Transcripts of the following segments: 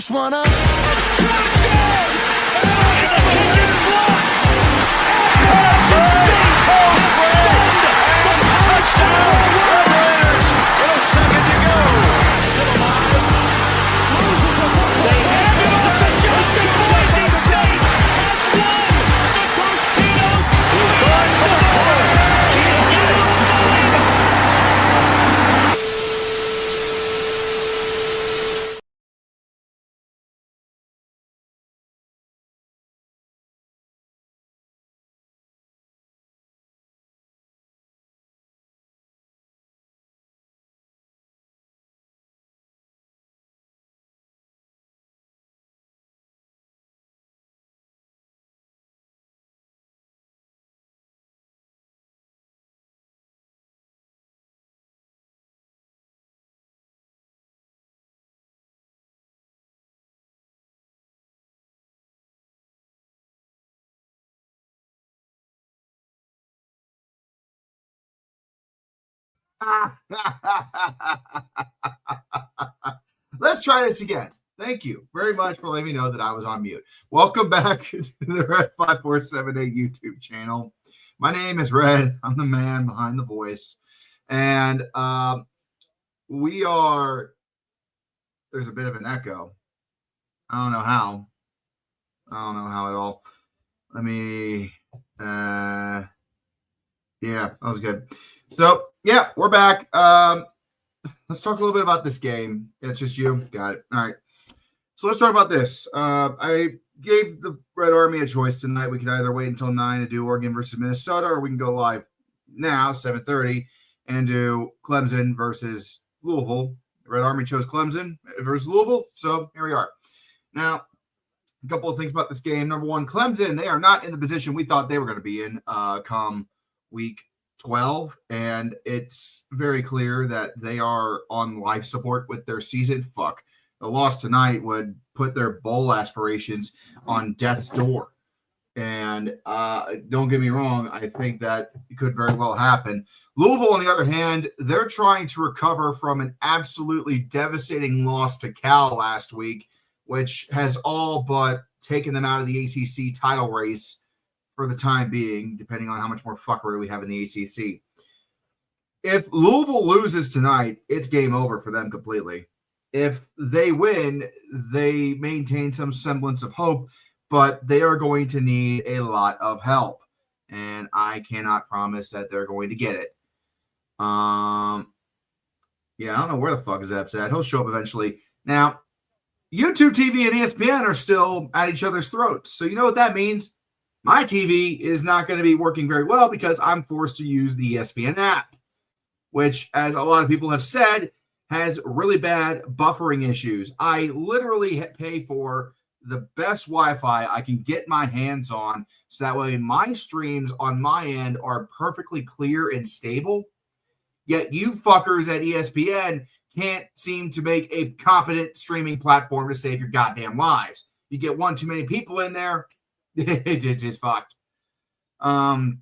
just wanna Touchdown! And the kick is blocked! Appalachian State is stunned for the touchdown! Red Raiders with a second to go. Still alive. Loses the football. They hand it off to Johnson. Boise State has won the Tostitos. He's going for the corner. Can you believe it? Let's try this again. Thank you very much for letting me know that I was on mute. Welcome back to the Red 5478 YouTube channel. My name is Red. I'm the man behind the voice. And there's a bit of an echo. I don't know how at all. Let me, yeah, that was good. So, yeah, we're back. Let's talk a little bit about this game. It's just you. Got it. All right. So let's talk about this. I gave the Red Army a choice tonight. We could either wait until 9 to do Oregon versus Minnesota, or we can go live now, 7:30, and do Clemson versus Louisville. The Red Army chose Clemson versus Louisville, so here we are. Now, a couple of things about this game. Number one, Clemson, they are not in the position we thought they were going to be in come week 12, and it's very clear that they are on life support with their season. Fuck. The loss tonight would put their bowl aspirations on death's door. And don't get me wrong, I think that it could very well happen. Louisville, on the other hand, they're trying to recover from an absolutely devastating loss to Cal last week, which has all but taken them out of the ACC title race for the time being, depending on how much more fuckery we have in the ACC. If Louisville loses tonight, it's game over for them completely. If they win, they maintain some semblance of hope, but they are going to need a lot of help, and I cannot promise that they're going to get it. Yeah, I don't know where the fuck Zep's at. He'll show up eventually. Now, YouTube TV and ESPN are still at each other's throats, so you know what that means? My TV is not going to be working very well because I'm forced to use the ESPN app, which, as a lot of people have said, has really bad buffering issues. I literally pay for the best Wi-Fi I can get my hands on, so that way my streams on my end are perfectly clear and stable. Yet you fuckers at ESPN can't seem to make a competent streaming platform to save your goddamn lives. You get one too many people in there, it's fucked. So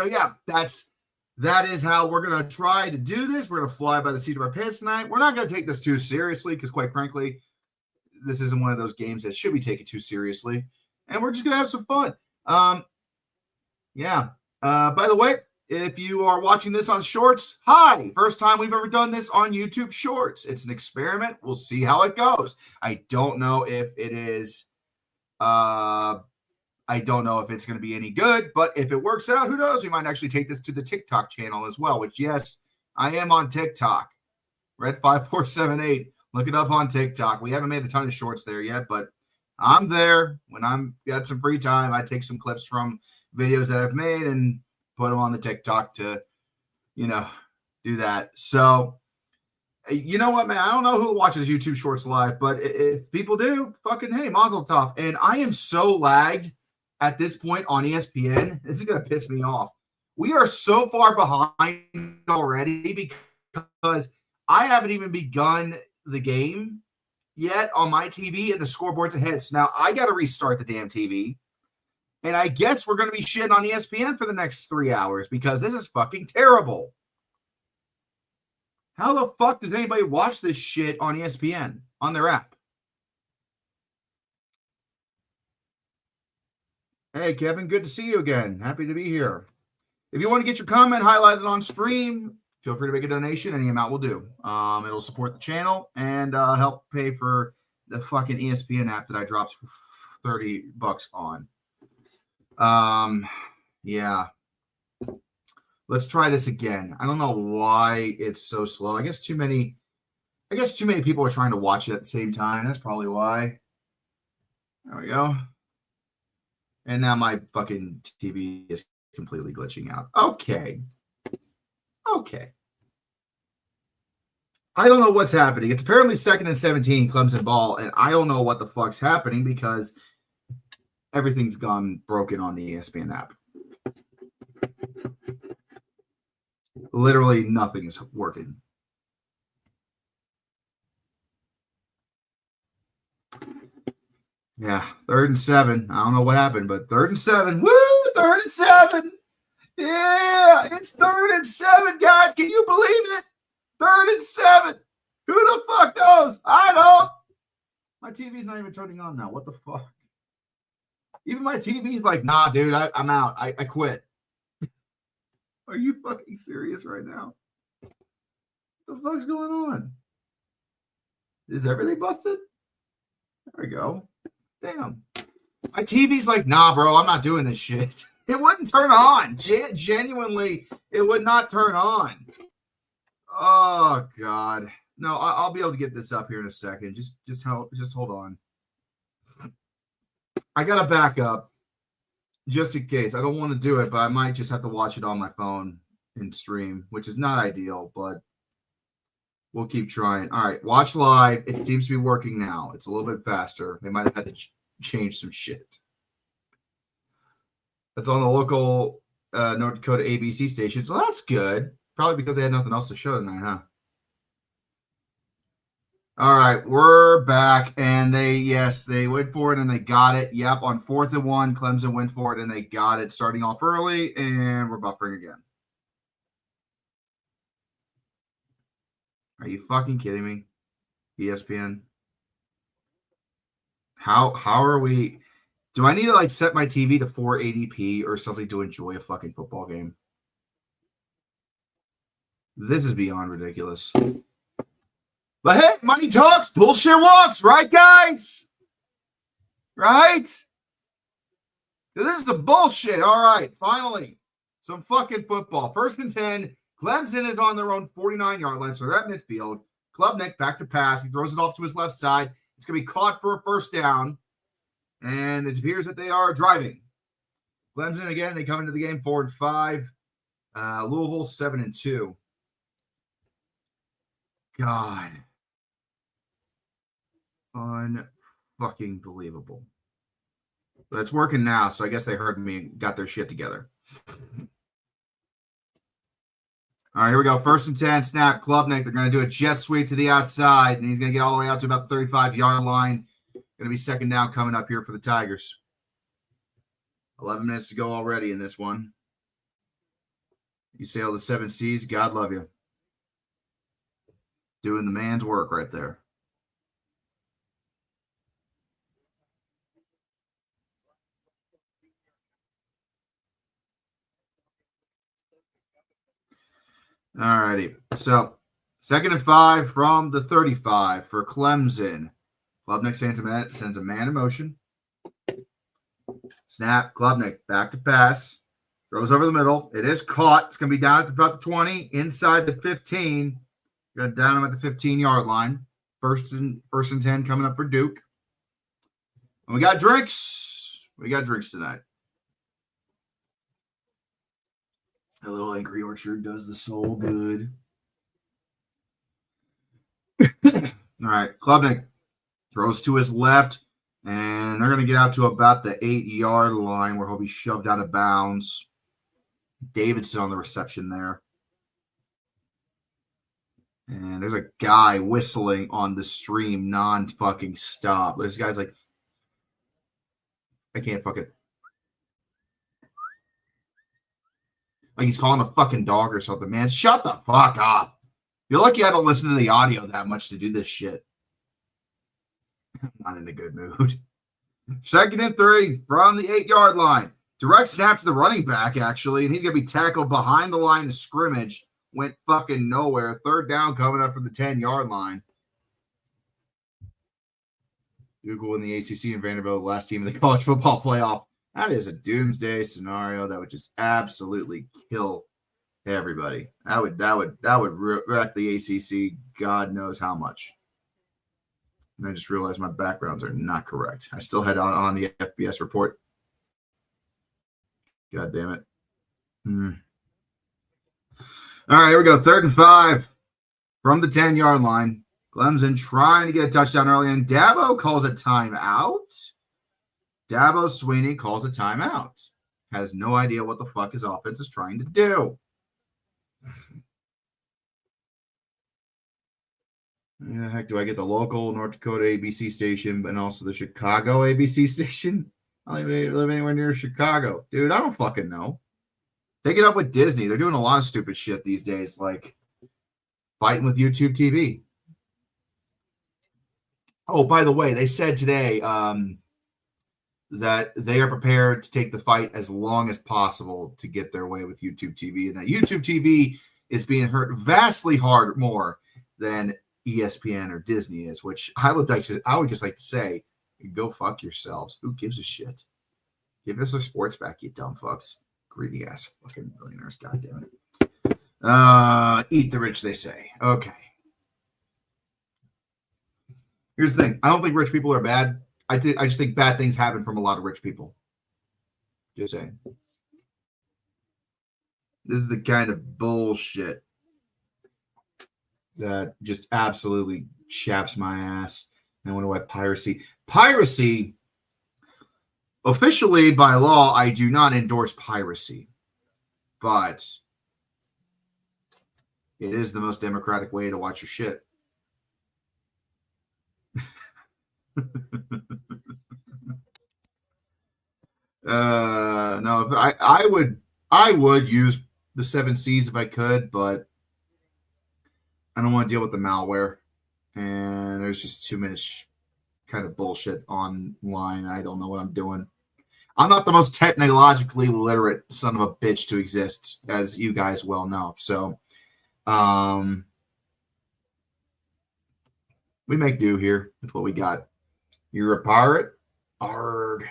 yeah, that is how we're gonna try to do this. We're gonna fly by the seat of our pants tonight. We're not gonna take this too seriously because, quite frankly, this isn't one of those games that should be taken too seriously, and we're just gonna have some fun. Yeah. By the way, if you are watching this on Shorts, hi! First time we've ever done this on YouTube Shorts. It's an experiment. We'll see how it goes. I don't know if it is. I don't know if it's going to be any good, but if it works out, who knows? We might actually take this to the TikTok channel as well, which, yes, I am on TikTok. Red5478. Look it up on TikTok. We haven't made a ton of shorts there yet, but I'm there. When I'm got some free time, I take some clips from videos that I've made and put them on the TikTok to, do that. So, you know what, man? I don't know who watches YouTube Shorts live, but if people do, fucking hey, mazel tov. And I am so lagged at this point on ESPN. This is going to piss me off. We are so far behind already because I haven't even begun the game yet on my TV and the scoreboard's ahead. So now I got to restart the damn TV. And I guess we're going to be shitting on ESPN for the next 3 hours because this is fucking terrible. How the fuck does anybody watch this shit on ESPN on their app? Hey, Kevin, good to see you again. Happy to be here. If you want to get your comment highlighted on stream, feel free to make a donation. Any amount will do. It'll support the channel and help pay for the fucking ESPN app that I dropped $30 on. Yeah. Let's try this again. I don't know why it's so slow. I guess too many people are trying to watch it at the same time. That's probably why. There we go. And now my fucking TV is completely glitching out. Okay. I don't know what's happening. It's apparently 2nd and 17 Clemson ball, and I don't know what the fuck's happening because everything's gone broken on the ESPN app. Literally nothing's working. Yeah, 3rd and 7. I don't know what happened, but 3rd and 7. Woo! 3rd and 7. Yeah, it's 3rd and 7, guys. Can you believe it? 3rd and 7. Who the fuck knows? I don't. My TV's not even turning on now. What the fuck? Even my TV's like, nah, dude, I'm out. I quit. Are you fucking serious right now? What the fuck's going on? Is everything busted? There we go. Damn. My TV's like, nah, bro, I'm not doing this shit. It wouldn't turn on. Genuinely, it would not turn on. Oh, God. No, I'll be able to get this up here in a second. Just hold on. I got to back up just in case. I don't want to do it, but I might just have to watch it on my phone and stream, which is not ideal, but we'll keep trying. All right, watch live. It seems to be working now. It's a little bit faster. They might have had to change some shit. That's on the local North Dakota ABC station. So that's good. Probably because they had nothing else to show tonight, huh? All right, we're back. And they went for it and they got it. Yep, on 4th and 1, Clemson went for it and they got it starting off early. And we're buffering again. Are you fucking kidding me? ESPN? How are we? Do I need to like set my TV to 480p or something to enjoy a fucking football game? This is beyond ridiculous. But hey, money talks, bullshit walks, right, guys? Right? This is a bullshit. All right, finally, some fucking football. 1st and 10. Clemson is on their own 49-yard line, so they're at midfield. Klubnik back to pass. He throws it off to his left side. It's going to be caught for a 1st down. And it appears that they are driving. Clemson, again, they come into the game 4 and 5. Louisville 7 and 2. God. Unfucking believable. But it's working now, so I guess they heard me and got their shit together. All right, here we go. 1st and 10, snap, Klubnik. They're going to do a jet sweep to the outside, and he's going to get all the way out to about the 35-yard line. Going to be 2nd down coming up here for the Tigers. 11 minutes to go already in this one. You sail the 7 seas. God love you. Doing the man's work right there. All righty. So 2nd and 5 from the 35 for Clemson. Klubnik sends a man in motion. Snap. Klubnik back to pass. Throws over the middle. It is caught. It's going to be down at about the 20, inside the 15. Going to down him at the 15-yard line. First and 10 coming up for Duke. And we got drinks. We got drinks tonight. A little Angry Orchard does the soul good. All right. Klubnik throws to his left, and they're going to get out to about the 8-yard line where he'll be shoved out of bounds. Davidson on the reception there. And there's a guy whistling on the stream non-fucking stop. This guy's like, I can't fucking. Like he's calling a fucking dog or something, man. Shut the fuck up. You're lucky I don't listen to the audio that much to do this shit. I'm not in a good mood. 2nd and 3 from the 8-yard line. Direct snap to the running back, actually, and he's going to be tackled behind the line of scrimmage. Went fucking nowhere. 3rd down coming up from the 10-yard line. Duke win the ACC and Vanderbilt, the last team in the college football playoff. That is a doomsday scenario that would just absolutely kill everybody. That would wreck the ACC. God knows how much. And I just realized my backgrounds are not correct. I still had on the FBS report. God damn it. All right, here we go. 3rd and 5 from the 10-yard line. Clemson trying to get a touchdown early, and Dabo calls a timeout. Dabo Sweeney calls a timeout. Has no idea what the fuck his offense is trying to do. Where the heck do I get the local North Dakota ABC station and also the Chicago ABC station? I don't even live anywhere near Chicago. Dude, I don't fucking know. Take it up with Disney. They're doing a lot of stupid shit these days, like fighting with YouTube TV. Oh, by the way, they said today that they are prepared to take the fight as long as possible to get their way with YouTube TV, and that YouTube TV is being hurt vastly more than ESPN or Disney is, which I would just like to say, go fuck yourselves. Who gives a shit? Give us our sports back, you dumb fucks. Greedy ass fucking millionaires, goddamn it. Eat the rich, they say. Okay. Here's the thing. I don't think rich people are bad. I just think bad things happen from a lot of rich people. Just saying. This is the kind of bullshit that just absolutely chaps my ass. And I wonder why piracy, officially by law, I do not endorse piracy, but it is the most democratic way to watch your shit. No, I would use the 7 Cs if I could, but I don't want to deal with the malware, and there's just too much kind of bullshit online. I don't know what I'm doing. I'm not the most technologically literate son of a bitch to exist, as you guys well know. So, we make do here with what we got. You're a pirate? Arg.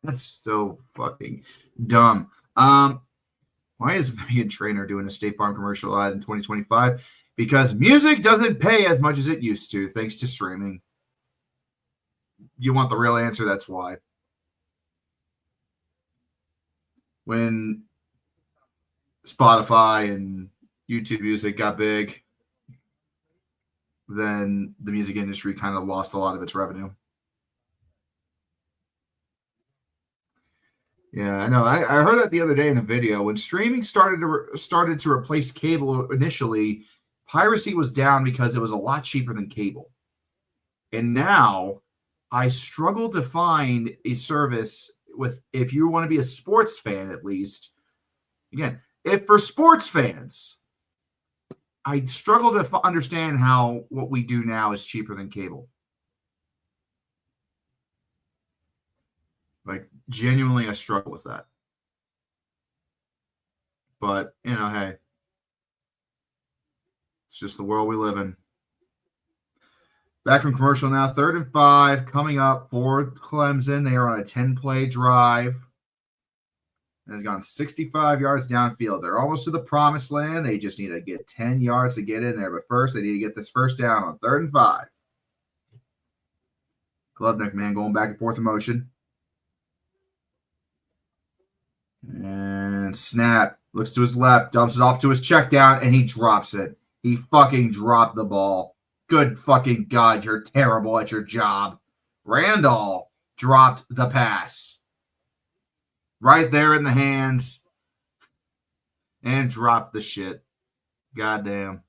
That's so fucking dumb. Why is Megan Trainor doing a State Farm commercial ad in 2025? Because music doesn't pay as much as it used to, thanks to streaming. You want the real answer? That's why. When Spotify and YouTube Music got big, then the music industry kind of lost a lot of its revenue. Yeah, I know. I heard that the other day in a video. When streaming started to replace cable initially, piracy was down because it was a lot cheaper than cable. And now I struggle to find a service if you want to be a sports fan, at least. Again, if for sports fans, I struggle to understand how what we do now is cheaper than cable. Like, genuinely, I struggle with that. But, hey, it's just the world we live in. Back from commercial now, 3rd and 5 coming up for Clemson. They are on a 10-play drive. And has gone 65 yards downfield. They're almost to the promised land. They just need to get 10 yards to get in there. But first, they need to get this first down on 3rd and 5. Klubnik, man, going back and forth in motion. And snap. Looks to his left. Dumps it off to his check down. And he drops it. He fucking dropped the ball. Good fucking God, you're terrible at your job. Randall dropped the pass. Right there in the hands. And dropped the shit. Goddamn.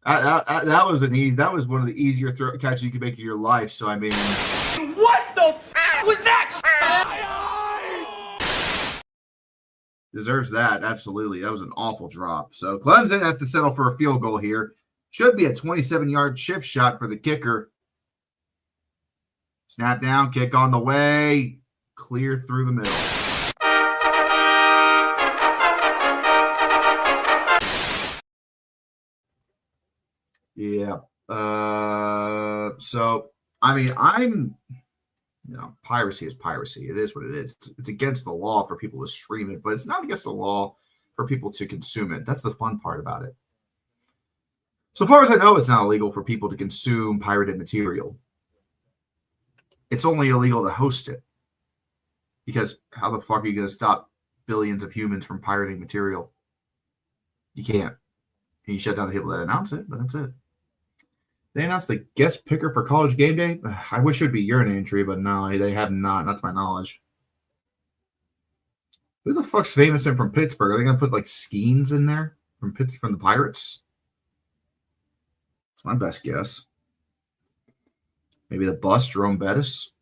That was one of the easier throw catches you could make in your life. So, I mean. What the f*** was that? Deserves that. Absolutely. That was an awful drop. So, Clemson has to settle for a field goal here. Should be a 27-yard chip shot for the kicker. Snap down, kick on the way, clear through the middle. Yeah. So, I mean, piracy is piracy. It is what it is. It's against the law for people to stream it, but it's not against the law for people to consume it. That's the fun part about it. So far as I know, it's not illegal for people to consume pirated material. It's only illegal to host it. Because how the fuck are you going to stop billions of humans from pirating material? You can't. You shut down the people that announce it, but that's it. They announced the guest picker for College Game Day. I wish it would be urine entry, but no, they have not. Not to my knowledge. Who the fuck's famous and from Pittsburgh? Are they going to put like Skeens in there from the Pirates? That's my best guess. Maybe the bus, Jerome Bettis.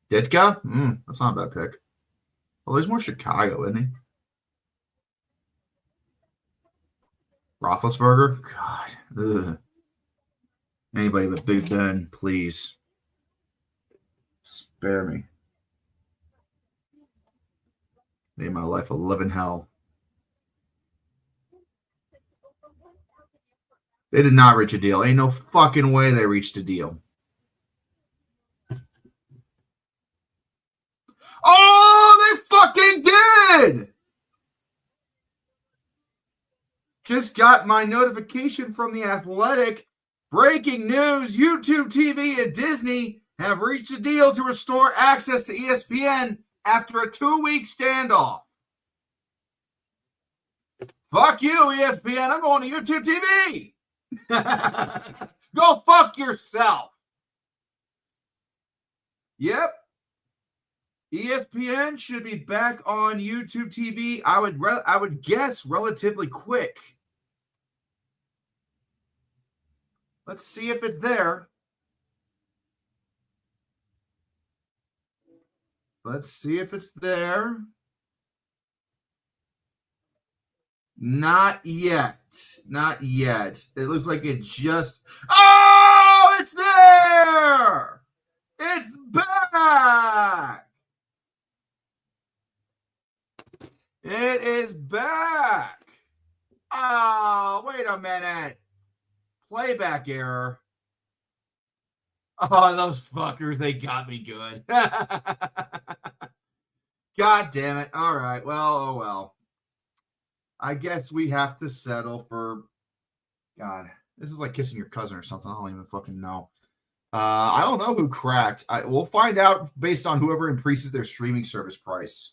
Ditka? That's not a bad pick. Well, he's more Chicago, isn't he? Roethlisberger? God. Ugh. Anybody but Big Ben, please. Spare me. Made my life a living hell. They did not reach a deal. Ain't no fucking way they reached a deal. Oh, they fucking did! Just got my notification from The Athletic. Breaking news, YouTube TV and Disney have reached a deal to restore access to ESPN after a 2-week standoff. Fuck you, ESPN. I'm going to YouTube TV. Go fuck yourself. Yep. ESPN should be back on YouTube TV. I would guess relatively quick. Let's see if it's there. Let's see if it's there. Not yet. Not yet. It looks like it just... Oh, it's there! It's back! It is back! Oh, wait a minute. Playback error. Oh, those fuckers, they got me good. God damn it. All right. Well, oh well. I guess we have to settle for... God, this is like kissing your cousin or something. I don't even fucking know. I don't know who cracked. We'll find out based on whoever increases their streaming service price.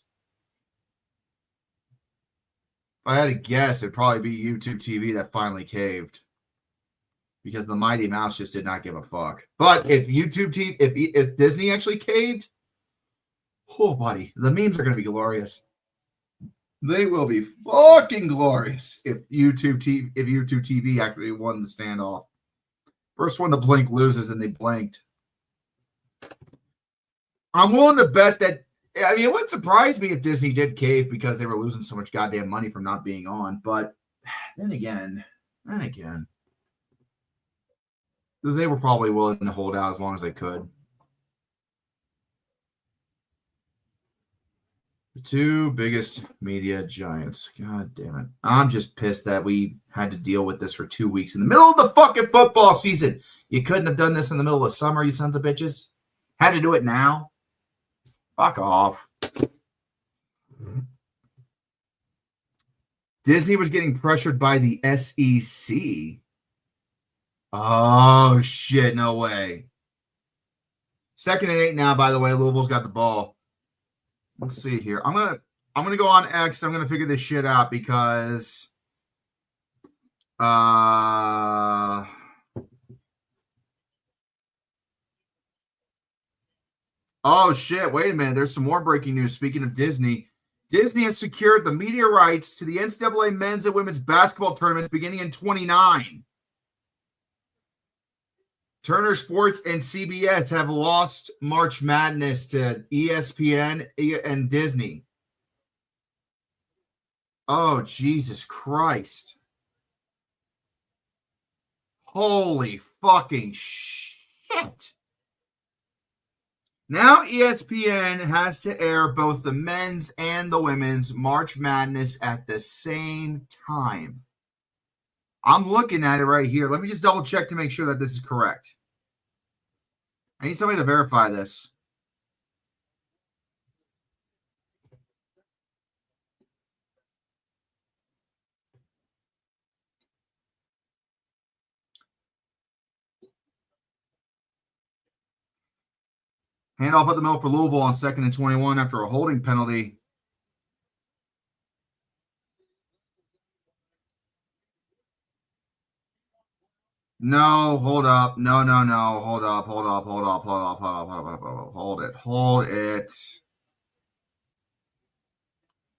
If I had to guess, it'd probably be YouTube TV that finally caved. Because the Mighty Mouse just did not give a fuck. But if YouTube TV, if Disney actually caved, oh buddy, the memes are going to be glorious. They will be fucking glorious if YouTube TV actually won the standoff. First one to blink loses, and they blinked. I'm willing to bet that. I mean, it wouldn't surprise me if Disney did cave because they were losing so much goddamn money from not being on. But then again. They were probably willing to hold out as long as they could. The two biggest media giants. God damn it. I'm just pissed that we had to deal with this for 2 weeks in the middle of the fucking football season. You couldn't have done this in the middle of summer, you sons of bitches. Had to do it now. Fuck off. Disney was getting pressured by the SEC. Oh, shit. No way. 2nd and 8 now, by the way. Louisville's got the ball. Let's see here. I'm gonna go on X. I'm gonna figure this shit out because oh shit, wait a minute. There's some more breaking news. Speaking of Disney, Disney has secured the media rights to the NCAA men's and women's basketball tournaments beginning in 2029. Turner Sports and CBS have lost March Madness to ESPN and Disney. Oh, Jesus Christ. Holy fucking shit. Now ESPN has to air both the men's and the women's March Madness at the same time. I'm looking at it right here. Let me just double check to make sure that this is correct. I need somebody to verify this. Handoff at the middle for Louisville on 2nd and 21 after a holding penalty. No, hold up. No. Hold up. Hold it.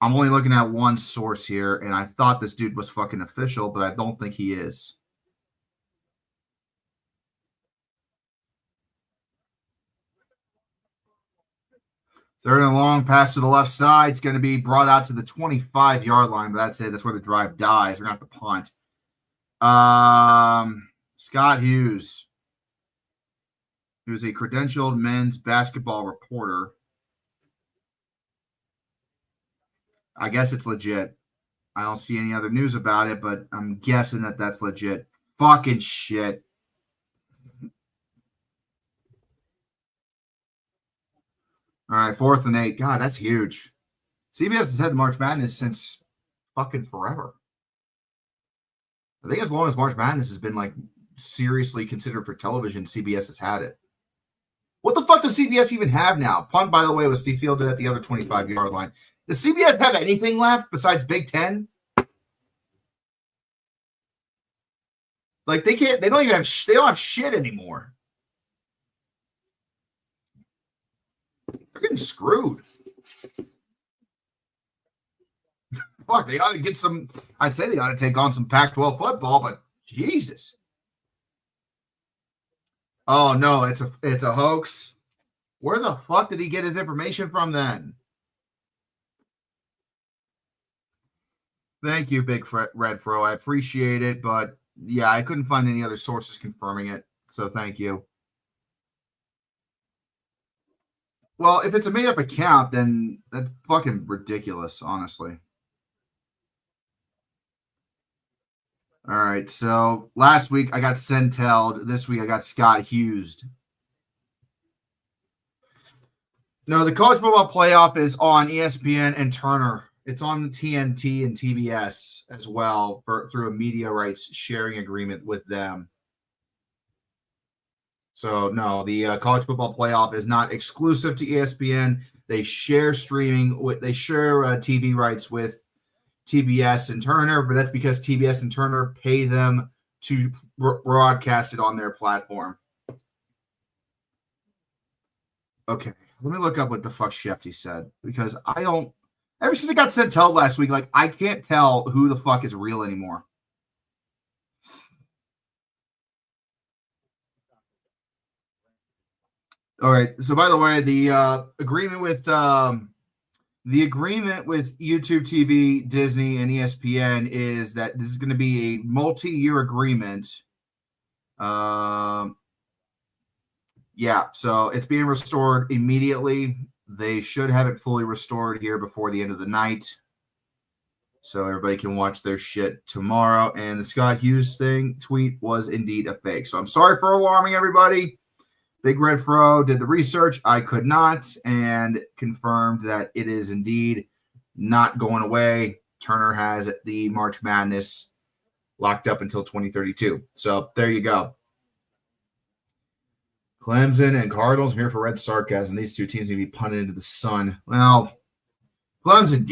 I'm only looking at one source here, and I thought this dude was fucking official, but I don't think he is. Third and long pass to the left side. It's going to be brought out to the 25-yard line, but that's it. That's where the drive dies. We're going to have to punt. Scott Hughes, who's a credentialed men's basketball reporter. I guess it's legit. I don't see any other news about it, but I'm guessing that that's legit. Fucking shit. All right, 4th and 8. God, that's huge. CBS has had March Madness since fucking forever. I think as long as March Madness has been like seriously considered for television, CBS has had it. What the fuck does CBS even have now? Punt, by the way, was defielded at the other 25-yard line. Does CBS have anything left besides Big Ten? Like they can't. They don't even have. They don't have shit anymore. They're getting screwed. Fuck, they ought to get some. I'd say they ought to take on some Pac-12 football, but Jesus. Oh no, it's a hoax. Where the fuck did he get his information from then? Thank you, Big Red Fro. I appreciate it, but yeah, I couldn't find any other sources confirming it. So thank you. Well, if it's a made-up account, then that's fucking ridiculous, honestly. All right, so last week I got Centelled. This week I got Scott Hughes. No, the college football playoff is on ESPN and Turner. It's on TNT and TBS as well through a media rights sharing agreement with them. So no, the college football playoff is not exclusive to ESPN. They share streaming. They share TV rights with TBS and Turner, but that's because TBS and Turner pay them to broadcast it on their platform. Okay, let me look up what the fuck Shefty said, because I don't. Ever since it got sent tell last week, like I can't tell who the fuck is real anymore. All right. So by the way, the agreement with YouTube TV, Disney, and ESPN is that this is going to be a multi-year agreement. Yeah, so it's being restored immediately. They should have it fully restored here before the end of the night, so everybody can watch their shit tomorrow. And the Scott Hughes tweet was indeed a fake. So I'm sorry for alarming everybody. Big Red Fro did the research. I could not, and confirmed that it is indeed not going away. Turner has the March Madness locked up until 2032. So there you go. Clemson and Cardinals, I'm here for red sarcasm. These two teams need to be punted into the sun. Well, Clemson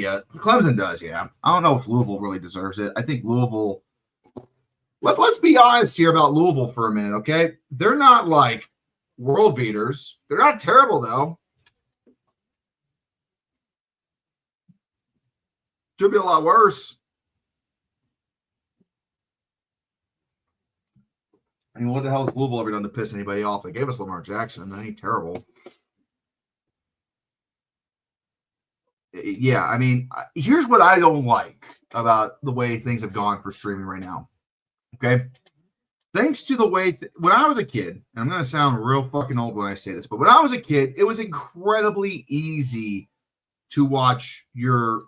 does, yeah. I don't know if Louisville really deserves it. I think Louisville. Let's be honest here about Louisville for a minute, okay? They're not like world beaters. They're not terrible, though. Could be a lot worse. I mean, what the hell has Louisville ever done to piss anybody off? They gave us Lamar Jackson. That ain't terrible. Yeah, I mean, here's what I don't like about the way things have gone for streaming right now. Okay? thanks to the way when I was a kid, and I'm going to sound real fucking old when I say this, but when I was a kid, it was incredibly easy to watch your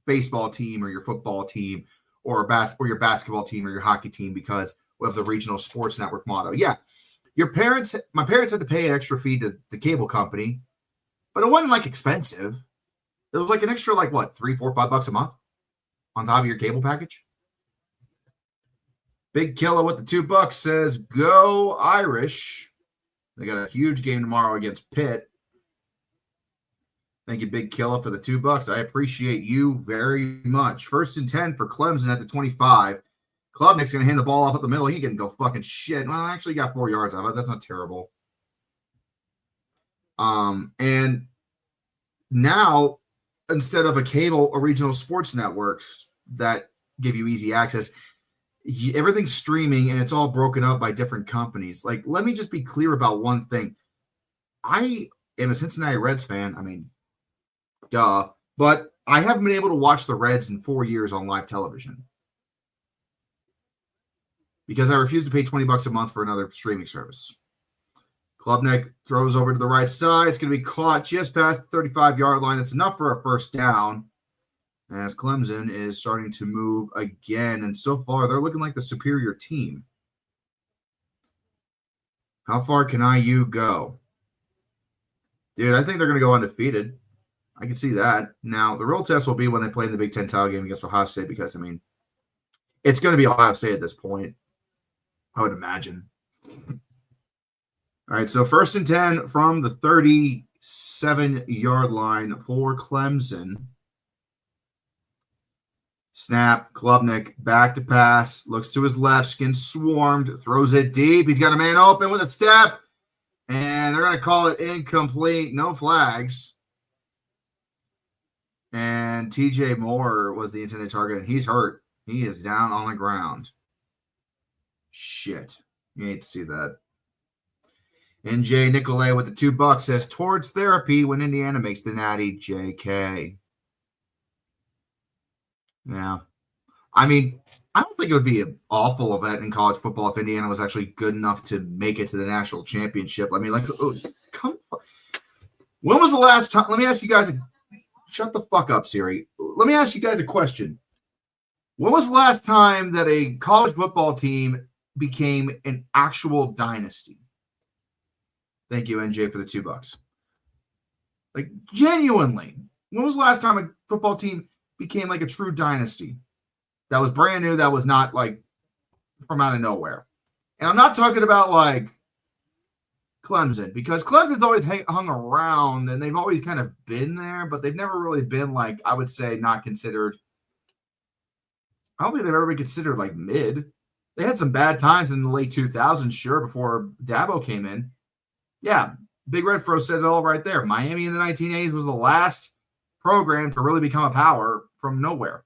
baseball team or your football team or your basketball team or your hockey team because of the regional sports network model. Yeah, my parents had to pay an extra fee to the cable company, but it wasn't like expensive. It was like an extra like what, $3, $4, $5 a month on top of your cable package. Big Killer with the $2 says, "Go Irish." They got a huge game tomorrow against Pitt. Thank you, Big Killer, for the $2. I appreciate you very much. 1st and 10 for Clemson at the 25. Klubnik's going to hand the ball off at the middle. He can go fucking shit. Well, I actually got 4 yards out of it. That's not terrible. And now, instead of a regional sports networks that give you easy access, everything's streaming and it's all broken up by different companies. Like, let me just be clear about one thing. I am a Cincinnati Reds fan. I mean, duh. But I haven't been able to watch the Reds in 4 years on live television because I refuse to pay $20 a month for another streaming service. Klubnik throws over to the right side. It's going to be caught just past the 35-yard line. It's enough for a first down as Clemson is starting to move again. And so far, they're looking like the superior team. How far can IU go? Dude, I think they're going to go undefeated. I can see that. Now, the real test will be when they play in the Big Ten title game against Ohio State because, I mean, it's going to be Ohio State at this point, I would imagine. All right, so 1st and 10 from the 37-yard line for Clemson. Snap, Klubnik, back to pass, looks to his left, getting swarmed, throws it deep. He's got a man open with a step, and they're going to call it incomplete. No flags. And TJ Moore was the intended target, and he's hurt. He is down on the ground. Shit. You hate to see that. NJ Nicolay with the $2 says, "Towards therapy when Indiana makes the natty, JK." Yeah. I mean, I don't think it would be an awful event in college football if Indiana was actually good enough to make it to the national championship. I mean, like, when was the last time? Let me ask you guys shut the fuck up, Siri. Let me ask you guys a question. When was the last time that a college football team became an actual dynasty? Thank you, NJ, for the $2. Like, genuinely, when was the last time a football team became like a true dynasty that was brand new, that was not like from out of nowhere? And I'm not talking about like Clemson, because Clemson's always hung around and they've always kind of been there, but they've never really been like, I would say, not considered. I don't think they've ever been considered like mid. They had some bad times in the late 2000s, sure, before Dabo came in. Yeah, Big Red Fro said it all right there. Miami in the 1980s was the last program to really become a power from nowhere.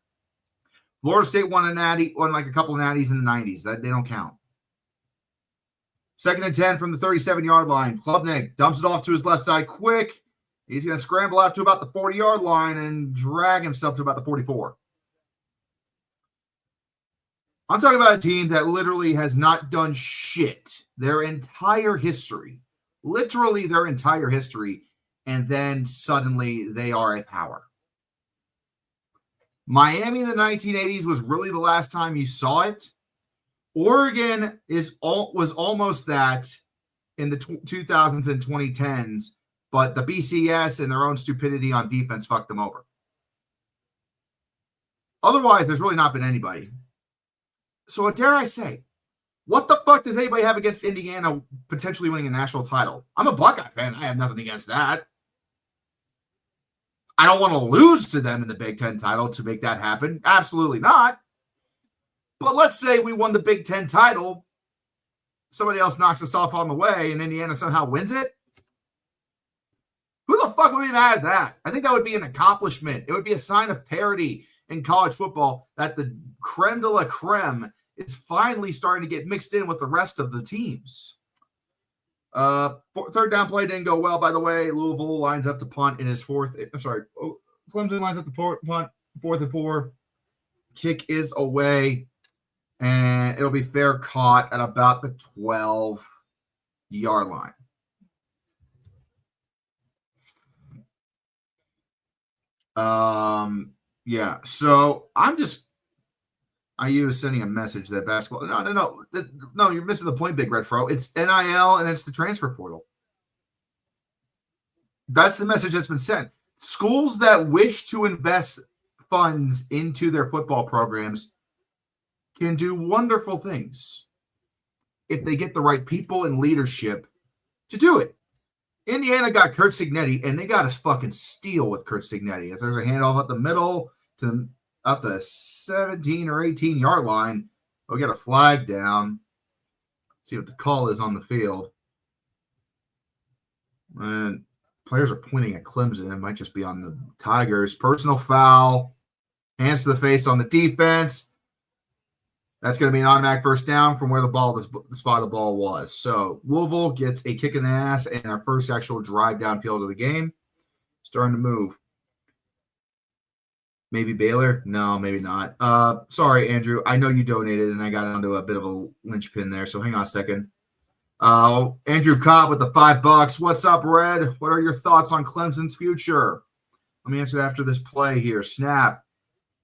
Florida State won like a couple of natties in the 90s. That they don't count. 2nd and 10 from the 37-yard line. Klubnik dumps it off to his left side quick. He's going to scramble out to about the 40-yard line and drag himself to about the 44. I'm talking about a team that literally has not done shit their entire history. Literally their entire history. And then suddenly they are at power. Miami in the 1980s was really the last time you saw it. Oregon was almost that in the 2000s and 2010s, but the BCS and their own stupidity on defense fucked them over. Otherwise, there's really not been anybody. So dare I say, what the fuck does anybody have against Indiana potentially winning a national title? I'm a Buckeye fan. I have nothing against that. I don't want to lose to them in the Big Ten title to make that happen. Absolutely not. But let's say we won the Big Ten title. Somebody else knocks us off on the way, and Indiana somehow wins it. Who the fuck would be mad at that? I think that would be an accomplishment. It would be a sign of parity in college football that the creme de la creme is finally starting to get mixed in with the rest of the teams. 3rd down play didn't go well, by the way. Louisville lines up to punt in his 4th. I'm sorry. Clemson lines up to punt, 4th and 4. Kick is away. And it'll be fair caught at about the 12-yard line. Yeah, so I use sending a message that basketball. No, you're missing the point, Big Red Fro. It's NIL and it's the transfer portal. That's the message that's been sent. Schools that wish to invest funds into their football programs can do wonderful things if they get the right people and leadership to do it. Indiana got Kurt Signetti, and they got a fucking steal with Kurt Signetti. As there's a handoff up the middle to up the 17 or 18-yard line. We'll get a flag down. See what the call is on the field. And players are pointing at Clemson. It might just be on the Tigers. Personal foul. Hands to the face on the defense. That's going to be an automatic first down from where the spot of the ball was. So Louisville gets a kick in the ass and our first actual drive downfield of the game. Starting to move. Maybe Baylor? No, maybe not. Sorry, Andrew. I know you donated, and I got onto a bit of a linchpin there, so hang on a second. Andrew Cobb with the $5. What's up, Red? What are your thoughts on Clemson's future? Let me answer after this play here. Snap.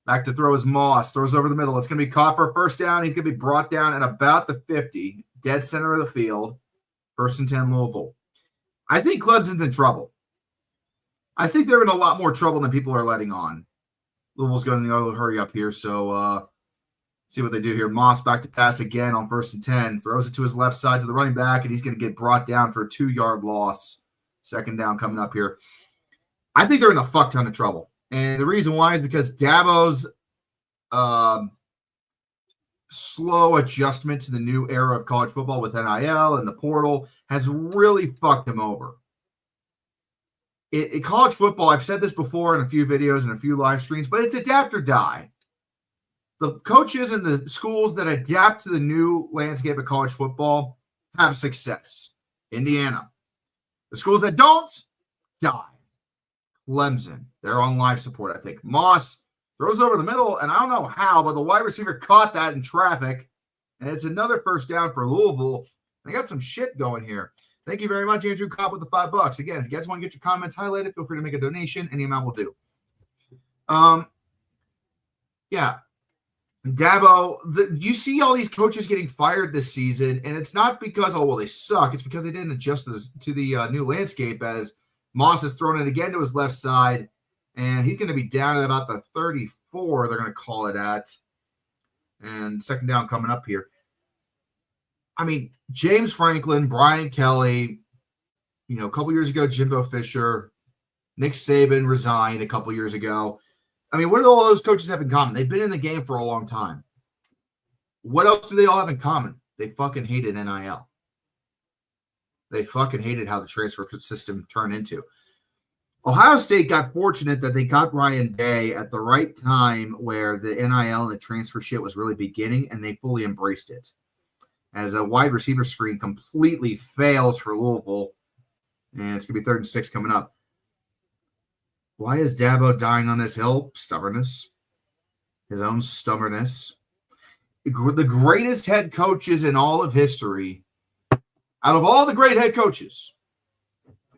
Back to throw is Moss. Throws over the middle. It's going to be caught for a first down. He's going to be brought down at about the 50, dead center of the field. 1st and 10 Louisville. I think Clemson's in trouble. I think they're in a lot more trouble than people are letting on. Louisville's going to hurry up here, so see what they do here. Moss back to pass again on 1st and 10. Throws it to his left side to the running back, and he's going to get brought down for a 2-yard loss. 2nd down coming up here. I think they're in a fuck ton of trouble. And the reason why is because Dabo's slow adjustment to the new era of college football with NIL and the portal has really fucked him over. College football, I've said this before in a few videos and a few live streams, but it's adapt or die. The coaches and the schools that adapt to the new landscape of college football have success. Indiana. The schools that don't, die. Clemson. They're on life support, I think. Moss throws over the middle, and I don't know how, but the wide receiver caught that in traffic, and it's another first down for Louisville. They got some shit going here. Thank you very much, Andrew Cobb, with the $5. Again, if you guys want to get your comments highlighted, feel free to make a donation. Any amount will do. Yeah. Dabo, you see all these coaches getting fired this season, and it's not because, they suck. It's because they didn't adjust to the new landscape as Moss has thrown it again to his left side, and he's going to be down at about the 34, they're going to call it at. And 2nd down coming up here. I mean, James Franklin, Brian Kelly, a couple years ago, Jimbo Fisher, Nick Saban resigned a couple years ago. I mean, what do all those coaches have in common? They've been in the game for a long time. What else do they all have in common? They fucking hated NIL. They fucking hated how the transfer system turned into. Ohio State got fortunate that they got Ryan Day at the right time where the NIL and the transfer shit was really beginning, and they fully embraced it. As a wide receiver screen completely fails for Louisville, and it's going to be 3rd and 6 coming up. Why is Dabo dying on this hill? Stubbornness. His own stubbornness. The greatest head coaches in all of history, out of all the great head coaches,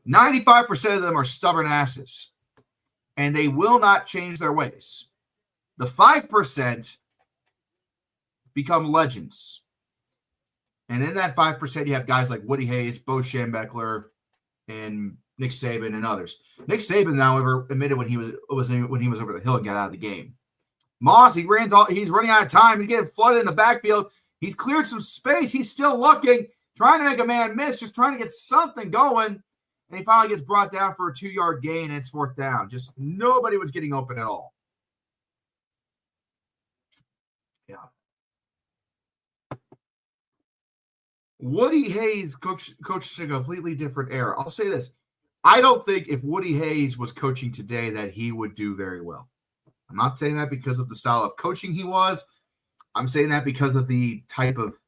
95% of them are stubborn asses, and they will not change their ways. The 5% become legends. And in that 5%, you have guys like Woody Hayes, Bo Schembechler, and Nick Saban and others. Nick Saban, however, admitted when he was over the hill and got out of the game. Moss, he's running out of time. He's getting flooded in the backfield. He's cleared some space. He's still looking, trying to make a man miss, just trying to get something going. And he finally gets brought down for a 2-yard gain, and it's 4th down. Just nobody was getting open at all. Yeah. Woody Hayes coached a completely different era. I'll say this. I don't think if Woody Hayes was coaching today that he would do very well. I'm not saying that because of the style of coaching he was. I'm saying that because of the type of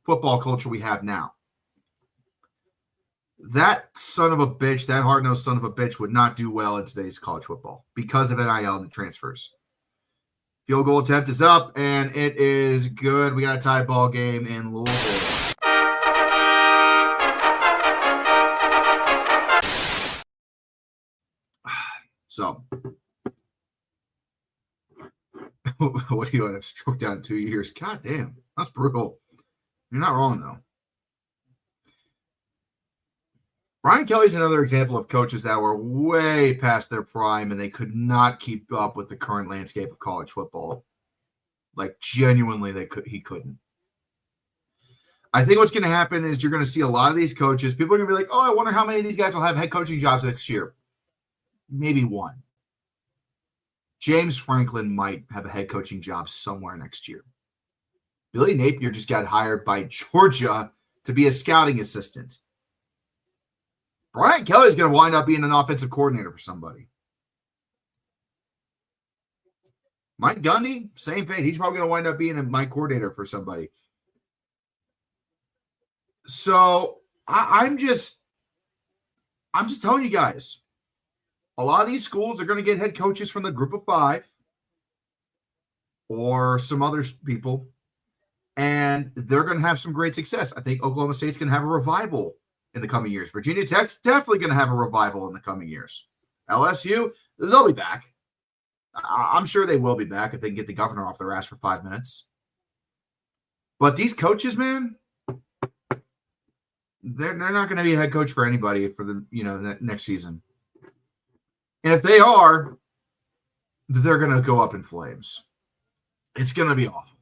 football culture we have now. That son of a bitch, that hard-nosed son of a bitch would not do well in today's college football because of NIL and the transfers. Field goal attempt is up, and it is good. We got a tie ball game in Louisville. So, what do you have? Stroke down 2 years. God damn, that's brutal. You're not wrong, though. Brian Kelly's another example of coaches that were way past their prime, and they could not keep up with the current landscape of college football. Like, genuinely, he couldn't. I think what's going to happen is you're going to see a lot of these coaches. People are going to be like, oh, I wonder how many of these guys will have head coaching jobs next year. Maybe one. James Franklin might have a head coaching job somewhere next year. Billy Napier just got hired by Georgia to be a scouting assistant. Brian Kelly's going to wind up being an offensive coordinator for somebody. Mike Gundy, same fate. He's probably going to wind up being my coordinator for somebody. So I'm just telling you guys, a lot of these schools are going to get head coaches from the group of five or some other people, and they're going to have some great success. I think Oklahoma State's going to have a revival in the coming years. Virginia Tech's definitely going to have a revival in the coming years. LSU, they'll be back. I'm sure they will be back if they can get the governor off their ass for 5 minutes. But these coaches, man, they're not going to be a head coach for anybody for the next season. And if they are, they're going to go up in flames. It's going to be awful.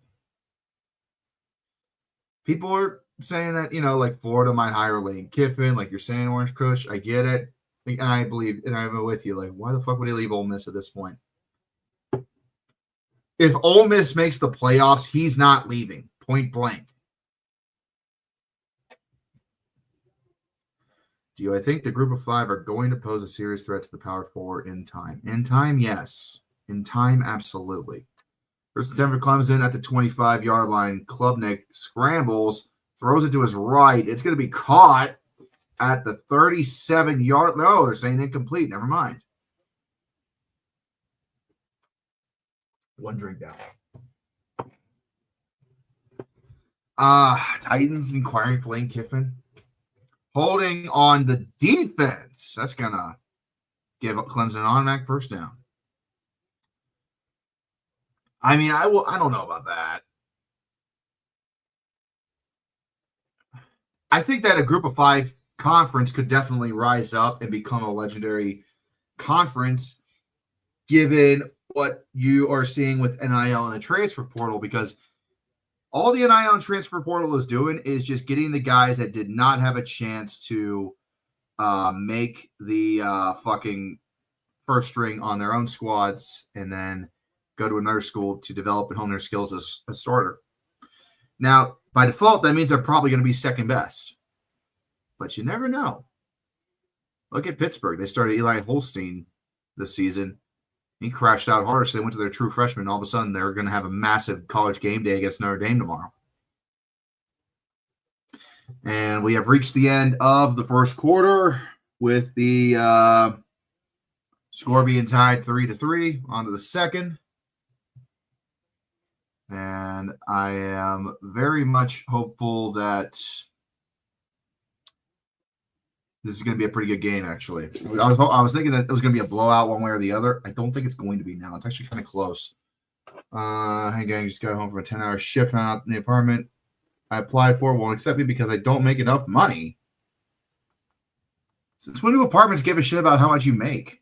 People are saying that, like Florida might hire Lane Kiffin, like you're saying, Orange Kush. I get it. And I believe, and I'm with you. Like, why the fuck would he leave Ole Miss at this point? If Ole Miss makes the playoffs, he's not leaving, point blank. Do I think the group of five are going to pose a serious threat to the Power Four in time? In time, yes. In time, absolutely. First attempt for Clemson at the 25-yard line. Klubnik scrambles, throws it to his right. It's going to be caught at the 37-yard. No, they're saying incomplete. Never mind. One drink down. Titans inquiring for Lane Kiffin. Holding on the defense. That's going to give up Clemson an automatic first down. I mean, I don't know about that. I think that a group of five conference could definitely rise up and become a legendary conference given what you are seeing with NIL and the transfer portal, because all the NIL and transfer portal is doing is just getting the guys that did not have a chance to make the fucking first string on their own squads and then go to another school to develop and hone their skills as a starter. Now, by default, that means they're probably going to be second best. But you never know. Look at Pittsburgh. They started Eli Holstein this season. He crashed out hard, so they went to their true freshman. All of a sudden, they're going to have a massive college game day against Notre Dame tomorrow. And we have reached the end of the first quarter with the score being tied 3-3. On to the second. And I am very much hopeful that this is going to be a pretty good game, actually. I was thinking that it was going to be a blowout one way or the other. I don't think it's going to be now. It's actually kind of close. Hey, gang, just got home from a 10-hour shift out in the apartment I applied for. Won't accept me because I don't make enough money. Since when do apartments give a shit about how much you make?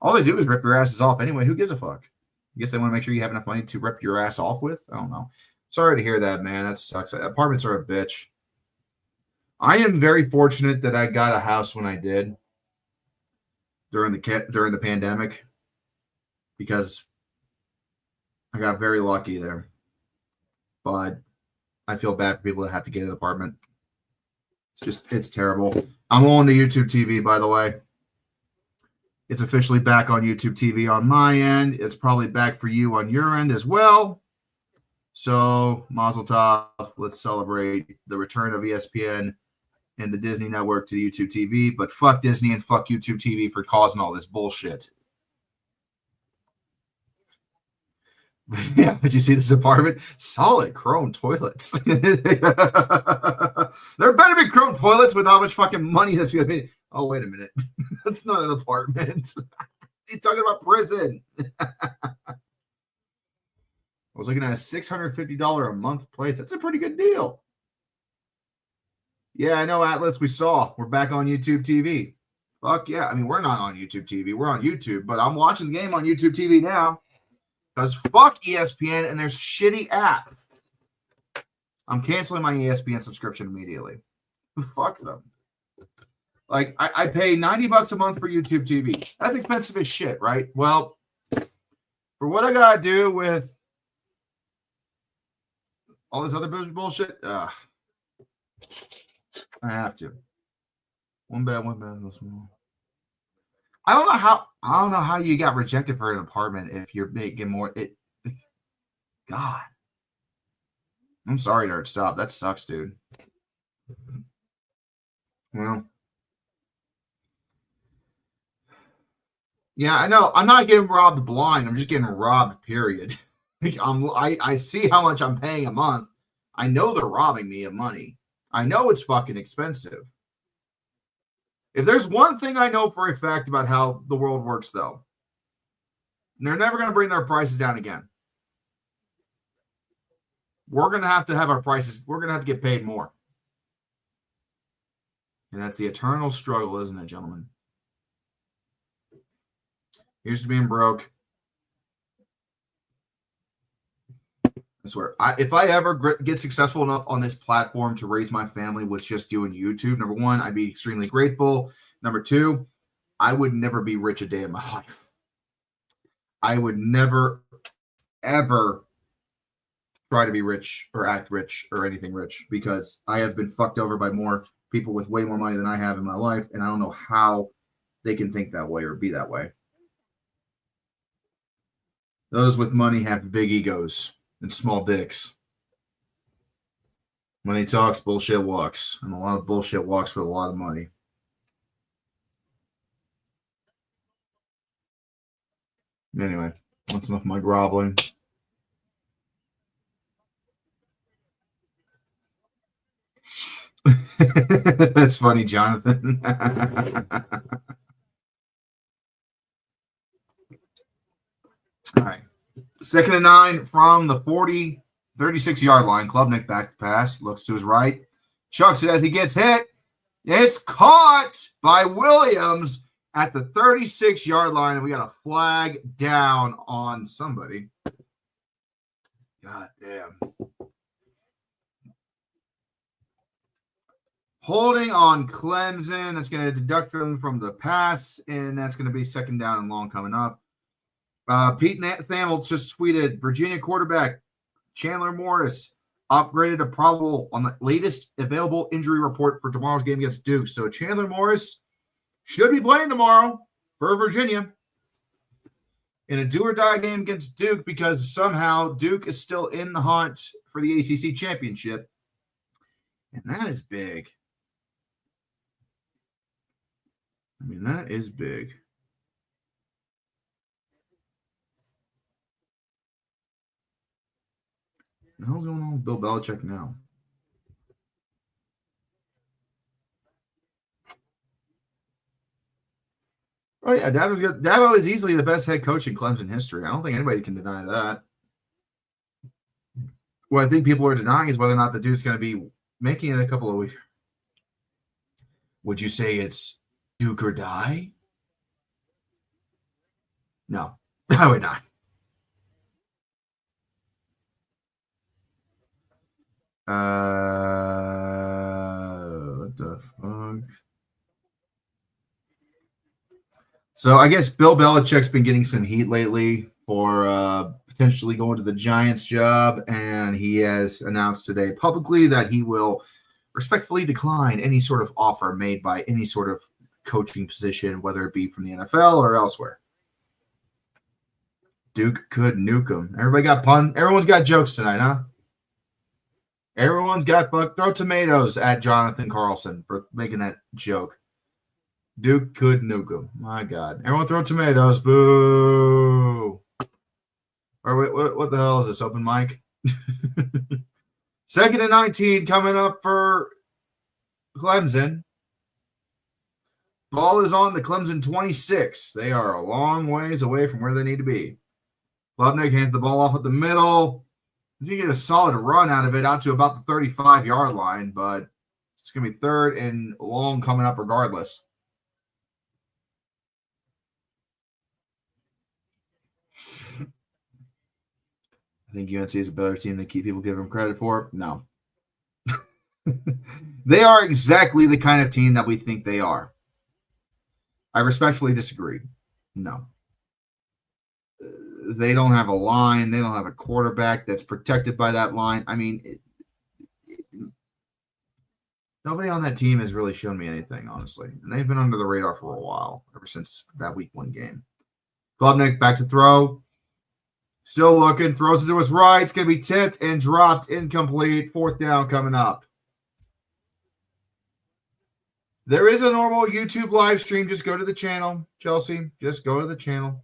All they do is rip your asses off anyway. Who gives a fuck? I guess they want to make sure you have enough money to rip your ass off with. I don't know. Sorry to hear that, man. That sucks. Apartments are a bitch. I am very fortunate that I got a house when I did during the pandemic because I got very lucky there. But I feel bad for people that have to get an apartment. It's terrible. I'm on the YouTube TV, by the way. It's officially back on YouTube TV on my end. It's probably back for you on your end as well. So, Mazel Tov. Let's celebrate the return of ESPN and the Disney Network to YouTube TV. But fuck Disney and fuck YouTube TV for causing all this bullshit. Yeah, but you see this apartment? Solid chrome toilets. There better be chrome toilets with how much fucking money that's going to be. Oh, wait a minute. That's not an apartment. He's talking about prison. I was looking at a $650 a month place. That's a pretty good deal. Yeah, I know, Atlas. We saw. We're back on YouTube TV. Fuck yeah. I mean, we're not on YouTube TV. We're on YouTube, but I'm watching the game on YouTube TV now. Because fuck ESPN and their shitty app. I'm canceling my ESPN subscription immediately. Fuck them. Like, I pay $90 a month for YouTube TV. That's expensive as shit, right? Well, for what I gotta do with all this other bullshit, I have to. One bad, no small. I don't know how you got rejected for an apartment if you're making more. God, I'm sorry, Nerd. Stop. That sucks, dude. Well, yeah, I know. I'm not getting robbed blind. I'm just getting robbed. Period. I see how much I'm paying a month. I know they're robbing me of money. I know it's fucking expensive. If there's one thing I know for a fact about how the world works, though, they're never going to bring their prices down again. We're going to have our prices. We're going to have to get paid more. And that's the eternal struggle, isn't it, gentlemen? Here's to being broke. I swear, if I ever get successful enough on this platform to raise my family with just doing YouTube, number one, I'd be extremely grateful. Number two, I would never be rich a day in my life. I would never, ever try to be rich or act rich or anything rich because I have been fucked over by more people with way more money than I have in my life, and I don't know how they can think that way or be that way. Those with money have big egos and small dicks. Money talks, bullshit walks. And a lot of bullshit walks with a lot of money. Anyway, that's enough of my groveling. That's funny, Jonathan. All right. 2nd and 9 from the 36-yard line. Klubnik back to pass. Looks to his right. Chucks it as he gets hit. It's caught by Williams at the 36-yard line. And we got a flag down on somebody. God damn. Holding on Clemson. That's going to deduct them from the pass. And that's going to be 2nd down and long coming up. Pete Thamel just tweeted, Virginia quarterback Chandler Morris upgraded to probable on the latest available injury report for tomorrow's game against Duke. So Chandler Morris should be playing tomorrow for Virginia in a do-or-die game against Duke because somehow Duke is still in the hunt for the ACC championship. And that is big. I mean, that is big. What the hell's going on with Bill Belichick now? Oh, yeah, Dabo is easily the best head coach in Clemson history. I don't think anybody can deny that. What I think people are denying is whether or not the dude's going to be making it a couple of weeks. Would you say it's Duke or die? No, I would not. What the fuck? So I guess Bill Belichick's been getting some heat lately for potentially going to the Giants job, and he has announced today publicly that he will respectfully decline any sort of offer made by any sort of coaching position, whether it be from the NFL or elsewhere. Duke could nuke him. Everyone's got jokes tonight, huh? Everyone's got throw tomatoes at Jonathan Carlson for making that joke. Duke could nuke him. My God. Everyone throw tomatoes. Boo. Or wait, what the hell is this, open mic? 2nd and 19 coming up for Clemson. Ball is on the Clemson 26. They are a long ways away from where they need to be. Klubnik hands the ball off at the middle. He's going to get a solid run out of it out to about the 35-yard line, but it's going to be 3rd and long coming up regardless. I think UNC is a better team than people give them credit for. No. They are exactly the kind of team that we think they are. I respectfully disagree. No. They don't have a line. They don't have a quarterback that's protected by that line. I mean, nobody on that team has really shown me anything, honestly. And they've been under the radar for a while, ever since that week 1 game. Klubnik back to throw. Still looking. Throws it to his right. It's going to be tipped and dropped. Incomplete. 4th down coming up. There is a normal YouTube live stream. Just go to the channel, Chelsea. Just go to the channel.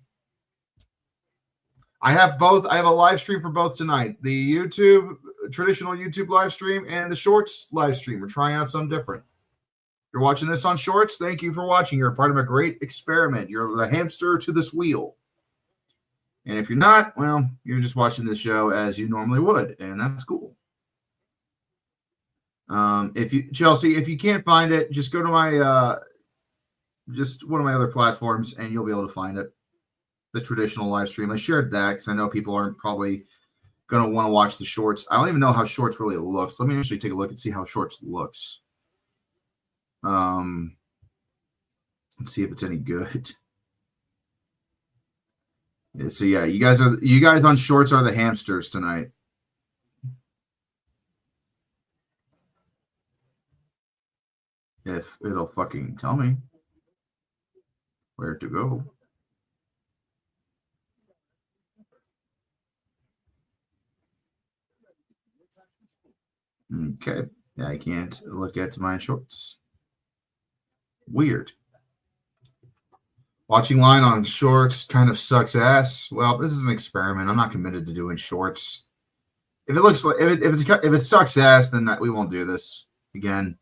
I have both. I have a live stream for both tonight. The YouTube, traditional YouTube live stream, and the Shorts live stream. We're trying out something different. If you're watching this on Shorts, thank you for watching. You're a part of a great experiment. You're the hamster to this wheel. And if you're not, well, you're just watching the show as you normally would, and that's cool. Chelsea, if you can't find it, just go to my just one of my other platforms, and you'll be able to find it. The traditional live stream. I shared that because I know people aren't probably going to want to watch the Shorts. I don't even know how Shorts really looks. Let me actually take a look and see how Shorts looks. Let's see if it's any good. Yeah, so yeah, you guys on Shorts are the hamsters tonight. If it'll fucking tell me where to go. Okay. Yeah, I can't look at my Shorts. Weird. Watching line on Shorts kind of sucks ass. Well, this is an experiment. I'm not committed to doing Shorts. If it looks like if it sucks ass, then we won't do this again.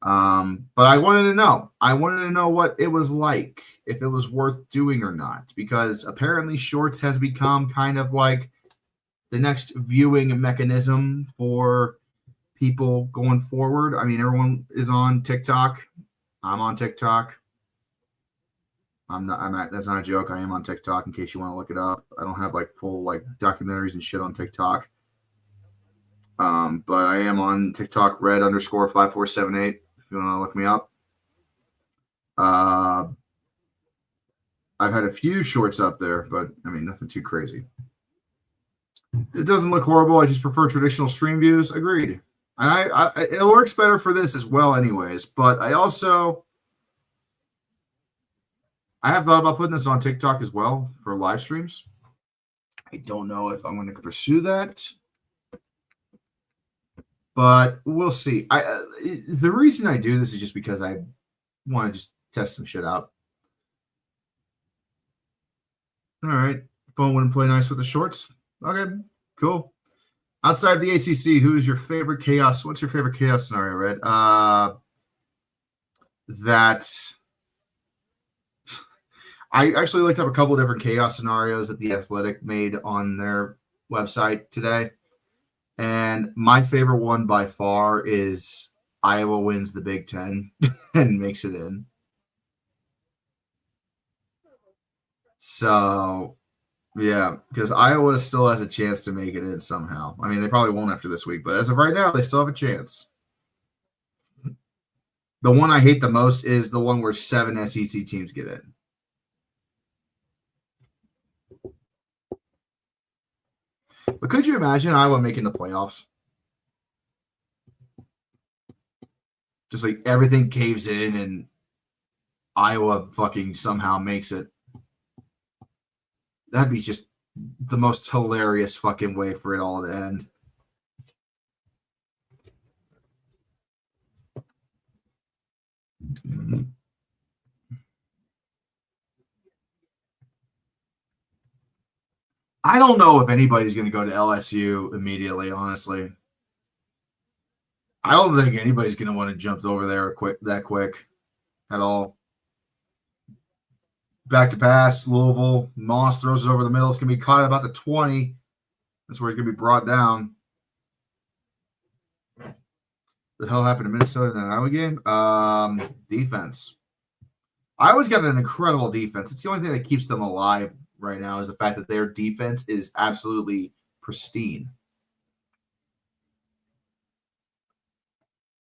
But I wanted to know. I wanted to know what it was like, if it was worth doing or not, because apparently Shorts has become kind of like the next viewing mechanism for people going forward. I mean, everyone is on TikTok. I'm on TikTok. That's not a joke. I am on TikTok in case you want to look it up. I don't have like full like documentaries and shit on TikTok. But I am on TikTok, red_5478, if you want to look me up. I've had a few Shorts up there, but I mean, nothing too crazy. It doesn't look horrible. I just prefer traditional stream views. Agreed. And it works better for this as well anyways. But I have thought about putting this on TikTok as well for live streams. I don't know if I'm going to pursue that. But we'll see. The reason I do this is just because I want to just test some shit out. All right. Phone wouldn't play nice with the Shorts. Okay, cool. Outside of the ACC, who is your favorite chaos? What's your favorite chaos scenario, Red? I actually looked up a couple of different chaos scenarios that The Athletic made on their website today. And my favorite one by far is Iowa wins the Big Ten and makes it in. So, yeah, because Iowa still has a chance to make it in somehow. I mean, they probably won't after this week, but as of right now, they still have a chance. The one I hate the most is the one where 7 SEC teams get in. But could you imagine Iowa making the playoffs? Just like everything caves in and Iowa fucking somehow makes it. That'd be just the most hilarious fucking way for it all to end. I don't know if anybody's going to go to LSU immediately, honestly. I don't think anybody's going to want to jump over there that quick at all. Back to pass, Louisville. Moss throws it over the middle. It's going to be caught about the 20. That's where he's going to be brought down. The hell happened to Minnesota in that Iowa game? Defense. Iowa's got an incredible defense. It's the only thing that keeps them alive right now is the fact that their defense is absolutely pristine.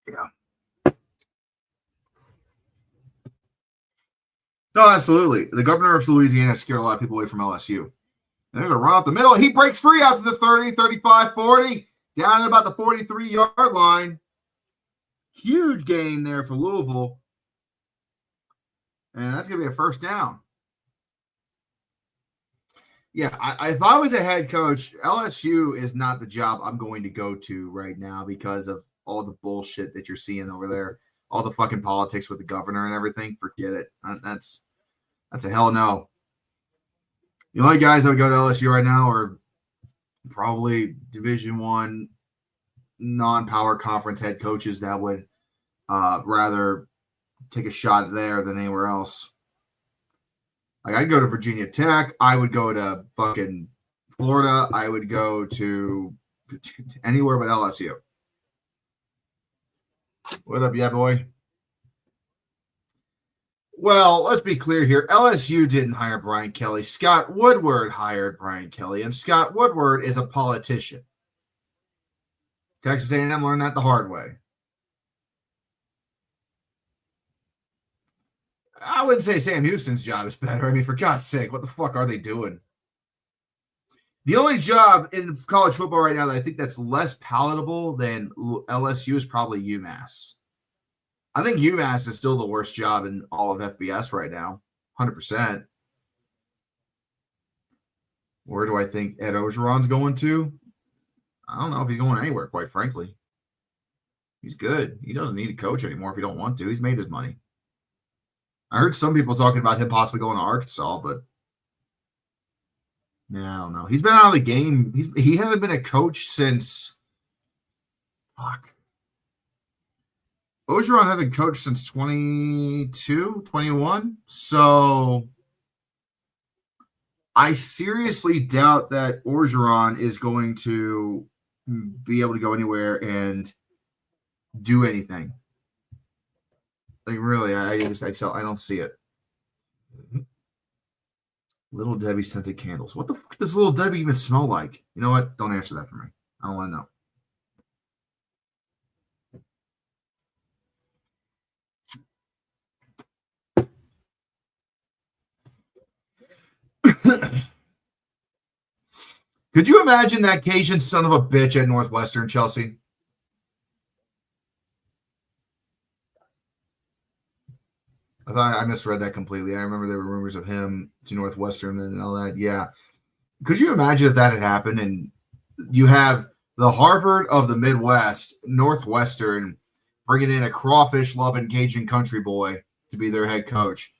Yeah. No, absolutely. The governor of Louisiana scared a lot of people away from LSU. And there's a run up the middle. He breaks free out to the 30, 35, 40, down at about the 43-yard line. Huge gain there for Louisville. And that's going to be a first down. Yeah, if I was a head coach, LSU is not the job I'm going to go to right now because of all the bullshit that you're seeing over there. All the fucking politics with the governor and everything. Forget it. That's a hell no. The only guys that would go to LSU right now are probably Division I non-power conference head coaches that would rather take a shot there than anywhere else. Like, I'd go to Virginia Tech. I would go to fucking Florida. I would go to anywhere but LSU. What up, yeah, boy? Well, let's be clear here. LSU didn't hire Brian Kelly. Scott Woodward hired Brian Kelly, and Scott Woodward is a politician. Texas A&M learned that the hard way. I wouldn't say Sam Houston's job is better. I mean, for God's sake, what the fuck are they doing? The only job in college football right now that I think that's less palatable than LSU is probably UMass. I think UMass is still the worst job in all of FBS right now, 100%. Where do I think Ed Orgeron's going to? I don't know if he's going anywhere, quite frankly. He's good. He doesn't need a coach anymore if he don't want to. He's made his money. I heard some people talking about him possibly going to Arkansas, but yeah, I don't know. He's been out of the game. He hasn't been a coach since Orgeron hasn't coached since 22, 21. So I seriously doubt that Orgeron is going to be able to go anywhere and do anything. Like, really, I don't see it. Little Debbie scented candles. What the fuck does Little Debbie even smell like? You know what? Don't answer that for me. I don't want to know. Could you imagine that Cajun son of a bitch at Northwestern, Chelsea? I thought I misread that completely. I remember there were rumors of him to Northwestern and all that. Yeah. Could you imagine if that had happened and you have the Harvard of the Midwest, Northwestern, bringing in a crawfish-loving Cajun country boy to be their head coach?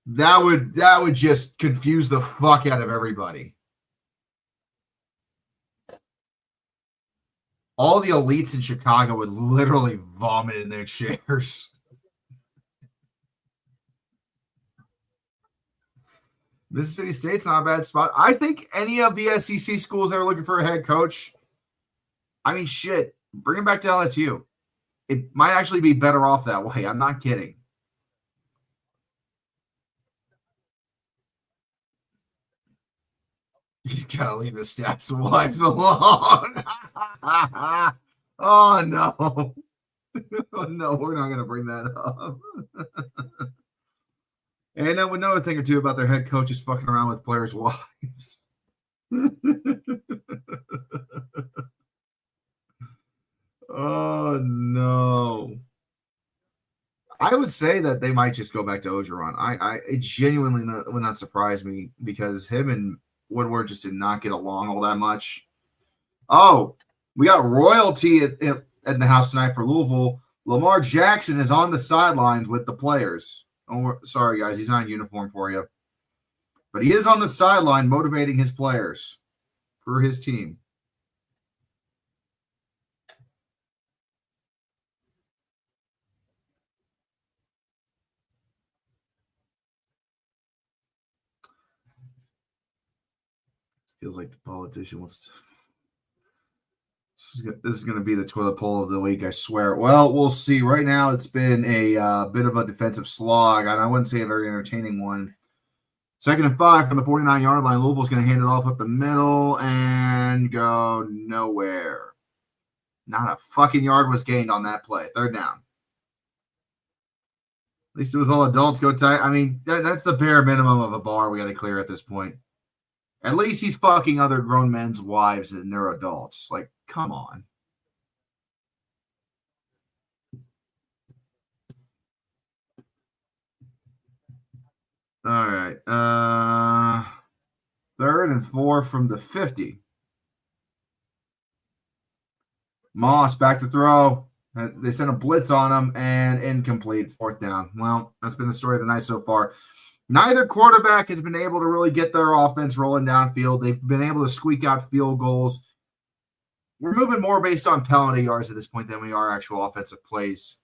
That would just confuse the fuck out of everybody. All the elites in Chicago would literally vomit in their chairs. Mississippi State's not a bad spot. I think any of the SEC schools that are looking for a head coach, I mean, shit, bring him back to LSU. It might actually be better off that way. I'm not kidding. He's got to leave his staff's wives alone. Oh, no. Oh, no, we're not going to bring that up. And I would know a thing or two about their head coaches fucking around with players' wives. Oh, no. I would say that they might just go back to Orgeron. It genuinely would not surprise me because him and Woodward just did not get along all that much. Oh, we got royalty at the house tonight for Louisville. Lamar Jackson is on the sidelines with the players. Oh, sorry, guys. He's not in uniform for you. But he is on the sideline motivating his players for his team. Feels like the politician wants to. This is going to be the toilet poll of the week, I swear. Well, we'll see. Right now, it's been a bit of a defensive slog, and I wouldn't say a very entertaining one. 2nd and 5 from the 49-yard line. Louisville's going to hand it off up the middle and go nowhere. Not a fucking yard was gained on that play. 3rd down. At least it was all adults. Go tight. I mean, that's the bare minimum of a bar we got to clear at this point. At least he's fucking other grown men's wives and they're adults. Like, come on. All right. 3rd and 4 from the 50. Moss back to throw. They sent a blitz on him and incomplete. 4th down. Well, that's been the story of the night so far. Neither quarterback has been able to really get their offense rolling downfield. They've been able to squeak out field goals. We're moving more based on penalty yards at this point than we are actual offensive plays.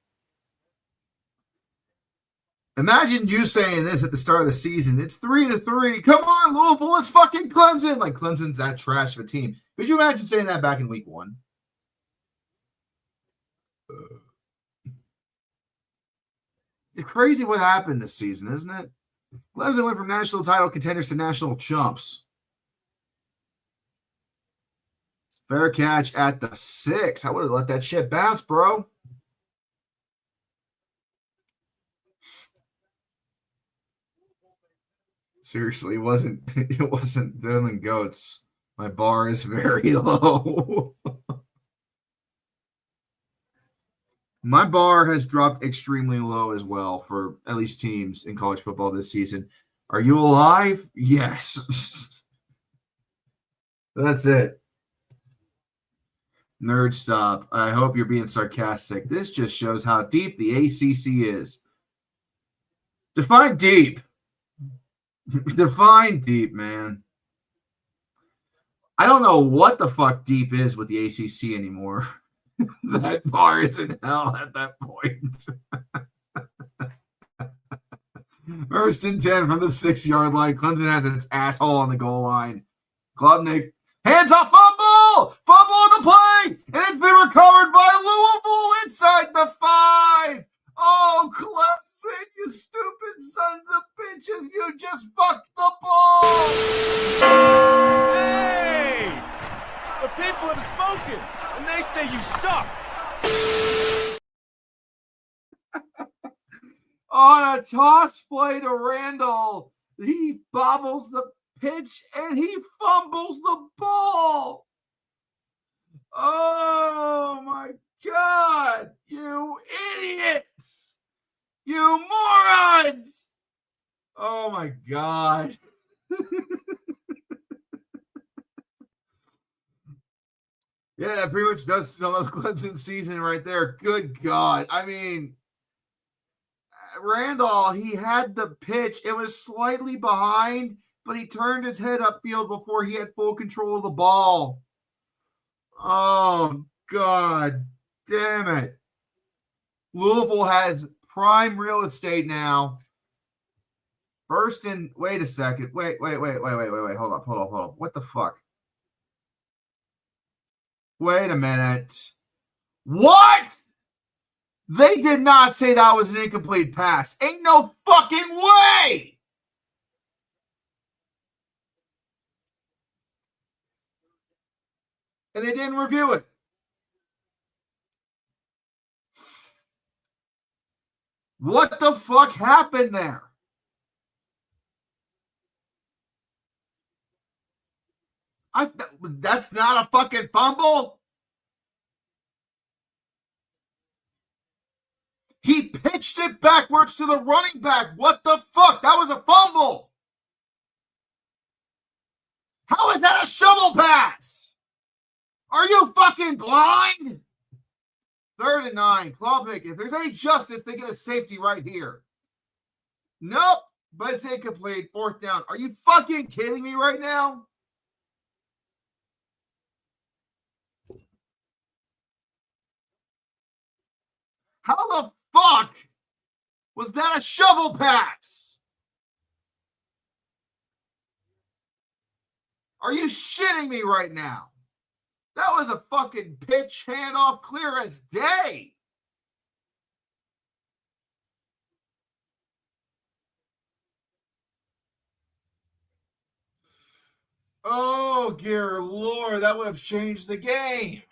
Imagine you saying this at the start of the season. It's 3-3. Come on, Louisville. It's fucking Clemson. Like, Clemson's that trash of a team. Could you imagine saying that back in week 1? It's crazy what happened this season, isn't it? Clemson went from national title contenders to national chumps. Fair catch at the 6. I would have let that shit bounce, bro. Seriously, it wasn't them and goats. My bar is very low. My bar has dropped extremely low as well for at least teams in college football this season. Are you alive? Yes. That's it. Nerd stop. I hope you're being sarcastic. This just shows how deep the ACC is. Define deep. Define deep, man. I don't know what the fuck deep is with the ACC anymore. That bar is in hell at that point. 1st and 10 from the 6-yard line. Clemson has its asshole on the goal line. Klubnik, hands off, fumble! Fumble on the play! And it's been recovered by Louisville inside the 5. Oh, Clemson, you stupid sons of bitches. You just fucked the ball! Hey! The people have spoken, and they say you suck. On a toss play to Randall, he bobbles the pitch and he fumbles the ball. Oh my God, you idiots! You morons! Oh my God. Yeah, that pretty much does sum up Clemson's season right there. Good God. I mean, Randall, he had the pitch. It was slightly behind, but he turned his head upfield before he had full control of the ball. Oh, God damn it. Louisville has prime real estate now. 1st and, wait a second. Wait. Hold up. What the fuck? Wait a minute. What? They did not say that was an incomplete pass. Ain't no fucking way. And they didn't review it. What the fuck happened there? That's not a fucking fumble. He pitched it backwards to the running back. What the fuck? That was a fumble. How is that a shovel pass? Are you fucking blind? 3rd and 9. Klubnik. If there's any justice, they get a safety right here. Nope. but it's incomplete. Fourth down. Are you fucking kidding me right now? How the fuck was that a shovel pass? Are you shitting me right now? That was a fucking pitch handoff clear as day. Oh, dear Lord, that would have changed the game.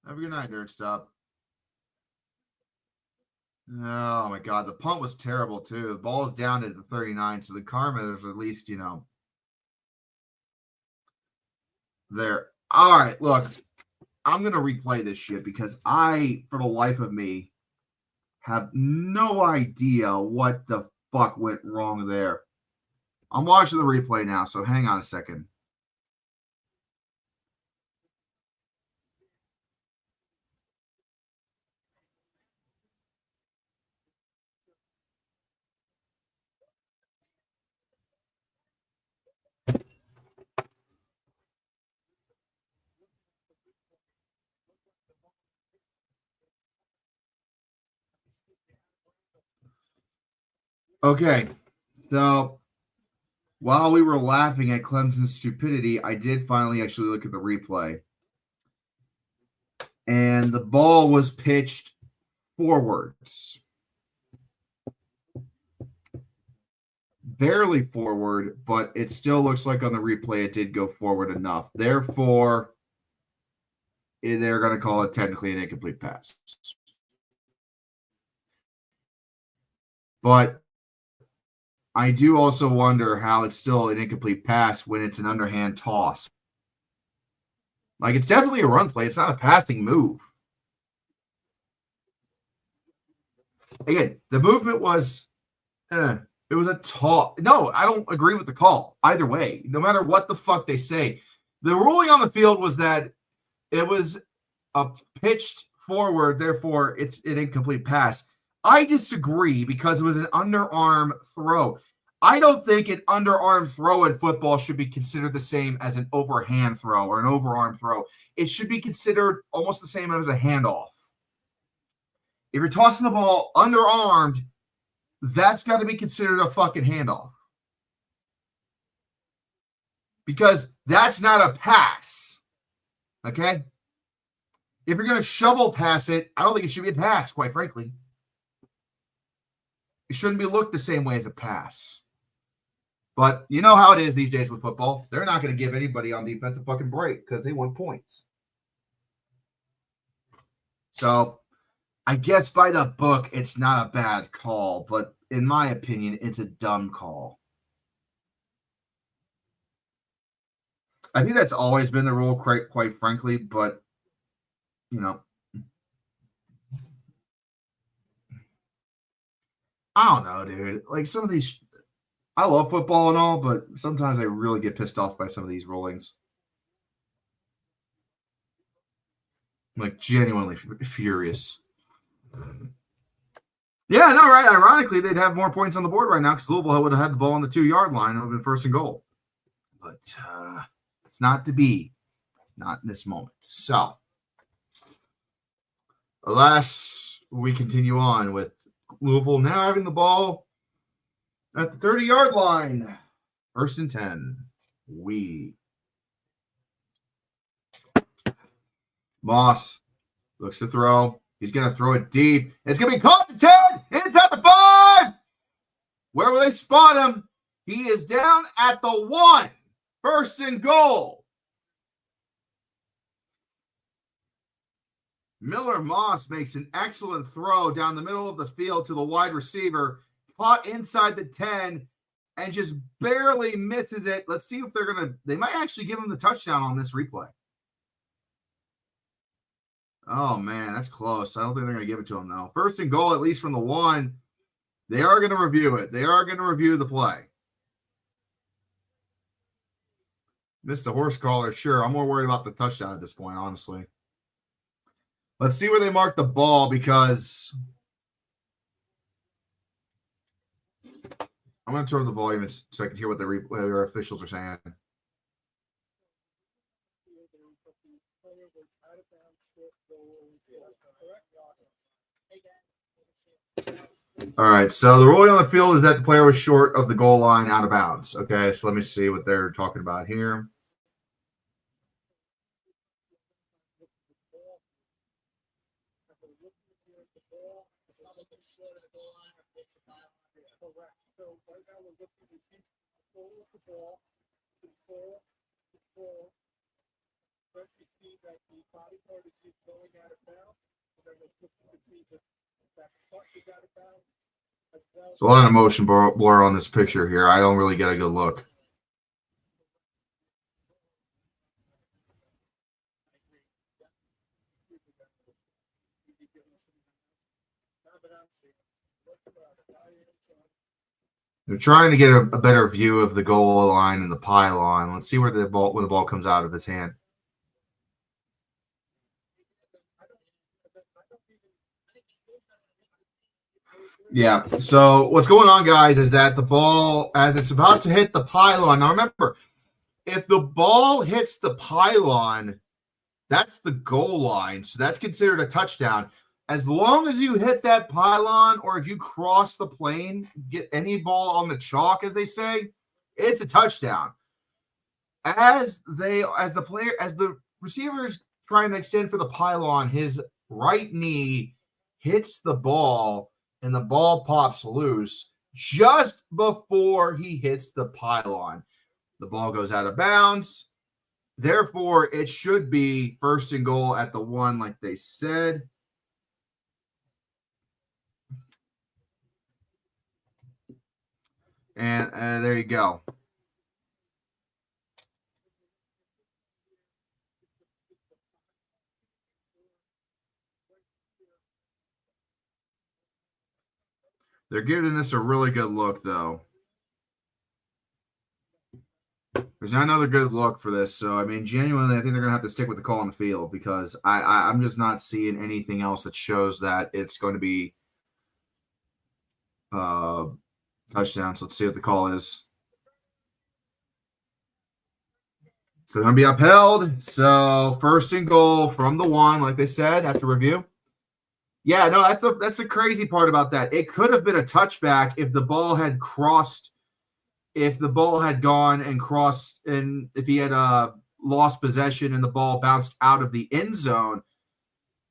Have a good night, Nerd Stop. Oh, my God. The punt was terrible, too. The ball is down at the 39, so the karma is at least, there. All right, look. I'm going to replay this shit because I, for the life of me, have no idea what the fuck went wrong there. I'm watching the replay now, so hang on a second. Okay, so while we were laughing at Clemson's stupidity, I did finally actually look at the replay. And the ball was pitched forwards. Barely forward, but it still looks like on the replay it did go forward enough. Therefore, they're going to call it technically an incomplete pass. But I do also wonder how it's still an incomplete pass when it's an underhand toss. Like, it's definitely a run play. It's not a passing move. Again, the movement was, it was a toss. No, I don't agree with the call either way. No matter what the fuck they say. The ruling on the field was that it was a pitched forward, therefore it's an incomplete pass. I disagree because it was an underarm throw. I don't think an underarm throw in football should be considered the same as an overhand throw or an overarm throw. It should be considered almost the same as a handoff. If you're tossing the ball underarmed, that's got to be considered a fucking handoff. Because that's not a pass. Okay? If you're going to shovel pass it, I don't think it should be a pass, quite frankly. It shouldn't be looked the same way as a pass. But you know how it is these days with football. They're not going to give anybody on defense a fucking break because they want points. So I guess by the book, it's not a bad call. But in my opinion, it's a dumb call. I think that's always been the rule, quite frankly. But, I don't know, dude. Like some of these, I love football and all, but sometimes I really get pissed off by some of these rulings. I'm like genuinely furious. Yeah, no, right. Ironically, they'd have more points on the board right now because Louisville would have had the ball on the 2-yard line. It would have been 1st and goal. But it's not to be. Not in this moment. So, alas, we continue on with Louisville now having the ball at the 30-yard line. 1st and 10. Moss looks to throw. He's going to throw it deep. It's going to be caught to 10. Inside the 5. Where will they spot him? He is down at the 1. 1st and goal. Miller Moss makes an excellent throw down the middle of the field to the wide receiver. Caught inside the 10 and just barely misses it. Let's see if they might actually give him the touchdown on this replay. Oh, man, that's close. I don't think they're going to give it to him, though. 1st and goal, at least from the 1. They are going to review it. They are going to review the play. Missed the horse collar. Sure, I'm more worried about the touchdown at this point, honestly. Let's see where they mark the ball because I'm going to turn the volume so I can hear what the officials are saying. All right, so the ruling on the field is that the player was short of the goal line out of bounds. Okay, so let me see what they're talking about here. There's a lot of motion blur on this picture here. I don't really get a good look. They're trying to get a better view of the goal line and the pylon. Let's see where the ball comes out of his hand. Yeah. So what's going on, guys, is that the ball, as it's about to hit the pylon. Now remember, if the ball hits the pylon, that's the goal line. So that's considered a touchdown. As long as you hit that pylon or if you cross the plane, get any ball on the chalk, as they say, it's a touchdown. As the receiver's trying to extend for the pylon, his right knee hits the ball and the ball pops loose just before he hits the pylon. The ball goes out of bounds. Therefore, it should be 1st and goal at the 1, like they said. And there you go. They're giving this a really good look, though. There's not another good look for this. So, I mean, genuinely, I think they're going to have to stick with the call on the field because I'm just not seeing anything else that shows that it's going to be touchdown. So let's see what the call is. So they're going to be upheld. So 1st and goal from the 1, like they said, after review. Yeah, no, that's the crazy part about that. It could have been a touchback if the ball had crossed, if the ball had gone and crossed, and if he had lost possession and the ball bounced out of the end zone.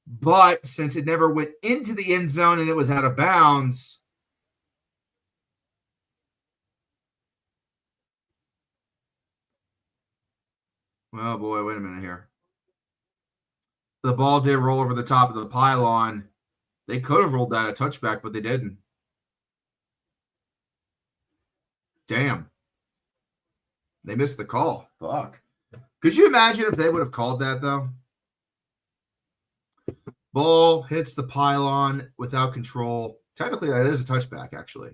But since it never went into the end zone and it was out of bounds, oh boy, wait a minute here. The ball did roll over the top of the pylon. They could have ruled that a touchback, but they didn't. Damn. They missed the call. Fuck. Could you imagine if they would have called that, though? Ball hits the pylon without control. Technically, that is a touchback, actually.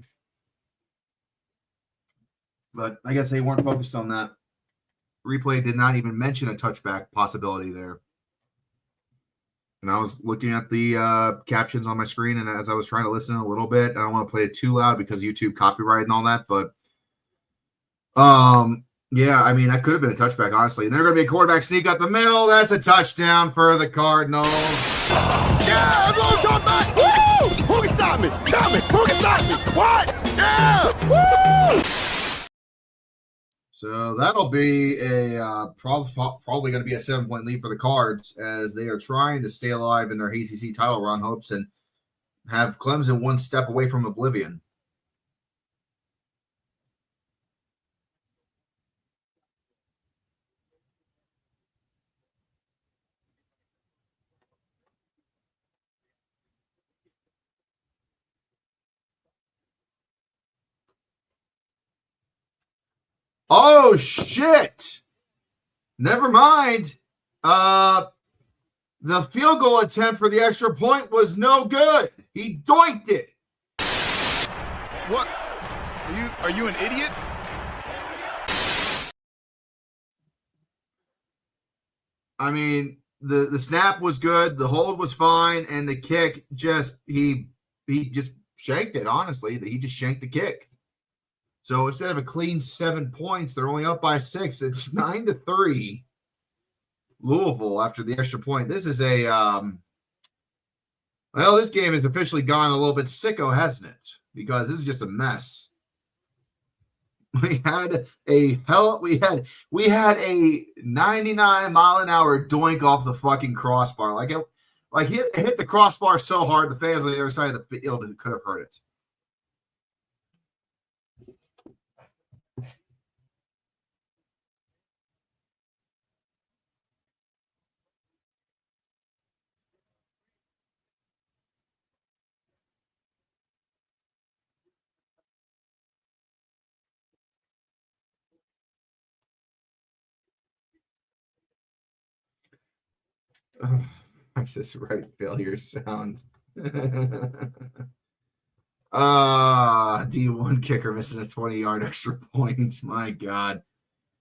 But I guess they weren't focused on that. Replay did not even mention a touchback possibility there. And I was looking at the captions on my screen, and as I was trying to listen a little bit, I don't want to play it too loud because YouTube copyright and all that, but yeah, I mean, that could have been a touchback, honestly. And they're going to be a quarterback sneak up the middle. That's a touchdown for the Cardinals. Yeah, everyone come back. Woo! Who can stop me? Tell me. Who can stop me? What? Yeah! Woo! So that'll be a probably going to be a 7-point lead for the Cards as they are trying to stay alive in their ACC title run hopes and have Clemson one step away from oblivion. Oh, shit. Never mind. The field goal attempt for the extra point was no good. He doinked it. What? Are you an idiot? I mean, the snap was good, the hold was fine, and the kick just he just shanked it. Honestly, he just shanked the kick. So instead of a clean 7 points, they're only up by 6. It's 9-3. Louisville after the extra point. This is a well, this game has officially gone a little bit sicko, hasn't it? Because this is just a mess. We had a 99-mile-an-hour doink off the fucking crossbar. Like it hit the crossbar so hard the fans on the other side of the field could have heard it. That's this right failure sound. D1 kicker missing a 20-yard extra point. My God.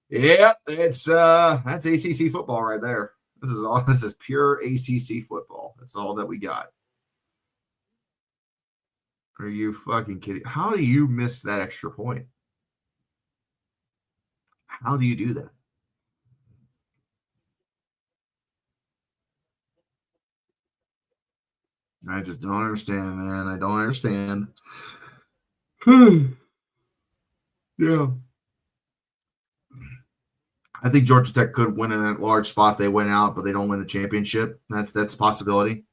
Yep, it's that's ACC football right there. This is pure ACC football. That's all that we got. Are you fucking kidding? How do you miss that extra point? How do you do that? I just don't understand, man. I don't understand. Yeah. I think Georgia Tech could win in that large spot. They went out, but they don't win the championship. That's a possibility.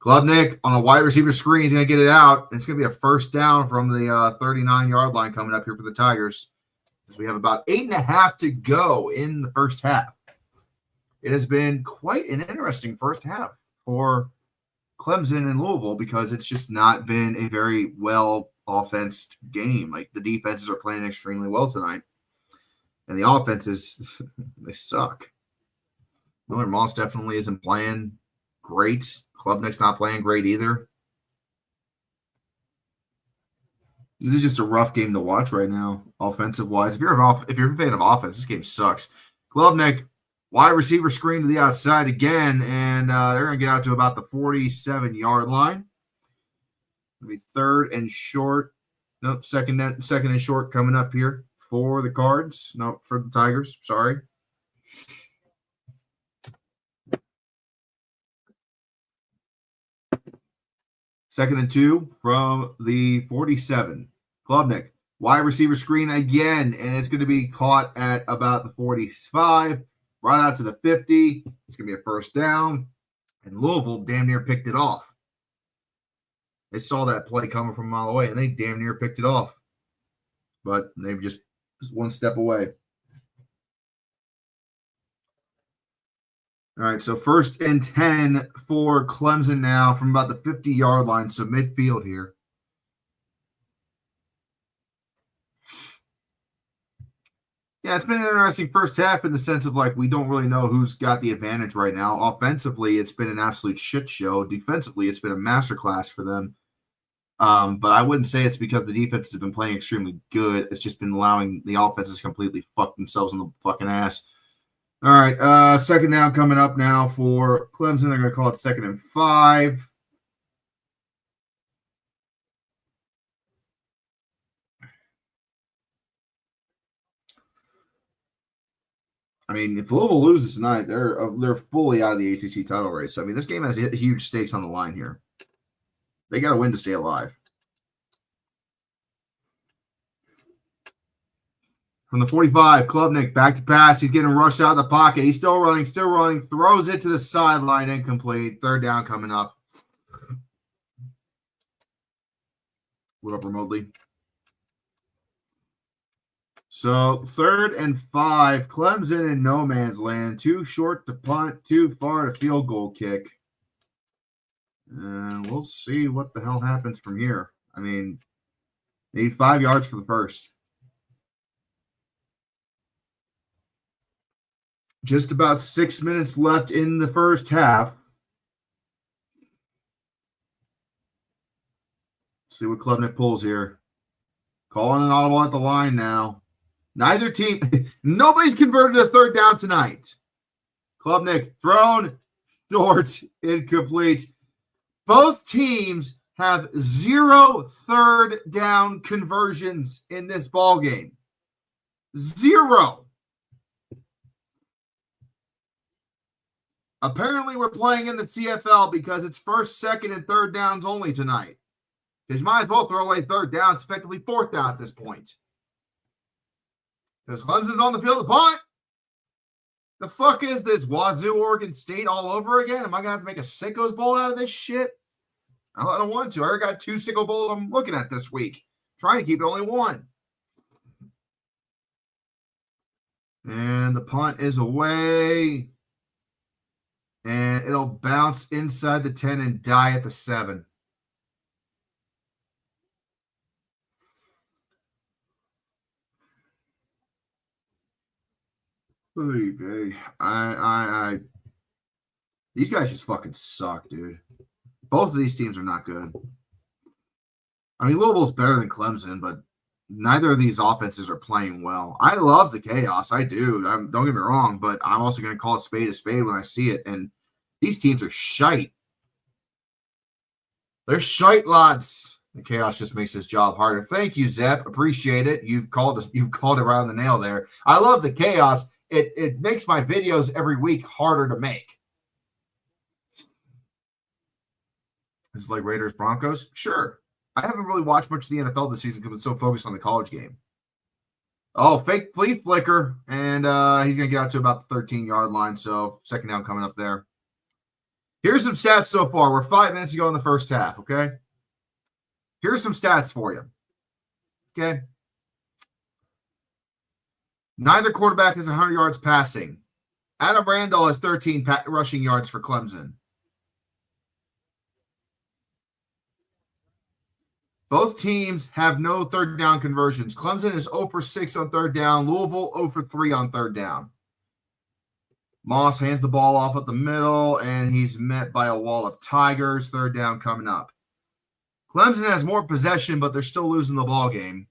Klubnik on a wide receiver screen. He's going to get it out. It's going to be a first down from the 39-yard line coming up here for the Tigers. As we have about 8.5 to go in the first half. It has been quite an interesting first half for Clemson and Louisville because it's just not been a very well offensed game. Like the defenses are playing extremely well tonight. And the offenses, they suck. Miller Moss definitely isn't playing great. Klubnik's not playing great either. This is just a rough game to watch right now, offensive-wise. If you're a fan of offense, this game sucks. Klubnik, wide receiver screen to the outside again, and they're going to get out to about the 47-yard line. It'll be third and short. Nope, second and short coming up here for the Cards. No, for the Tigers. Sorry. Second and 2 from the 47. Klubnik, wide receiver screen again, and it's going to be caught at about the 45, right out to the 50. It's going to be a first down, and Louisville damn near picked it off. They saw that play coming from a mile away, and they damn near picked it off. But they just one step away. All right, so first and 10 for Clemson now from about the 50-yard line, so midfield here. Yeah, it's been an interesting first half in the sense of like we don't really know who's got the advantage right now. Offensively, it's been an absolute shit show. Defensively, it's been a masterclass for them. But I wouldn't say it's because the defenses have been playing extremely good. It's just been allowing the offenses completely fuck themselves in the fucking ass. All right, second down coming up now for Clemson. They're going to call it 2nd and 5. I mean, if Louisville loses tonight, they're fully out of the ACC title race. So, I mean, this game has huge stakes on the line here. They got to win to stay alive. From the 45, Klubnik back to pass. He's getting rushed out of the pocket. He's still running, throws it to the sideline, incomplete. Third down coming up. What up remotely? So 3rd and 5, Clemson in no man's land. Too short to punt, too far to field goal kick. And we'll see what the hell happens from here. I mean, need 5 yards for the first. Just about 6 minutes left in the first half. See what Klubnik pulls here. Calling an audible at the line now. Neither team, nobody's converted a third down tonight. Klubnik thrown, Short, incomplete. Both teams have 0 third down conversions in this ball game. 0. Apparently, we're playing in the CFL because it's first, second, and third downs only tonight. Because you might as well throw away third down. It's effectively fourth down at this point. Because Clemson's on the field to punt. The fuck is this? Wazoo, Oregon State all over again? Am I going to have to make a Sickos Bowl out of this shit? I don't want to. I already got 2 Sicko Bowls I'm looking at this week. Trying to keep it only 1. And the punt is away. And it'll bounce inside the 10 and die at the 7. Okay. These guys just fucking suck, dude. Both of these teams are not good. I mean, Louisville's better than Clemson, but neither of these offenses are playing well. I love the chaos. I do. Don't get me wrong, but I'm also going to call a spade when I see it. And these teams are shite. They're shite, lads. The chaos just makes this job harder. Thank you, Zep. Appreciate it. You've called it right on the nail there. I love the chaos. It makes my videos every week harder to make. It's like Raiders Broncos. Sure. I haven't really watched much of the NFL this season because I'm so focused on the college game. Oh, fake flea flicker. And he's going to get out to about the 13-yard line. So second down coming up there. Here's some stats so far. We're 5 minutes ago in the first half, okay? Here's some stats for you, okay? Neither quarterback has 100 yards passing. Adam Randall has 13 rushing yards for Clemson. Both teams have no third down conversions. Clemson is 0 for 6 on third down. Louisville 0 for 3 on third down. Moss hands the ball off at the middle, and he's met by a wall of Tigers. Third down coming up. Clemson has more possession, but they're still losing the ball game.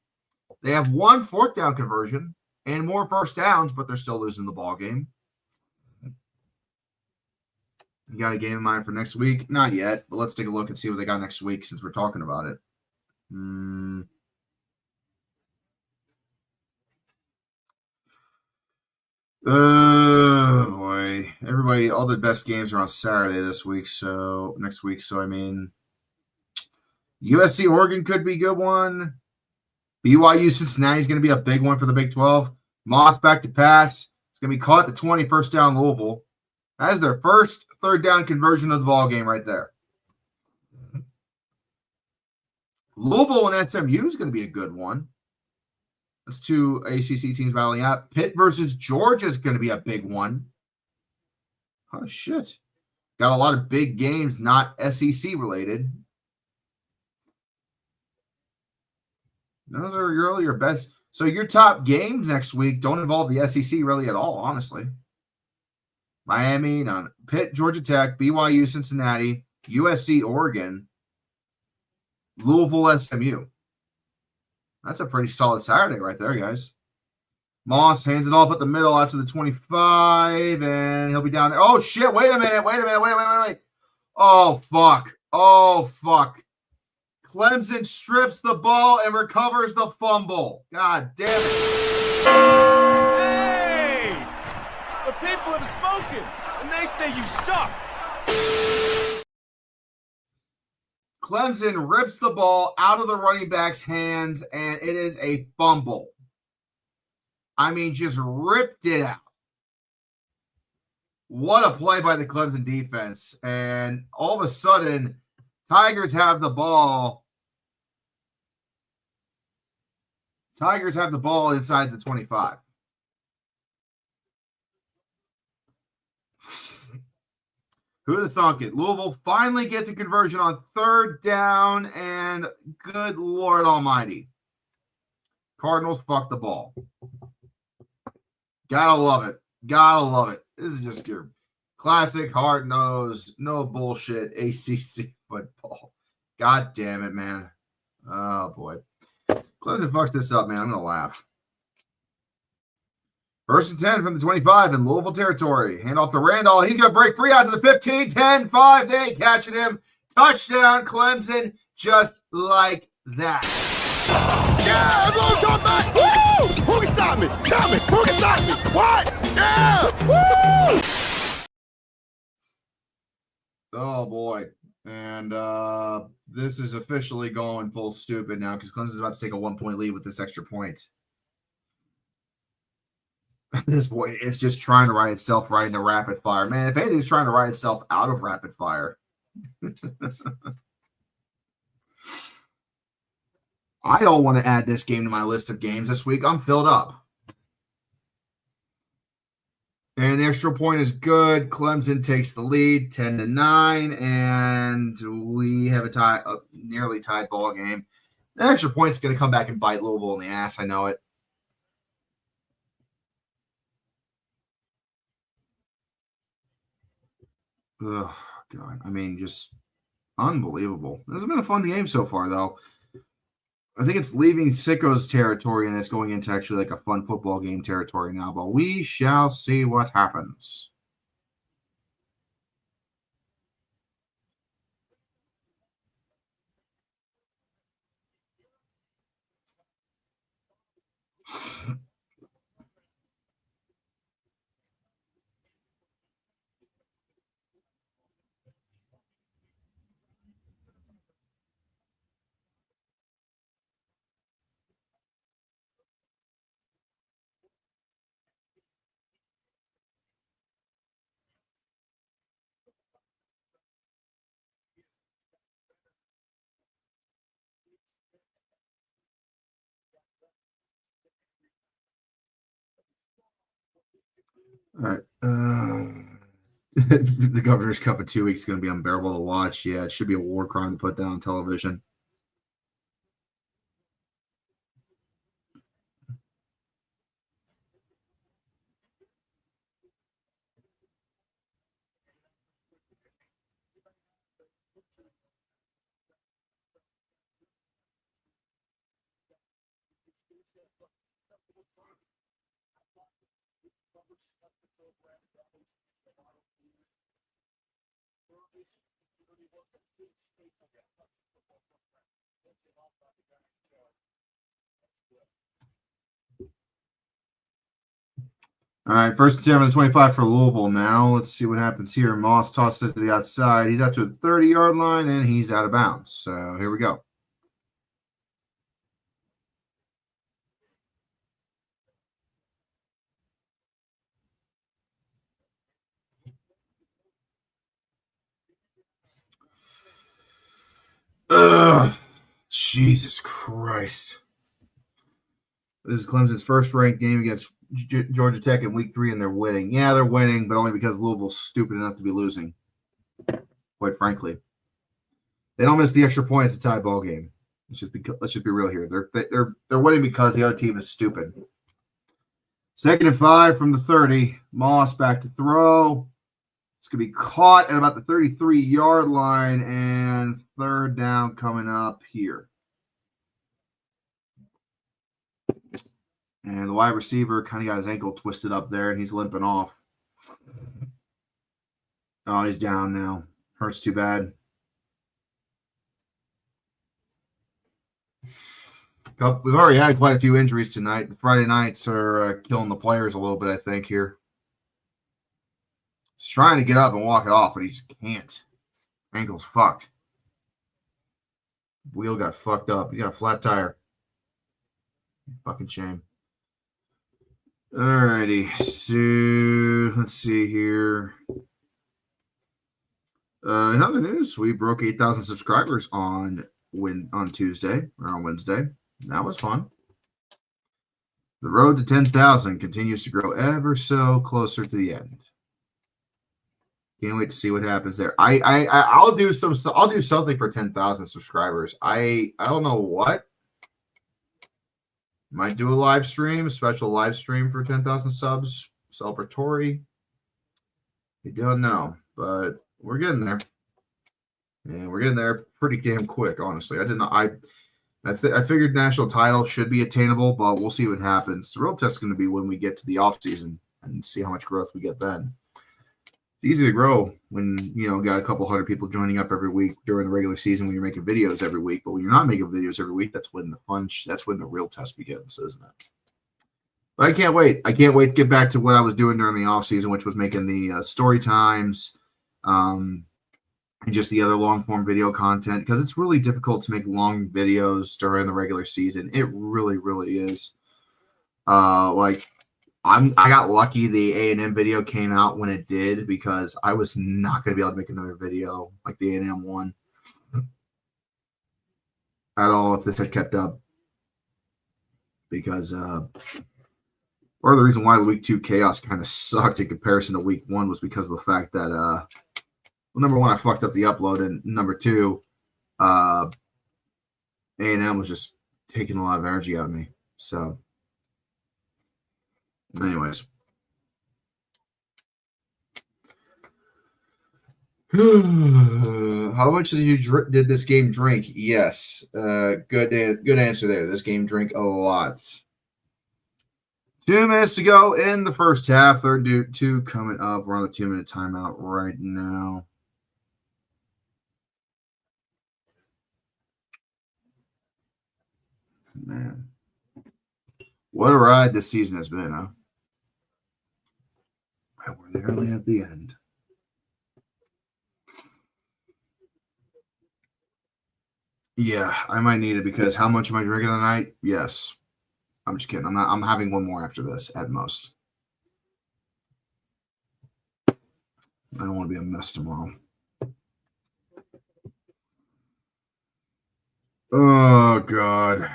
They have 1 fourth down conversion and more first downs, but they're still losing the ball game. You got a game in mind for next week? Not yet, but let's take a look and see what they got next week since we're talking about it. Oh boy. Everybody, all the best games are on Saturday next week. So I mean, USC Oregon could be a good one. BYU Cincinnati is going to be a big one for the Big 12. Moss back to pass. It's going to be caught at the 20, first down Louisville. That is their first third down conversion of the ball game right there. Louisville and SMU is going to be a good one. That's 2 ACC teams battling out. Pitt versus Georgia is going to be a big one. Oh, shit. Got a lot of big games, not SEC related. Those are really your best. So your top games next week don't involve the SEC really at all, honestly. Miami, Pitt, Georgia Tech, BYU, Cincinnati, USC, Oregon, Louisville, SMU. That's a pretty solid Saturday right there, guys. Moss hands it off at the middle out to the 25, and he'll be down there. Oh, shit. Wait a minute. Wait. Oh, fuck. Clemson strips the ball and recovers the fumble. God damn it. Hey! The people have spoken, and they say you suck. Clemson rips the ball out of the running back's hands, and it is a fumble. I mean, just ripped it out. What a play by the Clemson defense. And all of a sudden, Tigers have the ball. Tigers have the ball inside the 25. Who'd have thunk it? Louisville finally gets a conversion on third down, and good Lord Almighty. Cardinals fuck the ball. Gotta love it. This is just your classic hard-nosed, no bullshit ACC football. God damn it, man. Oh, boy. Clemson fucks this up, man. I'm going to laugh. First and 10 from the 25 in Louisville territory. Hand off to Randall. He's going to break free out to the 15, 10, 5. They ain't catching him. Touchdown, Clemson, just like that. Yeah, everyone come back. Woo! Who can stop me? Tell me. Who can stop me? What? Yeah! Woo! Oh, boy. And this is officially going full stupid now because Clemson's about to take a 1-point lead with this extra point. This boy is just trying to write itself right into rapid fire. Man, if anything's trying to write itself out of rapid fire. I don't want to add this game to my list of games this week. I'm filled up. And the extra point is good. Clemson takes the lead 10-9, and we have a nearly tied ball game. The extra point's going to come back and bite Louisville in the ass. I know it. Oh, God. I mean, just unbelievable. This has been a fun game so far, though. I think it's leaving Sicko's territory and it's going into actually like a fun football game territory now, but we shall see what happens. All right. The Governor's Cup in 2 weeks is going to be unbearable to watch. Yeah, it should be a war crime to put down on television. All right, first and 10 on the 25 for Louisville now. Let's see what happens here. Moss tosses it to the outside. He's out to the 30-yard line, and he's out of bounds. So here we go. Ugh, Jesus Christ. This is Clemson's first ranked game against Georgia Tech in week 3, and they're winning. Yeah, they're winning, but only because Louisville's stupid enough to be losing. Quite frankly, they don't miss the extra point. It's a tie ball game. Let's just be real here. They're winning because the other team is stupid. 2nd and 5 from the 30. Moss back to throw. It's going to be caught at about the 33-yard line, and 3rd down coming up here. And the wide receiver kind of got his ankle twisted up there, and he's limping off. Oh, he's down now. Hurts too bad. We've already had quite a few injuries tonight. The Friday nights are killing the players a little bit, I think, here. He's trying to get up and walk it off, but he just can't. Ankle's fucked. Wheel got fucked up. He got a flat tire. Fucking shame. Alrighty, so let's see here. In other news, we broke 8,000 subscribers on Tuesday or on Wednesday. That was fun. The road to 10,000 continues to grow ever so closer to the end. Can't wait to see what happens there. I'll do something for 10,000 subscribers. I don't know what. Might do a special live stream for 10,000 subs, celebratory. I don't know, but we're getting there. And we're getting there pretty damn quick, honestly. I I figured national title should be attainable, but we'll see what happens. The real test is going to be when we get to the off season and see how much growth we get then. It's easy to grow when got a couple hundred people joining up every week during the regular season when you're making videos every week. But when you're not making videos every week, that's when the real test begins, isn't it? But I can't wait. I can't wait to get back to what I was doing during the off season, which was making the story times, and just the other long form video content, because it's really difficult to make long videos during the regular season. It really, really is. I got lucky the A&M video came out when it did, because I was not going to be able to make another video like the A&M one at all if this had kept up, because or the reason why week 2 chaos kind of sucked in comparison to week 1 was because of the fact that well, number 1, I fucked up the upload, and number 2, A&M was just taking a lot of energy out of me. So anyways, how much did this game drink? Yes, good answer there. This game drank a lot. 2 minutes to go in the first half. Third two coming up. We're on the 2-minute timeout right now. Man, what a ride this season has been, huh? And we're nearly at the end. Yeah, I might need it, because how much am I drinking tonight? Yes. I'm just kidding. I'm having one more after this at most. I don't want to be a mess tomorrow. Oh, God.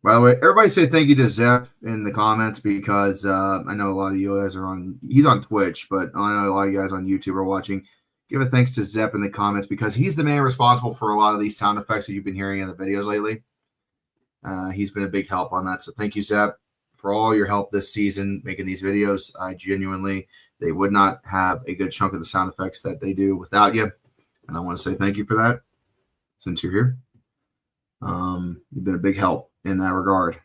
By the way, everybody say thank you to Zep in the comments, because I know a lot of you guys are he's on Twitch, but I know a lot of you guys on YouTube are watching. Give a thanks to Zep in the comments, because he's the man responsible for a lot of these sound effects that you've been hearing in the videos lately. He's been a big help on that. So thank you, Zep, for all your help this season making these videos. They would not have a good chunk of the sound effects that they do without you. And I want to say thank you for that, since you're here. You've been a big help in that regard.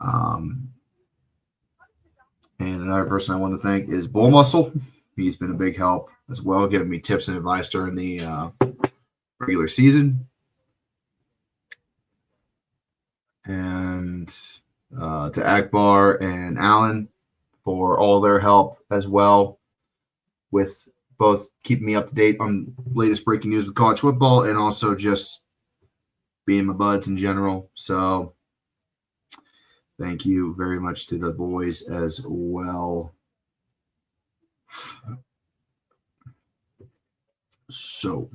And another person I want to thank is Bull Muscle. He's been a big help as well, giving me tips and advice during the regular season. And to Akbar and Alan for all their help as well, with both keeping me up to date on latest breaking news with college football and also just being my buds in general. So thank you very much to the boys as well. So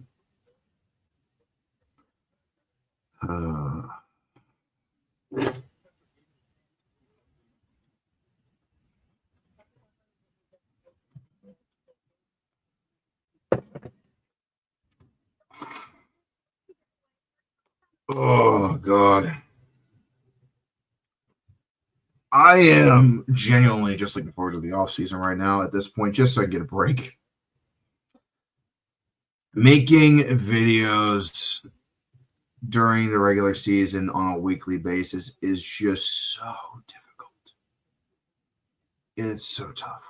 oh, God. I am genuinely just looking forward to the offseason right now at this point, just so I can get a break. Making videos during the regular season on a weekly basis is just so difficult. It's so tough.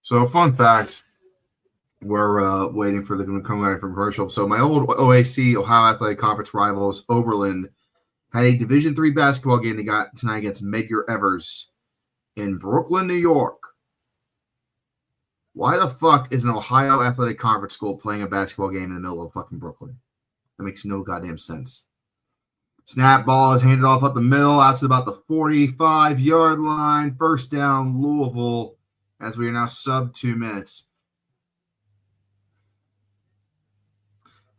So, fun fact, we're waiting for them to come back from commercial. So, my old OAC, Ohio Athletic Conference rivals, Oberlin, had a Division III basketball game they got tonight against Medgar Evers in Brooklyn, New York. Why the fuck is an Ohio Athletic Conference school playing a basketball game in the middle of fucking Brooklyn? That makes no goddamn sense. Snap ball is handed off up the middle, out to about the 45-yard line. First down, Louisville, as we are now sub 2 minutes.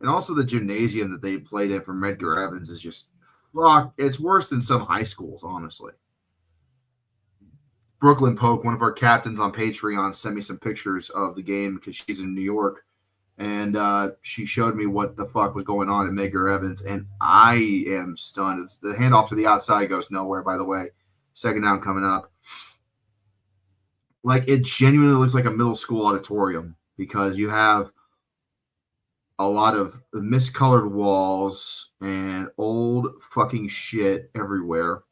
And also the gymnasium that they played in for Medgar Evers is just, fuck, it's worse than some high schools, honestly. Brooklyn Poke, one of our captains on Patreon, sent me some pictures of the game because she's in New York. And she showed me what the fuck was going on at Medgar Evans. And I am stunned. It's the handoff to the outside goes nowhere, by the way. Second down coming up. Like, it genuinely looks like a middle school auditorium because you have a lot of miscolored walls and old fucking shit everywhere.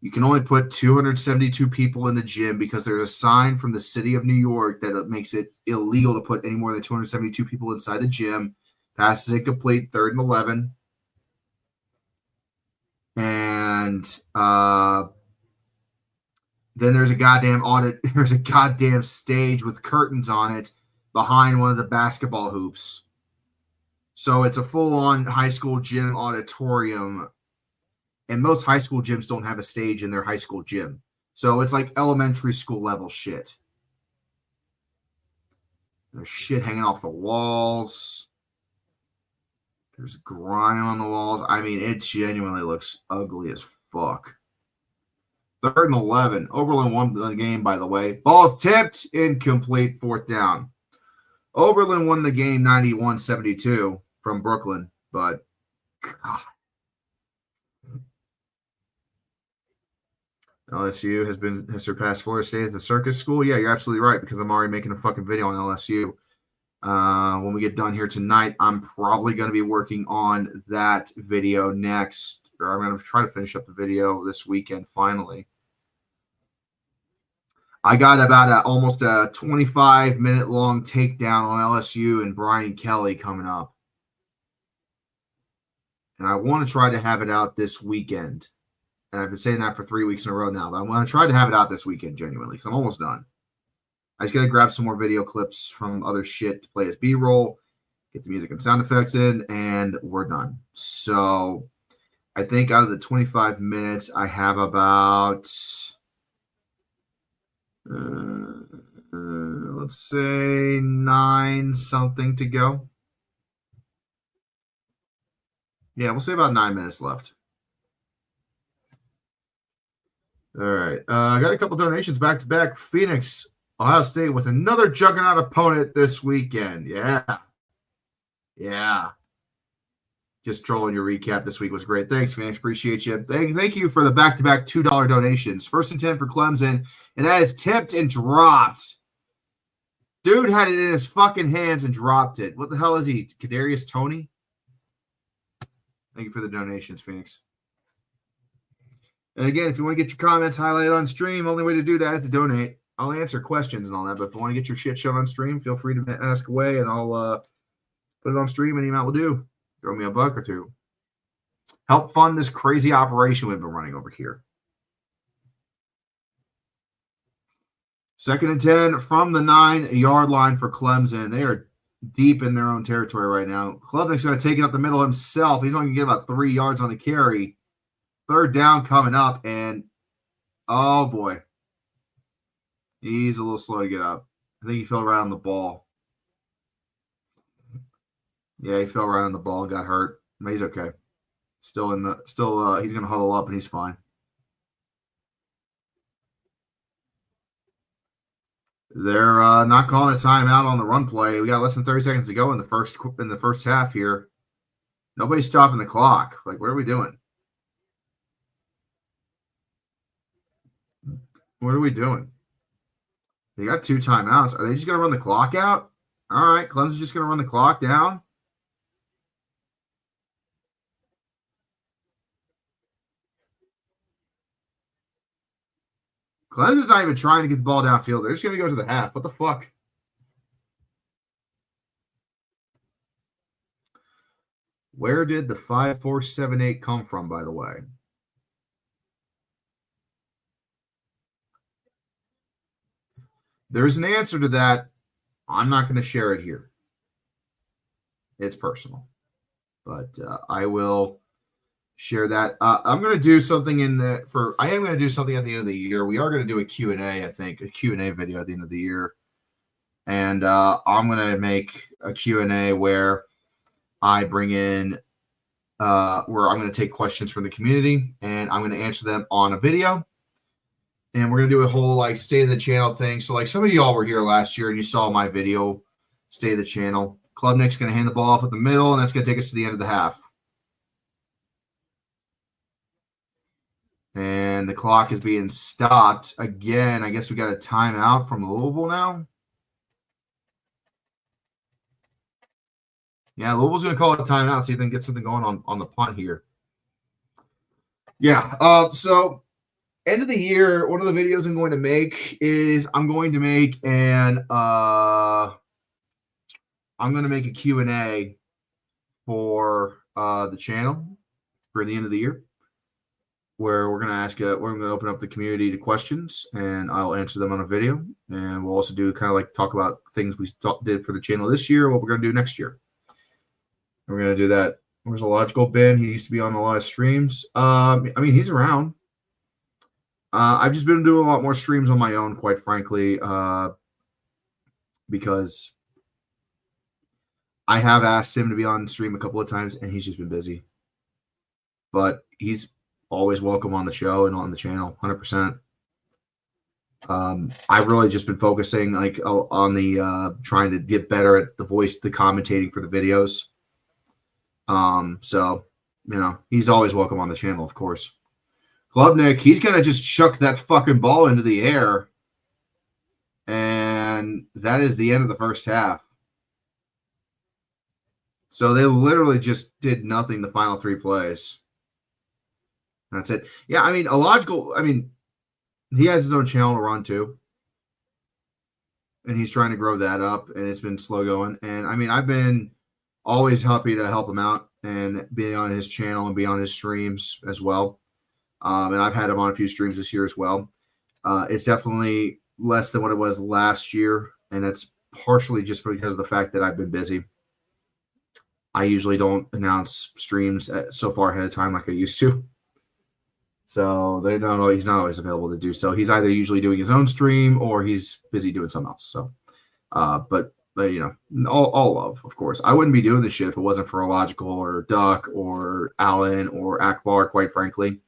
You can only put 272 people in the gym because there's a sign from the city of New York that makes it illegal to put any more than 272 people inside the gym. Passes incomplete, 3rd and 11. And then there's a goddamn stage with curtains on it behind one of the basketball hoops. So it's a full-on high school gym auditorium. And most high school gyms don't have a stage in their high school gym. So it's like elementary school level shit. There's shit hanging off the walls. There's grime on the walls. I mean, it genuinely looks ugly as fuck. 3rd and 11. Oberlin won the game, by the way. Ball tipped, incomplete, 4th down. Oberlin won the game 91-72 from Brooklyn, but God. LSU has surpassed Florida State at the circus school. Yeah, you're absolutely right because I'm already making a fucking video on LSU. When we get done here tonight, I'm probably going to be working on that video next. Or I'm going to try to finish up the video this weekend finally. I got about almost a 25-minute long takedown on LSU and Brian Kelly coming up. And I want to try to have it out this weekend. And I've been saying that for 3 weeks in a row now. But I'm going to try to have it out this weekend, genuinely, because I'm almost done. I just got to grab some more video clips from other shit to play as B-roll, get the music and sound effects in, and we're done. So I think out of the 25 minutes, I have about, let's say 9 something to go. Yeah, we'll say about 9 minutes left. All right. I got a couple donations back to back. Phoenix, Ohio State with another juggernaut opponent this weekend. Yeah. Just trolling your recap this week was great. Thanks, Phoenix. Appreciate you. Thank you for the back-to-back $2 donations. 1st and 10 for Clemson, and that is tipped and dropped. Dude had it in his fucking hands and dropped it. What the hell is he? Kadarius Toney? Thank you for the donations, Phoenix. And again, if you want to get your comments highlighted on stream, only way to do that is to donate. I'll answer questions and all that, but if you want to get your shit shown on stream, feel free to ask away, and I'll put it on stream. Any amount will do. Throw me a buck or two. Help fund this crazy operation we've been running over here. 2nd and 10 from the 9-yard line for Clemson. They are deep in their own territory right now. Klubnik's going to take it up the middle himself. He's only going to get about 3 yards on the carry. 3rd down coming up, and oh boy, he's a little slow to get up. I think he fell right on the ball. Yeah, he fell right on the ball and got hurt. But he's okay. He's going to huddle up and he's fine. They're not calling a timeout on the run play. We got less than 30 seconds to go in the first half here. Nobody's stopping the clock. Like, what are we doing? What are we doing? They got 2 timeouts. Are they just going to run the clock out? All right, Clemson's just going to run the clock down. Clemson's not even trying to get the ball downfield. They're just going to go to the half. What the fuck? Where did the 5-4-7-8 come from, by the way? There's an answer to that. I'm not going to share it here. It's personal. But I will share that. I'm going to do something I am going to do something at the end of the year. We are going to do a Q&A, I think, a Q&A video at the end of the year. And I'm going to make a Q&A where I bring in, where I'm going to take questions from the community and I'm going to answer them on a video. And we're going to do a whole like stay of the channel thing. So like some of y'all were here last year and you saw my video, stay of the channel. Klubnik's going to hand the ball off at the middle, and that's going to take us to the end of the half. And the clock is being stopped again. I guess we got a timeout from Louisville now. Yeah, Louisville's going to call it a timeout, see if they can get something going on the punt here. Yeah, so end of the year, one of the videos I'm going to make is I'm going to make a Q&A for the channel for the end of the year, where we're going to open up the community to questions, and I'll answer them on a video. And we'll also do kind of like talk about things we did for the channel this year, what we're going to do next year. And we're going to do that. Where's Illogical Ben? He used to be on a lot of streams. I mean, he's around. I've just been doing a lot more streams on my own, quite frankly, because I have asked him to be on stream a couple of times, and he's just been busy. But he's always welcome on the show and on the channel, 100%. I've really just been focusing like on the trying to get better at the commentating for the videos. So, you know, he's always welcome on the channel, of course. Klubnik, he's going to just chuck that fucking ball into the air. And that is the end of the first half. So they literally just did nothing the final 3 plays. That's it. Yeah, I mean, he has his own channel to run too. And he's trying to grow that up, and it's been slow going. And I mean, I've been always happy to help him out and be on his channel and be on his streams as well. And I've had him on a few streams this year as well. It's definitely less than what it was last year, and that's partially just because of the fact that I've been busy. I usually don't announce streams so far ahead of time like I used to. So he's not always available to do so. He's either usually doing his own stream or he's busy doing something else. So, but you know, all love, of course. I wouldn't be doing this shit if it wasn't for Illogical or Duck or Alan or Akbar, quite frankly.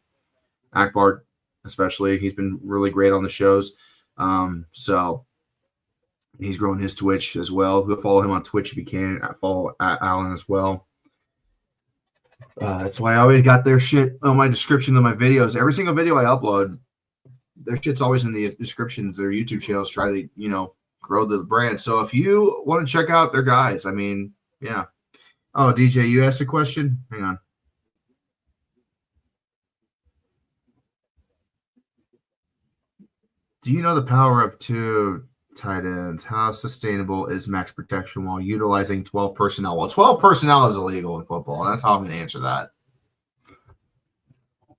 Akbar, especially, he's been really great on the shows. So he's growing his Twitch as well. Go follow him on Twitch if you can. Follow Alan as well. That's why I always got their shit on my description of my videos. Every single video I upload, their shit's always in the descriptions. Their YouTube channels try to, you know, grow the brand. So if you want to check out their guys, I mean, yeah. Oh, DJ, you asked a question? Hang on. Do you know the power of 2 tight ends? How sustainable is max protection while utilizing 12 personnel? Well, 12 personnel is illegal in football, and that's how I'm going to answer that.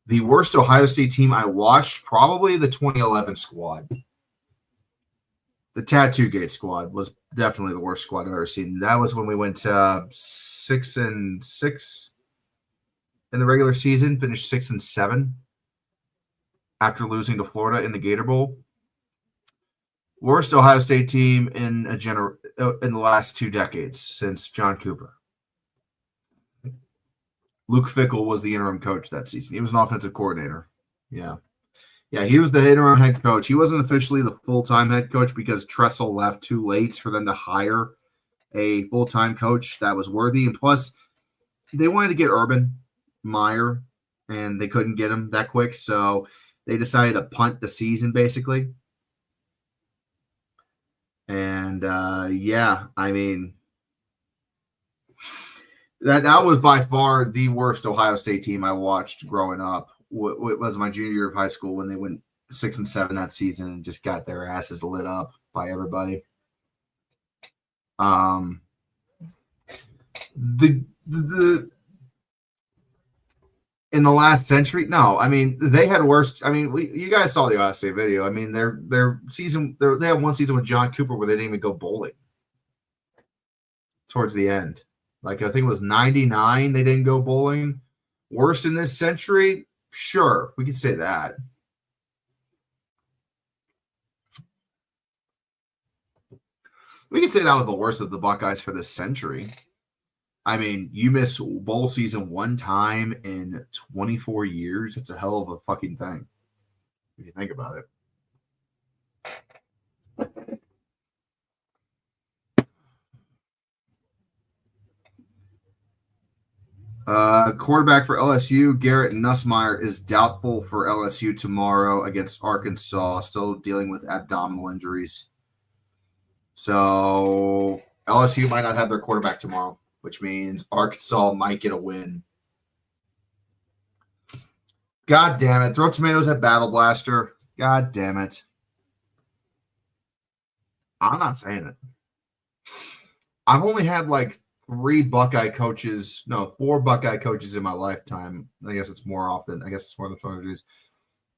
The worst Ohio State team I watched, probably the 2011 squad. The Tattoo Gate squad was definitely the worst squad I've ever seen. That was when we went 6-6 in the regular season, finished 6-7 after losing to Florida in the Gator Bowl. Worst Ohio State team in the last 2 decades since John Cooper. Luke Fickell was the interim coach that season. He was an offensive coordinator. Yeah, he was the interim head coach. He wasn't officially the full-time head coach because Tressel left too late for them to hire a full-time coach that was worthy. And plus, they wanted to get Urban Meyer, and they couldn't get him that quick, so they decided to punt the season, basically. And, yeah, I mean, that was by far the worst Ohio State team I watched growing up. It was my junior year of high school when they went 6-7 that season and just got their asses lit up by everybody. In the last century, no. I mean, they had worse. I mean, you guys saw the Ohio State video. I mean, their season. They had one season with John Cooper where they didn't even go bowling. Towards the end, like I think it was 99, they didn't go bowling. Worst in this century, sure, we could say that. We could say that was the worst of the Buckeyes for this century. I mean, you miss bowl season 1 time in 24 years. It's a hell of a fucking thing if you think about it. Quarterback for LSU, Garrett Nussmeier, is doubtful for LSU tomorrow against Arkansas, still dealing with abdominal injuries. So LSU might not have their quarterback tomorrow, which means Arkansas might get a win. God damn it. Throw tomatoes at Battle Blaster. God damn it. I'm not saying it. I've only had like four Buckeye coaches in my lifetime. I guess it's more often. I guess it's more than 200 years.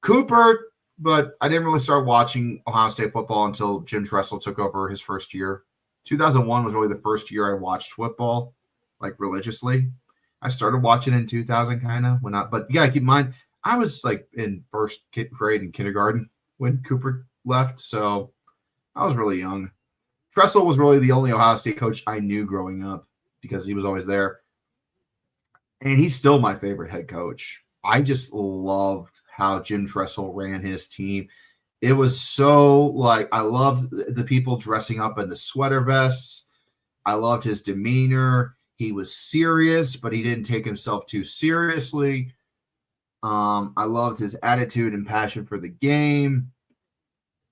Cooper, but I didn't really start watching Ohio State football until Jim Tressel took over his first year. 2001 was really the first year I watched football, like religiously. I started watching in 2000 kind of when but you gotta keep in mind, I was like in first grade in kindergarten when Cooper left, so I was really young. Tressel was really the only Ohio State coach I knew growing up because he was always there. And he's still my favorite head coach. I just loved how Jim Tressel ran his team. It was so like I loved the people dressing up in the sweater vests. I loved his demeanor. He was serious, but he didn't take himself too seriously. I loved his attitude and passion for the game.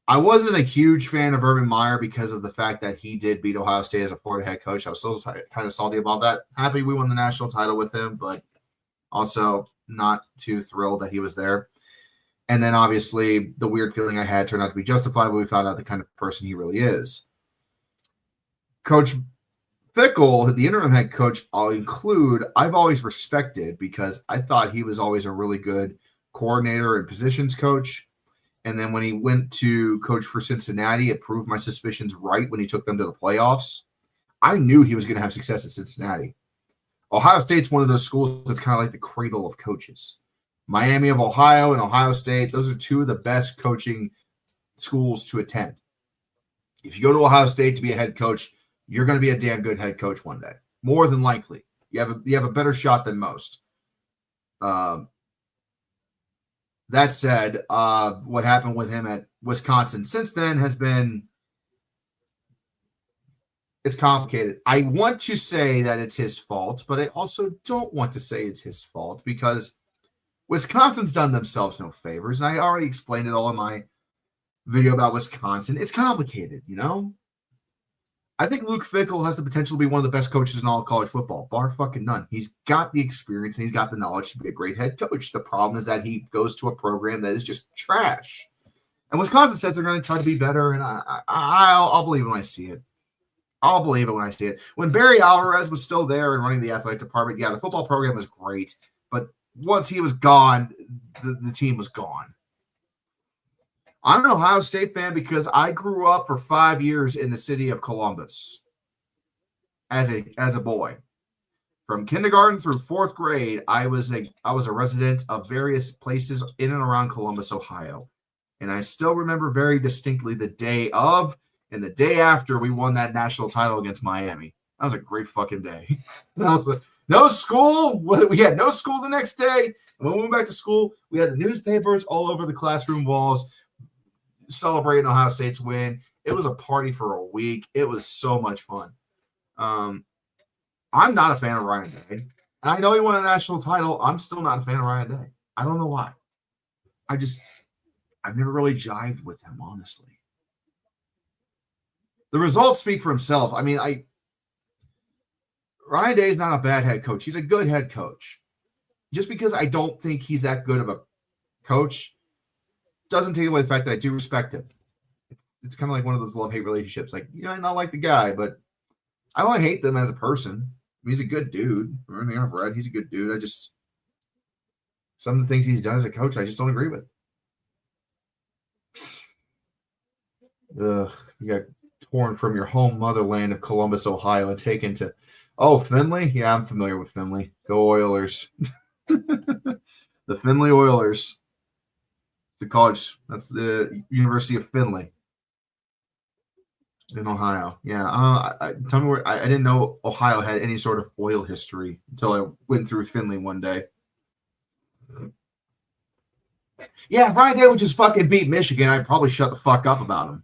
I wasn't a huge fan of Urban Meyer because of the fact that he did beat Ohio State as a Florida head coach. I was still kind of salty about that. Happy we won the national title with him, but also not too thrilled that he was there. And then obviously the weird feeling I had turned out to be justified when we found out the kind of person he really is. Coach Fickell, the interim head coach, I've always respected because I thought he was always a really good coordinator and positions coach. And then when he went to coach for Cincinnati, it proved my suspicions right when he took them to the playoffs. I knew he was going to have success at Cincinnati. Ohio State's one of those schools that's kind of like the cradle of coaches. Miami of Ohio and Ohio State, those are two of the best coaching schools to attend. If you go to Ohio State to be a head coach, you're going to be a damn good head coach one day. More than likely. You have a better shot than most. That said, what happened with him at Wisconsin since then has been it's complicated. I want to say that it's his fault, but I also don't want to say it's his fault because Wisconsin's done themselves no favors. And I already explained it all in my video about Wisconsin. It's complicated, you know? I think Luke Fickell has the potential to be one of the best coaches in all of college football, bar fucking none. He's got the experience and he's got the knowledge to be a great head coach. The problem is that he goes to a program that is just trash. And Wisconsin says they're going to try to be better, and I'll believe it when I see it. I'll believe it when I see it. When Barry Alvarez was still there and running the athletic department, yeah, the football program was great. But once he was gone, the team was gone. I'm an Ohio State fan because I grew up for 5 years in the city of Columbus as a boy. From kindergarten through fourth grade, I was a resident of various places in and around Columbus, Ohio. And I still remember very distinctly the day of and the day after we won that national title against Miami. That was a great fucking day. No school. We had no school the next day. And when we went back to school, we had the newspapers all over the classroom walls celebrating Ohio State's win. It was a party for a week. It was so much fun. I'm not a fan of Ryan Day. And I know he won a national title. I'm still not a fan of Ryan Day. I don't know why. I've never really jived with him, honestly. The results speak for himself. I mean, Ryan Day is not a bad head coach. He's a good head coach. Just because I don't think he's that good of a coach doesn't take away the fact that I do respect him. It's kind of like one of those love-hate relationships. Like, you know, I don't like the guy, but I don't hate them as a person. I mean, he's a good dude. From everything I've read, he's a good dude. Some of the things he's done as a coach, I just don't agree with. You got torn from your home motherland of Columbus, Ohio, and taken to Findlay? Yeah, I'm familiar with Findlay. Go Oilers. The Findlay Oilers. The college. That's the University of Findlay in Ohio. Yeah. Tell me where I didn't know Ohio had any sort of oil history until I went through Findlay one day. Yeah, if Ryan Day would just fucking beat Michigan, I'd probably shut the fuck up about him.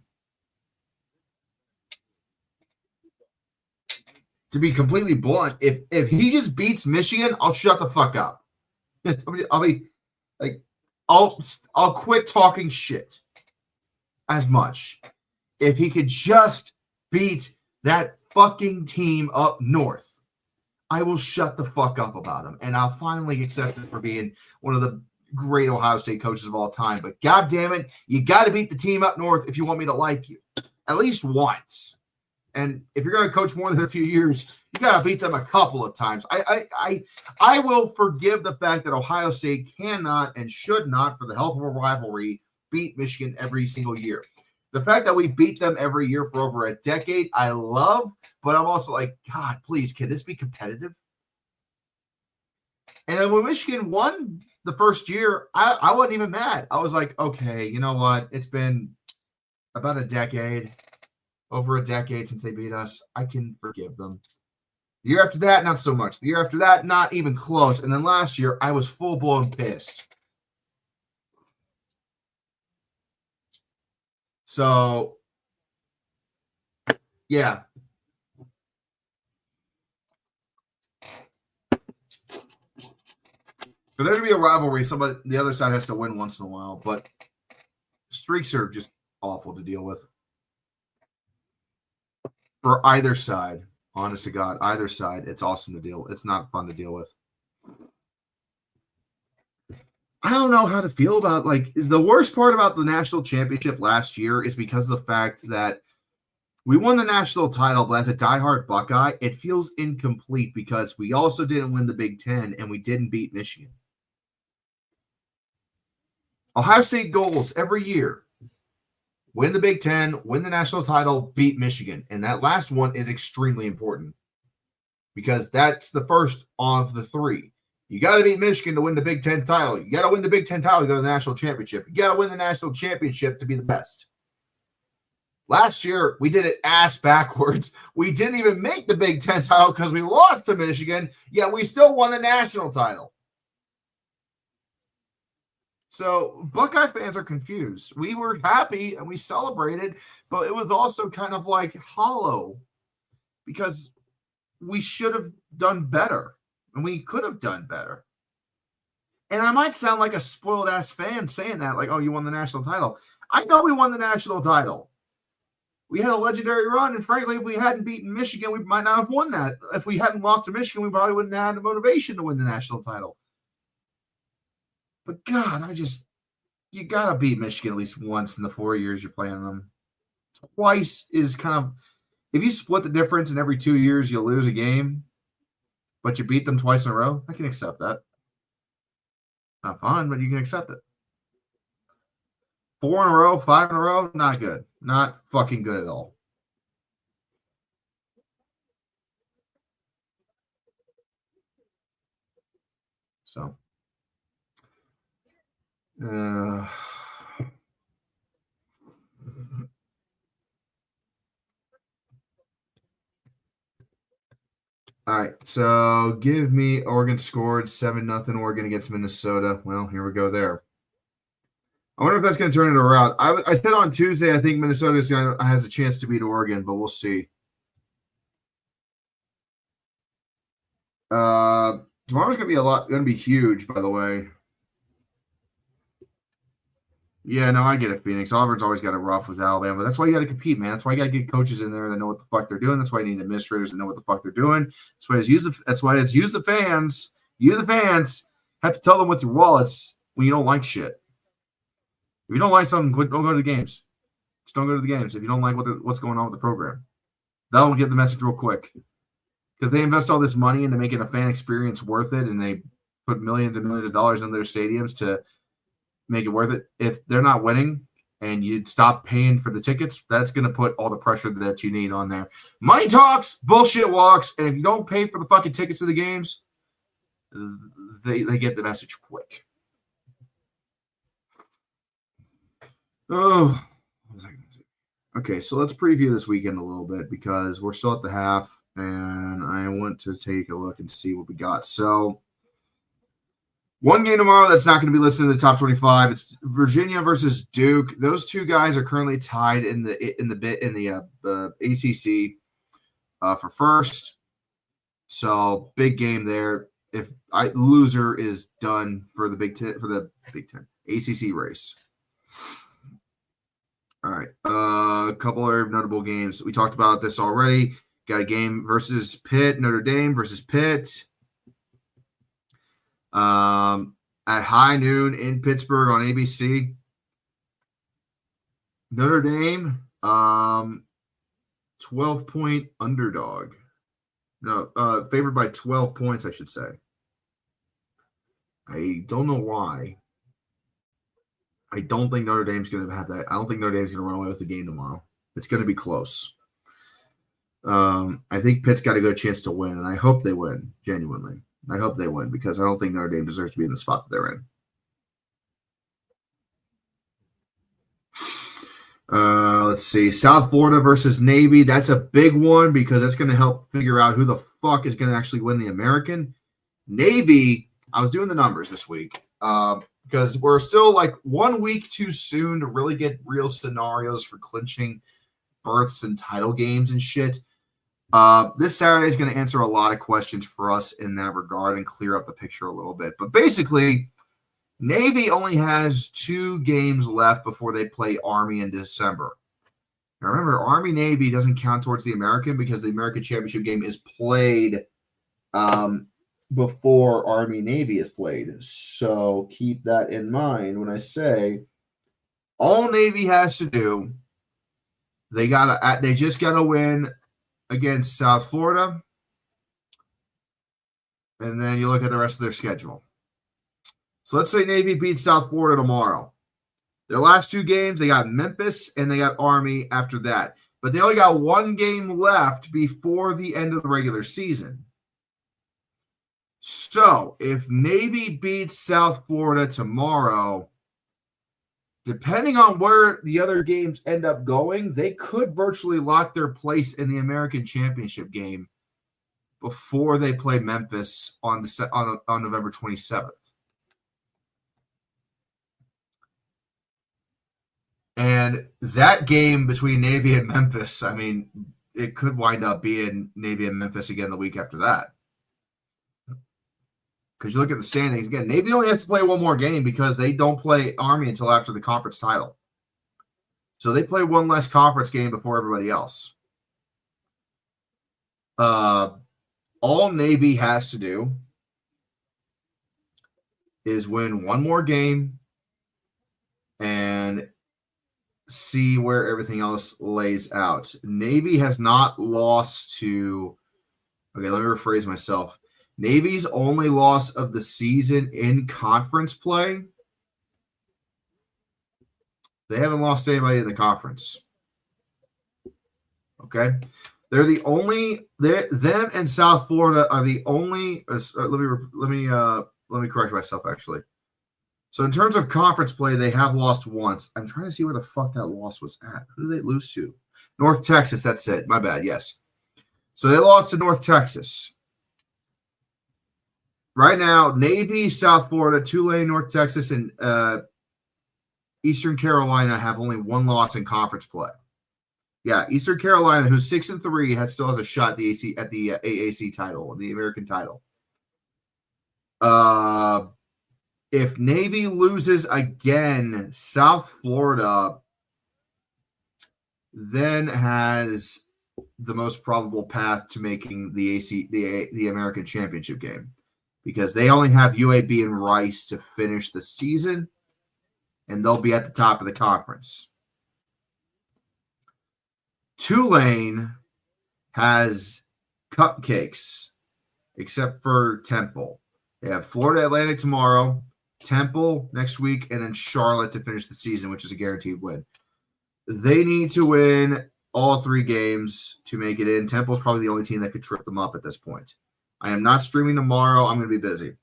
to be completely blunt, if he just beats Michigan, I'll shut the fuck up. I'll be like, I'll quit talking shit as much. If he could just beat that fucking team up north, I will shut the fuck up about him, and I'll finally accept it for being one of the great Ohio State coaches of all time. But God damn it, you got to beat the team up north if you want me to like you, at least once. And if you're going to coach more than a few years, you got to beat them a couple of times. I will forgive the fact that Ohio State cannot and should not, for the health of a rivalry, beat Michigan every single year. The fact that we beat them every year for over a decade, I love, but I'm also like, God, please, can this be competitive? And then when Michigan won the first year, I wasn't even mad. I was like, okay, you know what? It's been about a decade. Over a decade since they beat us. I can forgive them. The year after that, not so much. The year after that, not even close. And then last year, I was full-blown pissed. So, yeah. For there to be a rivalry, the other side has to win once in a while. But streaks are just awful to deal with. For either side, honest to God, either side, it's awesome to deal with. It's not fun to deal with. I don't know how to feel about, like, the worst part about the national championship last year is because of the fact that we won the national title, but as a diehard Buckeye, it feels incomplete because we also didn't win the Big Ten and we didn't beat Michigan. Ohio State goals every year. Win the Big Ten, win the national title, beat Michigan. And that last one is extremely important because that's the first of the three. You got to beat Michigan to win the Big Ten title. You got to win the Big Ten title to go to the national championship. You got to win the national championship to be the best. Last year, we did it ass backwards. We didn't even make the Big Ten title because we lost to Michigan, yet we still won the national title. So Buckeye fans are confused. We were happy and we celebrated, but it was also kind of like hollow because we should have done better and we could have done better. And I might sound like a spoiled ass fan saying that, like, oh, you won the national title. I know we won the national title. We had a legendary run, and frankly, if we hadn't beaten Michigan, we might not have won that. If we hadn't lost to Michigan, we probably wouldn't have had the motivation to win the national title. But God, you got to beat Michigan at least once in the 4 years you're playing them. Twice is kind of, if you split the difference in every 2 years, you'll lose a game, but you beat them twice in a row, I can accept that. Not fun, but you can accept it. 4 in a row, 5 in a row, not good. Not fucking good at all. So. All right, so give me Oregon scored 7-0 Oregon against Minnesota. Well, here we go there. I wonder if that's going to turn it around. I said on Tuesday I think Minnesota has a chance to beat Oregon, but we'll see. Tomorrow's going to be huge, by the way. Yeah, no, I get it, Phoenix. Auburn's always got it rough with Alabama. That's why you got to compete, man. That's why you got to get coaches in there that know what the fuck they're doing. That's why you need administrators that know what the fuck they're doing. That's why it's use the fans. You, the fans, have to tell them with your wallets when you don't like shit. If you don't like something, don't go to the games. Just don't go to the games if you don't like what's going on with the program. That'll get the message real quick. Because they invest all this money into making a fan experience worth it, and they put millions and millions of dollars into their stadiums to make it worth it. If they're not winning and you stop paying for the tickets, that's going to put all the pressure that you need on there. Money talks, bullshit walks, and if you don't pay for the fucking tickets to the games, they get the message quick. Oh, what was I going to do? Okay, so let's preview this weekend a little bit because we're still at the half, and I want to take a look and see what we got. So, one game tomorrow that's not going to be listed in the top 25. It's Virginia versus Duke. Those two guys are currently tied in the ACC for first. So big game there. If loser is done for the Big Ten ACC race. All right. A couple of notable games. We talked about this already. Got a game versus Pitt, Notre Dame versus Pitt. At high noon in Pittsburgh on ABC. Notre Dame, 12-point underdog. No, favored by 12 points, I should say. I don't know why. I don't think Notre Dame's going to have that. I don't think Notre Dame's going to run away with the game tomorrow. It's going to be close. I think Pitt's got a good chance to win, and I hope they win, genuinely. I hope they win because I don't think Notre Dame deserves to be in the spot that they're in. Let's see. South Florida versus Navy. That's a big one because that's going to help figure out who the fuck is going to actually win the American. Navy, I was doing the numbers this week because we're still like 1 week too soon to really get real scenarios for clinching berths and title games and shit. This Saturday is going to answer a lot of questions for us in that regard and clear up the picture a little bit. But basically, Navy only has 2 games left before they play Army in December. Now remember, Army-Navy doesn't count towards the American because the American Championship game is played before Army-Navy is played. So keep that in mind when I say all Navy has to do, they just got to win against South Florida, and then you look at the rest of their schedule. So let's say Navy beats South Florida tomorrow. Their last 2 games, they got Memphis and they got Army after that. But they only got 1 game left before the end of the regular season. So if Navy beats South Florida tomorrow, depending on where the other games end up going, they could virtually lock their place in the American Championship game before they play Memphis on November 27th. And that game between Navy and Memphis, I mean, it could wind up being Navy and Memphis again the week after that. Because you look at the standings, again, Navy only has to play 1 more game because they don't play Army until after the conference title. So they play 1 less conference game before everybody else. All Navy has to do is win 1 more game and see where everything else lays out. Navy has not lost to – okay, let me rephrase myself. Navy's only loss of the season in conference play, they haven't lost anybody in the conference. Okay? They're the only – them and South Florida are the only let me correct myself, actually. So in terms of conference play, they have lost once. I'm trying to see where the fuck that loss was at. Who did they lose to? North Texas, that's it. My bad, yes. So they lost to North Texas. Right now, Navy, South Florida, Tulane, North Texas, and Eastern Carolina have only 1 loss in conference play. Yeah, Eastern Carolina, who's 6-3, still has a shot at the AAC title, the American title. If Navy loses again, South Florida then has the most probable path to making the American Championship game because they only have UAB and Rice to finish the season, and they'll be at the top of the conference. Tulane has cupcakes, except for Temple. They have Florida Atlantic tomorrow, Temple next week, and then Charlotte to finish the season, which is a guaranteed win. They need to win all 3 games to make it in. Temple's probably the only team that could trip them up at this point. I am not streaming tomorrow. I'm going to be busy.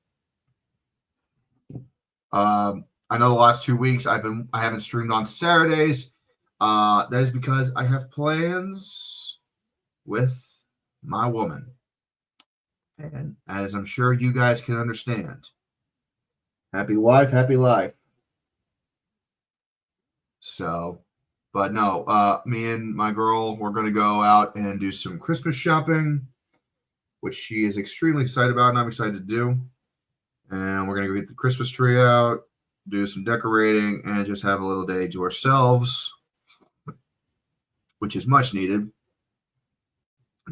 I know the last 2 weeks I haven't streamed on Saturdays. That is because I have plans with my woman. And as I'm sure you guys can understand, happy wife, happy life. So, but no, me and my girl, we're going to go out and do some Christmas shopping. which she is extremely excited about, and I'm excited to do. And we're going to go get the Christmas tree out, do some decorating, and just have a little day to ourselves, which is much needed.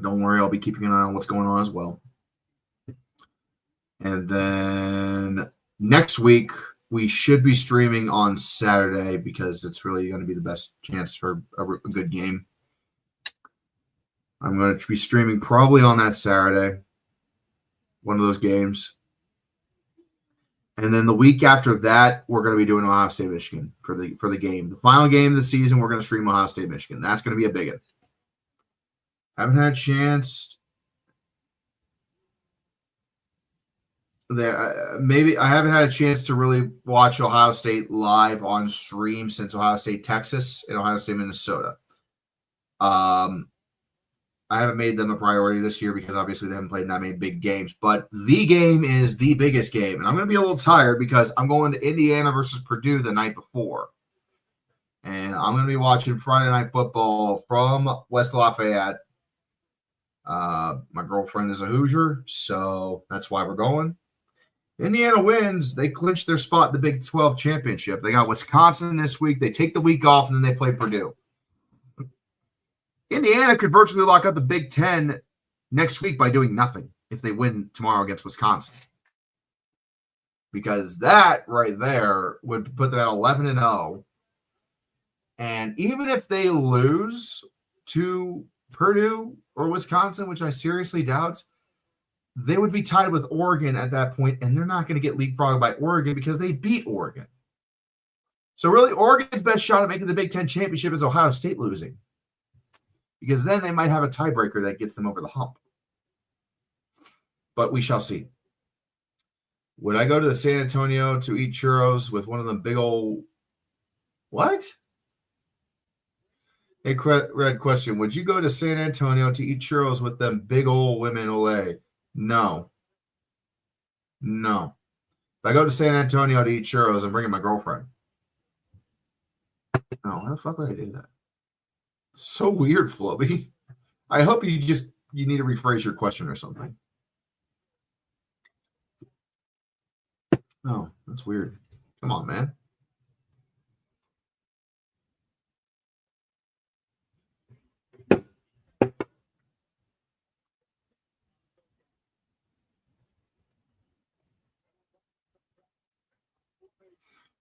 Don't worry, I'll be keeping an eye on what's going on as well. And then next week, we should be streaming on Saturday because it's really going to be the best chance for a good game. I'm going to be streaming probably on that Saturday, one of those games. And then the week after that, we're going to be doing Ohio State, Michigan for the game. The final game of the season, we're going to stream Ohio State, Michigan. That's going to be a big one. Haven't had a chance. Maybe I haven't had a chance to really watch Ohio State live on stream since Ohio State, Texas, and Ohio State, Minnesota. I haven't made them a priority this year because obviously they haven't played that many big games. But the game is the biggest game. And I'm going to be a little tired because I'm going to Indiana versus Purdue the night before. And I'm going to be watching Friday Night Football from West Lafayette. My girlfriend is a Hoosier, so that's why we're going. Indiana wins. They clinch their spot in the Big 12 championship. They got Wisconsin this week. They take the week off, and then they play Purdue. Indiana could virtually lock up the Big 10 next week by doing nothing if they win tomorrow against Wisconsin. Because that right there would put them at 11-0. And even if they lose to Purdue or Wisconsin, which I seriously doubt, they would be tied with Oregon at that point, and they're not going to get leapfrogged by Oregon because they beat Oregon. So really, Oregon's best shot at making the Big 10 championship is Ohio State losing. Because then they might have a tiebreaker that gets them over the hump. But we shall see. Would I go to the San Antonio to eat churros with one of them big old... What? Hey, Red question. Would you go to San Antonio to eat churros with them big old women, Olay? No. No. If I go to San Antonio to eat churros, I'm bringing my girlfriend. No, why the fuck would I do that? So weird, Floby. I hope you need to rephrase your question or something. Oh, that's weird. Come on, man.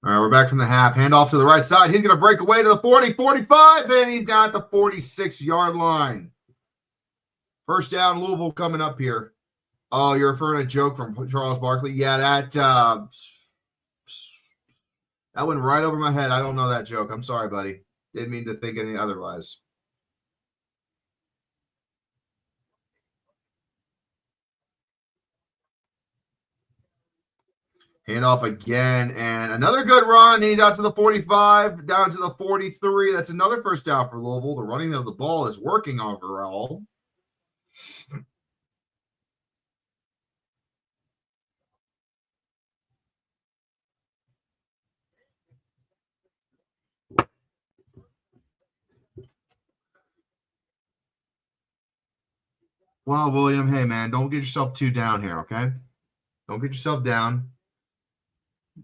All right, we're back from the half. Handoff to the right side. He's going to break away to the 40, 45, and he's down at the 46-yard line. First down, Louisville coming up here. Oh, you're referring to a joke from Charles Barkley? Yeah, that went right over my head. I don't know that joke. I'm sorry, buddy. Didn't mean to think any otherwise. Handoff again, and another good run. He's out to the 45, down to the 43. That's another first down for Louisville. The running of the ball is working overall. Well, William, hey, man, don't get yourself too down here, okay? Don't get yourself down.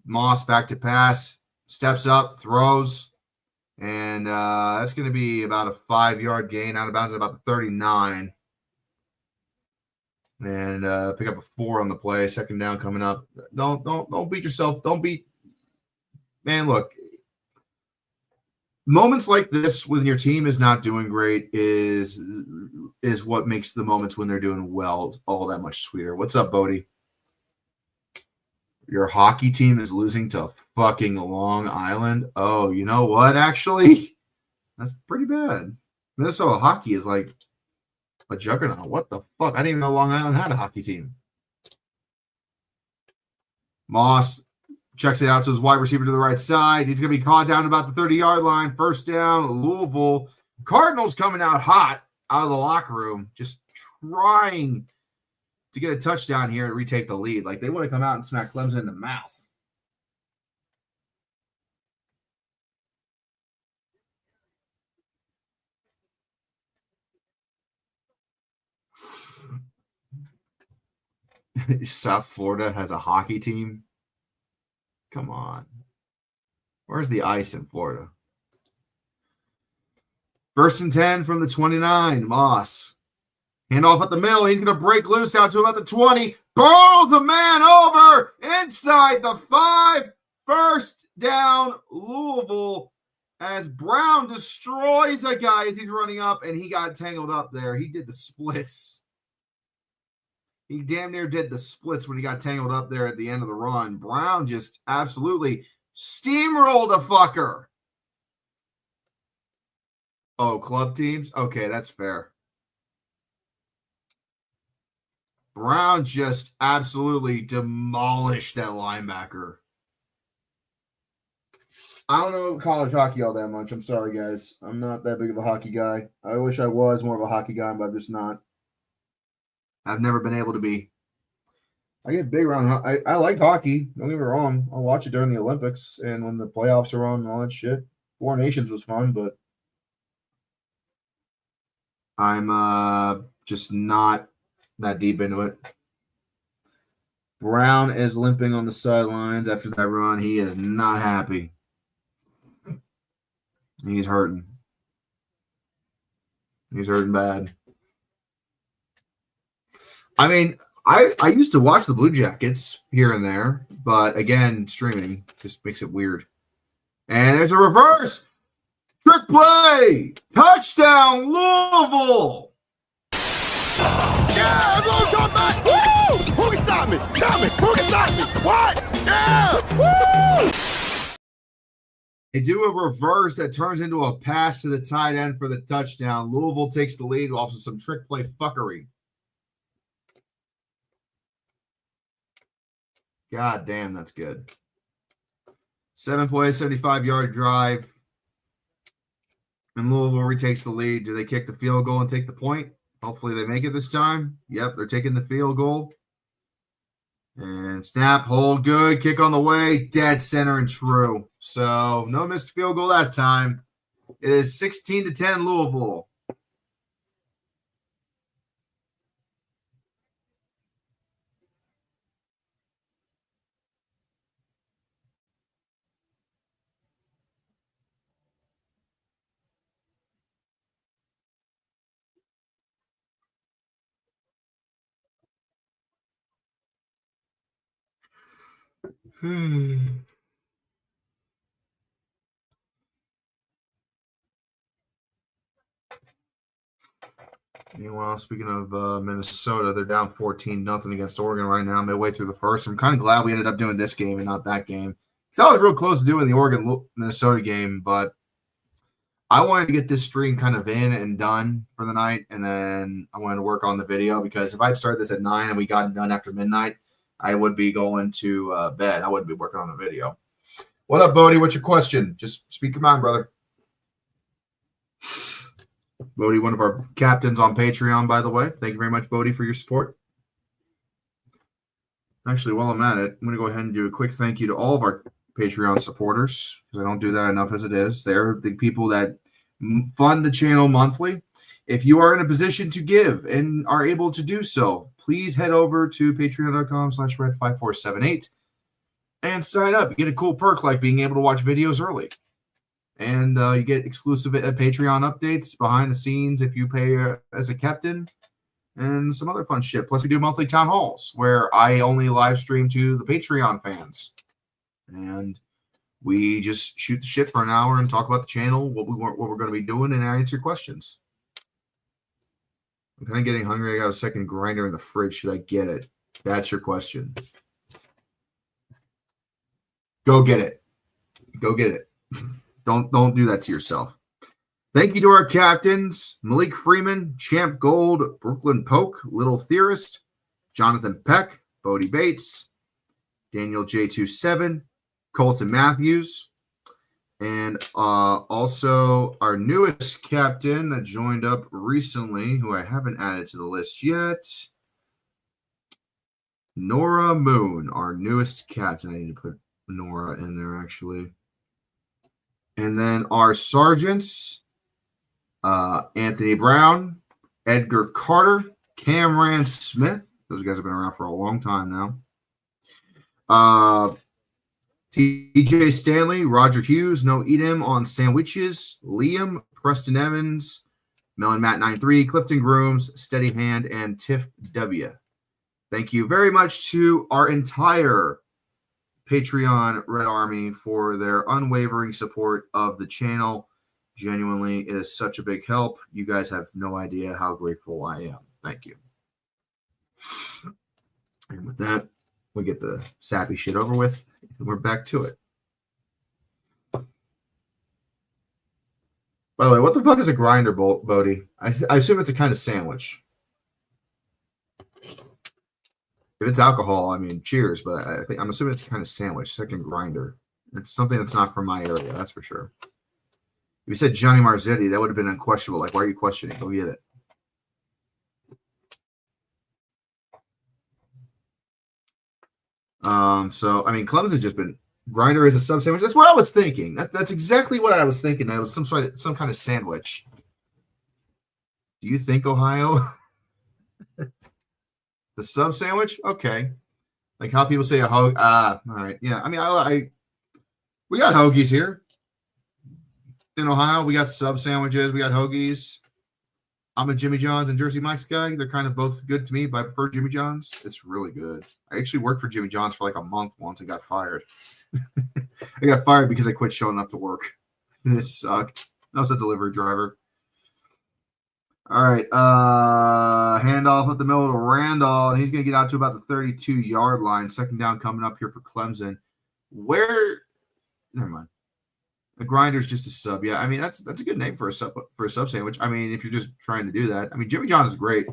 Moss back to pass, steps up, throws, and that's going to be about a 5-yard gain out of bounds at about the 39. And pick up a 4 on the play. Second down coming up. Don't beat yourself. Don't beat. Man, look. Moments like this when your team is not doing great is what makes the moments when they're doing well all that much sweeter. What's up, Bodie? Your hockey team is losing to fucking Long Island. Oh, you know what? Actually, that's pretty bad. Minnesota hockey is like a juggernaut. What the fuck? I didn't even know Long Island had a hockey team. Moss checks it out to his wide receiver to the right side. He's going to be caught down about the 30-yard line. First down, Louisville. Cardinals coming out hot out of the locker room, just trying to get a touchdown here and retake the lead. Like they want to come out and smack Clemson in the mouth. South Florida has a hockey team. Come on. Where's the ice in Florida? First and 10 from the 29. Moss. Handoff at the middle. He's going to break loose out to about the 20. Burls a man over inside the 5. First down, Louisville, as Brown destroys a guy as he's running up, and he got tangled up there. He did the splits. He damn near did the splits when he got tangled up there at the end of the run. Brown just absolutely steamrolled a fucker. Oh, club teams? Okay, that's fair. Brown just absolutely demolished that linebacker. I don't know college hockey all that much. I'm sorry, guys. I'm not that big of a hockey guy. I wish I was more of a hockey guy, but I'm just not. I've never been able to be. I get big around. I like hockey. Don't get me wrong. I'll watch it during the Olympics and when the playoffs are on and all that shit. Four Nations was fun, but I'm just not that deep into it. Brown is limping on the sidelines after that run. He is not happy. He's hurting. He's hurting bad. I mean, I used to watch the Blue Jackets here and there, but again, streaming just makes it weird. And there's a reverse. Trick play. Touchdown, Louisville. Yeah, everyone come back. Woo! Who can stop me? Tell me. Who can stop me? What? Yeah! Woo! They do a reverse that turns into a pass to the tight end for the touchdown. Louisville takes the lead off of some trick play fuckery. God damn, that's good. 7 plays, 75-yard drive. And Louisville retakes the lead. Do they kick the field goal and take the point? Hopefully they make it this time. Yep, they're taking the field goal. And snap, hold good. Kick on the way. Dead center and true. So no missed field goal that time. It is 16-10 Louisville. Meanwhile, speaking of Minnesota, they're down 14-0 against Oregon right now, midway through the first. I'm kind of glad we ended up doing this game and not that game. I was real close to doing the Oregon-Minnesota game, but I wanted to get this stream kind of in and done for the night, and then I wanted to work on the video because if I'd started this at 9 and we got done after midnight, I would be going to bed. I wouldn't be working on the video. What up, Bodie? What's your question? Just speak your mind, brother. Bodie, one of our captains on Patreon, by the way. Thank you very much, Bodie, for your support. Actually, while I'm at it, I'm going to go ahead and do a quick thank you to all of our Patreon supporters because I don't do that enough as it is. They're the people that fund the channel monthly. If you are in a position to give and are able to do so, please head over to patreon.com/red5478 and sign up. You get a cool perk like being able to watch videos early. And you get exclusive Patreon updates, behind the scenes if you pay as a captain, and some other fun shit. Plus, we do monthly town halls where I only live stream to the Patreon fans. And we just shoot the shit for an hour and talk about the channel, what we're going to be doing, and I answer questions. I'm kind of getting hungry. I got a second grinder in the fridge. Should I get it? That's your question. Go get it. Go get it. Don't do that to yourself. Thank you to our captains, Malik Freeman, Champ Gold, Brooklyn Polk, Little Theorist, Jonathan Peck, Bodie Bates, Daniel J27, Colton Matthews, and also our newest captain that joined up recently, who I haven't added to the list yet, Nora Moon, our newest captain. I need to put Nora in there, actually. And then our sergeants, Anthony Brown, Edgar Carter, Cameron Smith, Those guys have been around for a long time now. TJ Stanley, Roger Hughes, no eat him on sandwiches. Liam, Preston Evans, Melon Matt 93, Clifton Grooms, Steady Hand, and Tiff W. Thank you very much to our entire Patreon Red Army for their unwavering support of the channel. Genuinely, it is such a big help. You guys have no idea how grateful I am. Thank you. And with that, we get the sappy shit over with, and we're back to it. By the way, what the fuck is a grinder, Bodie? I assume it's a kind of sandwich. If it's alcohol, I mean, cheers, but I'm assuming it's a kind of sandwich, second grinder. It's something that's not from my area, that's for sure. If you said Johnny Marzetti, that would have been unquestionable. Like, why are you questioning? Go get it. So, I mean, Clemson just been grinder is a sub sandwich. That's what I was thinking. That's exactly what I was thinking. That it was some kind of sandwich. Do you think Ohio? The sub sandwich? Okay. Like how people say a hoagie. All right. Yeah. I mean, we got hoagies here. In Ohio, we got sub sandwiches. We got hoagies. I'm a Jimmy John's and Jersey Mike's guy. They're kind of both good to me, but I prefer Jimmy John's. It's really good. I actually worked for Jimmy John's for like a month once and got fired. I got fired because I quit showing up to work. It sucked. I was a delivery driver. All right. Handoff up the middle to Randall, and he's going to get out to about the 32-yard line. Second down coming up here for Clemson. Never mind. A grinder's just a sub. Yeah, I mean that's a good name for a sub sandwich. I mean, if you're just trying to do that. I mean, Jimmy John's is great.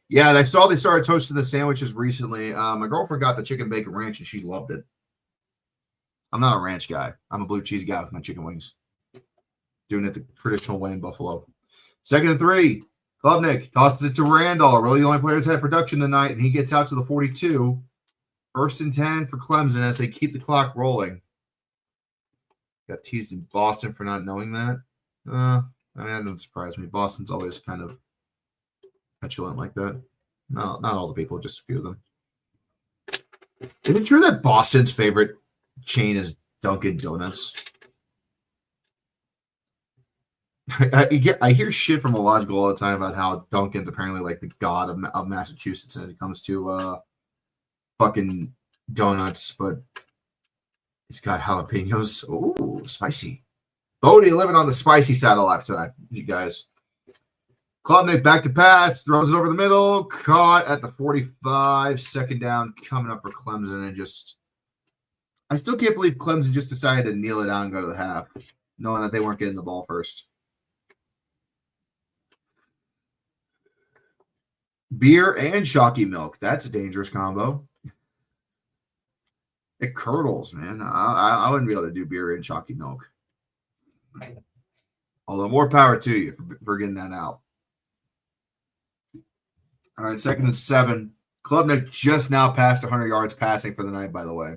Yeah, I saw they started toasting the sandwiches recently. My girlfriend got the chicken bacon ranch and she loved it. I'm not a ranch guy. I'm a blue cheese guy with my chicken wings. Doing it the traditional way in Buffalo. 2nd and 3. Klubnik tosses it to Randall. Really the only player that's had production tonight, and he gets out to the 42. 1st and 10 for Clemson as they keep the clock rolling. Got teased in Boston for not knowing that. I mean, that doesn't surprise me. Boston's always kind of petulant like that. No, not all the people, just a few of them. Is it true that Boston's favorite chain is Dunkin' Donuts? I hear shit from Illogical all the time about how Dunkin's apparently like the god of Massachusetts when it comes to fucking donuts, but it's got jalapenos. Ooh, spicy. Bodie living on the spicy side of life tonight, you guys. Klubnik back to pass, throws it over the middle, caught at the 45. Second down coming up for Clemson, and just I still can't believe Clemson just decided to kneel it down and go to the half, knowing that they weren't getting the ball first. Beer and Shocky milk. That's a dangerous combo. It curdles, man. I wouldn't be able to do beer and Shocky milk. Although more power to you for getting that out. All right, 2nd and 7. Klubnik just now passed 100 yards passing for the night, by the way.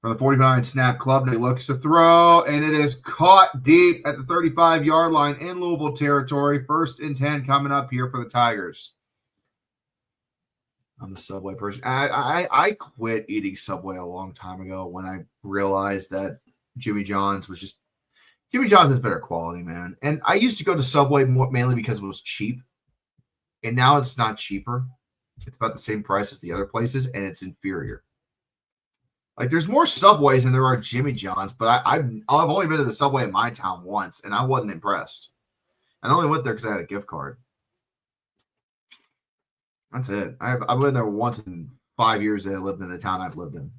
For the 49 snap, Klubnik looks to throw, and it is caught deep at the 35-yard line in Louisville territory. 1st and 10 coming up here for the Tigers. I'm a Subway person. I quit eating Subway a long time ago when I realized that Jimmy John's is better quality, man. And I used to go to Subway mainly because it was cheap. And now it's not cheaper. It's about the same price as the other places, and it's inferior. Like, there's more Subways than there are Jimmy John's, but I've only been to the Subway in my town once, and I wasn't impressed. I only went there because I had a gift card. That's it. I've lived there once in 5 years that I lived in the town I've lived in.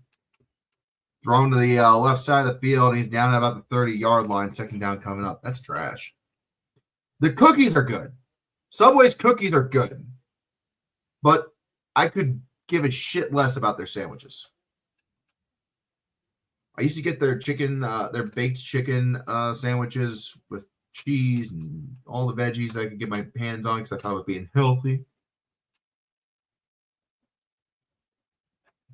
Thrown to the left side of the field, and he's down at about the 30-yard line. Second down coming up. That's trash. The cookies are good. Subway's cookies are good. But I could give a shit less about their sandwiches. I used to get their baked chicken sandwiches with cheese and all the veggies I could get my hands on because I thought it was being healthy.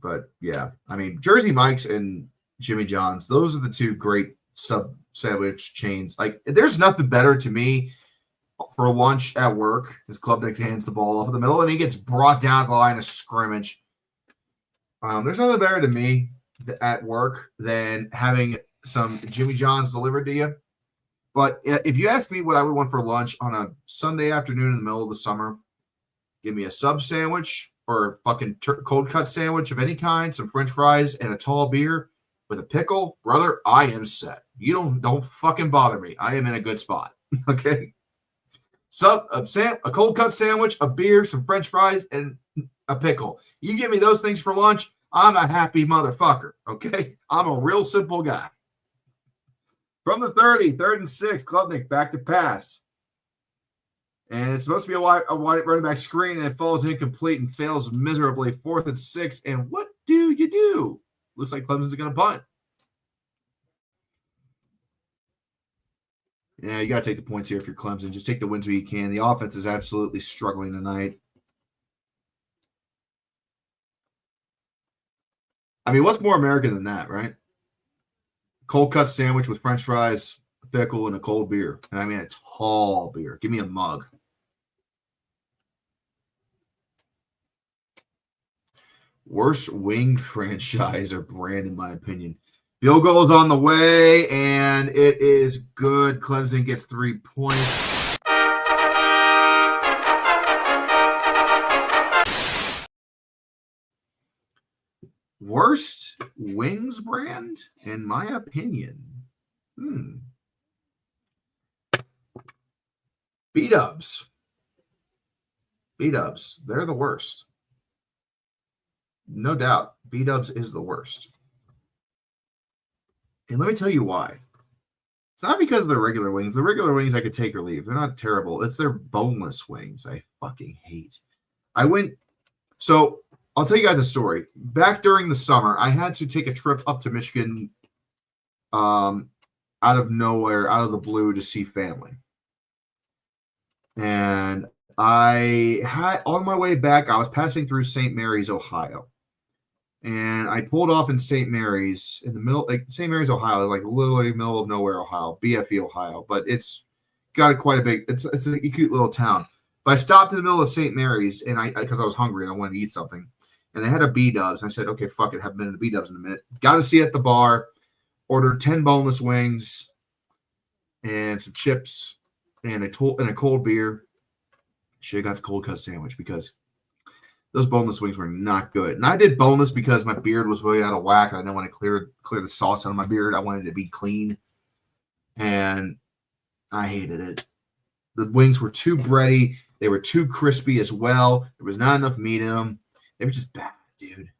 But yeah, I mean, Jersey Mike's and Jimmy John's, those are the two great sub sandwich chains. Like, there's nothing better to me for lunch at work as Klubnik hands the ball off in the middle, and he gets brought down the line of scrimmage. There's nothing better to me at work than having some Jimmy John's delivered to you. But if you ask me what I would want for lunch on a Sunday afternoon in the middle of the summer, give me a sub sandwich or a fucking cold cut sandwich of any kind, some French fries, and a tall beer with a pickle. Brother, I am set. You don't fucking bother me. I am in a good spot. Okay? A cold cut sandwich, a beer, some French fries, and a pickle. You give me those things for lunch, I'm a happy motherfucker. Okay? I'm a real simple guy. From the 30, 3rd and 6, Klubnik back to pass. And it's supposed to be a wide running back screen, and it falls incomplete and fails miserably. 4th and 6, and what do you do? Looks like Clemson's going to punt. Yeah, you got to take the points here if you're Clemson. Just take the wins where you can. The offense is absolutely struggling tonight. I mean, what's more American than that, right? Cold cut sandwich with French fries, a pickle, and a cold beer. And I mean a tall beer. Give me a mug. Worst wing franchise or brand, in my opinion. Field goal is on the way, and it is good. Clemson gets 3 points. Worst wings brand, in my opinion. B-dubs. B-dubs. They're the worst. No doubt. B-dubs is the worst. And let me tell you why. It's not because of the regular wings. The regular wings I could take or leave. They're not terrible. It's their boneless wings I fucking hate. So I'll tell you guys a story. Back during the summer, I had to take a trip up to Michigan out of nowhere, out of the blue, to see family. And on my way back, I was passing through St. Mary's, Ohio. And I pulled off in St. Mary's in the middle, like St. Mary's, Ohio, like literally middle of nowhere, Ohio, BFE, Ohio. But it's got quite a big, it's a cute little town. But I stopped in the middle of St. Mary's, and because I was hungry and I wanted to eat something. And they had a B-dubs. And I said, okay, fuck it, have a minute of B-dubs in a minute. Got to see it at the bar. Ordered 10 boneless wings and some chips and a cold beer. Should have got the cold cut sandwich because those boneless wings were not good. And I did boneless because my beard was really out of whack. And I didn't want to clear the sauce out of my beard. I wanted it to be clean. And I hated it. The wings were too bready. They were too crispy as well. There was not enough meat in them. They were just bad, dude.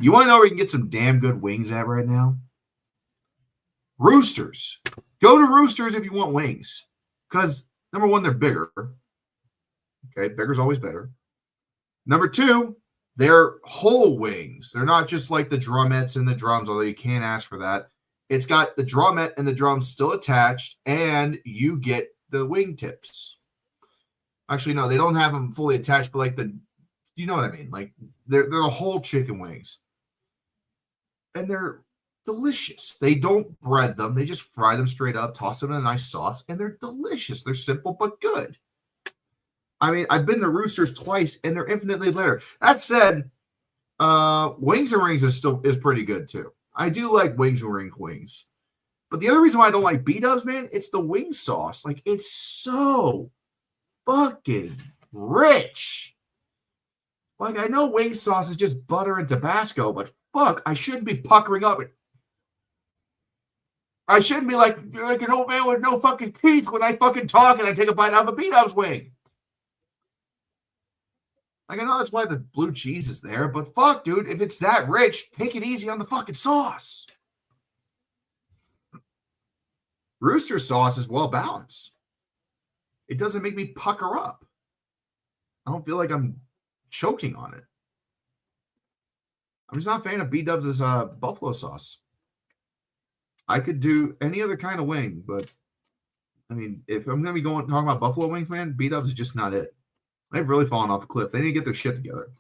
You want to know where you can get some damn good wings at right now? Roosters. Go to Roosters if you want wings. Because, number one, they're bigger. Okay, bigger's always better. Number two, they're whole wings. They're not just like the drumettes and the drums, although you can't ask for that. It's got the drumette and the drums still attached, and you get the wing tips. Actually, no, they don't have them fully attached, but like you know what I mean? Like they're the whole chicken wings. And they're delicious. They don't bread them. They just fry them straight up, toss them in a nice sauce, and they're delicious. They're simple but good. I mean, I've been to Roosters twice, and they're infinitely better. That said, Wings and Rings is pretty good too. I do like Wings and Ring wings. But the other reason why I don't like B-dubs, man, it's the wing sauce. Like, it's so fucking rich. Like, I know wing sauce is just butter and Tabasco, but fuck, I shouldn't be puckering up. I shouldn't be like an old man with no fucking teeth when I fucking talk and I take a bite out of a B-dubs wing. Like, I know that's why the blue cheese is there, but fuck, dude, if it's that rich, take it easy on the fucking sauce. Rooster sauce is well balanced. It doesn't make me pucker up. I don't feel like I'm choking on it. I'm just not a fan of B-dubs' buffalo sauce. I could do any other kind of wing, but I mean, if I'm going to be talking about buffalo wings, man, B-dubs is just not it. They've really fallen off a cliff. They need to get their shit together.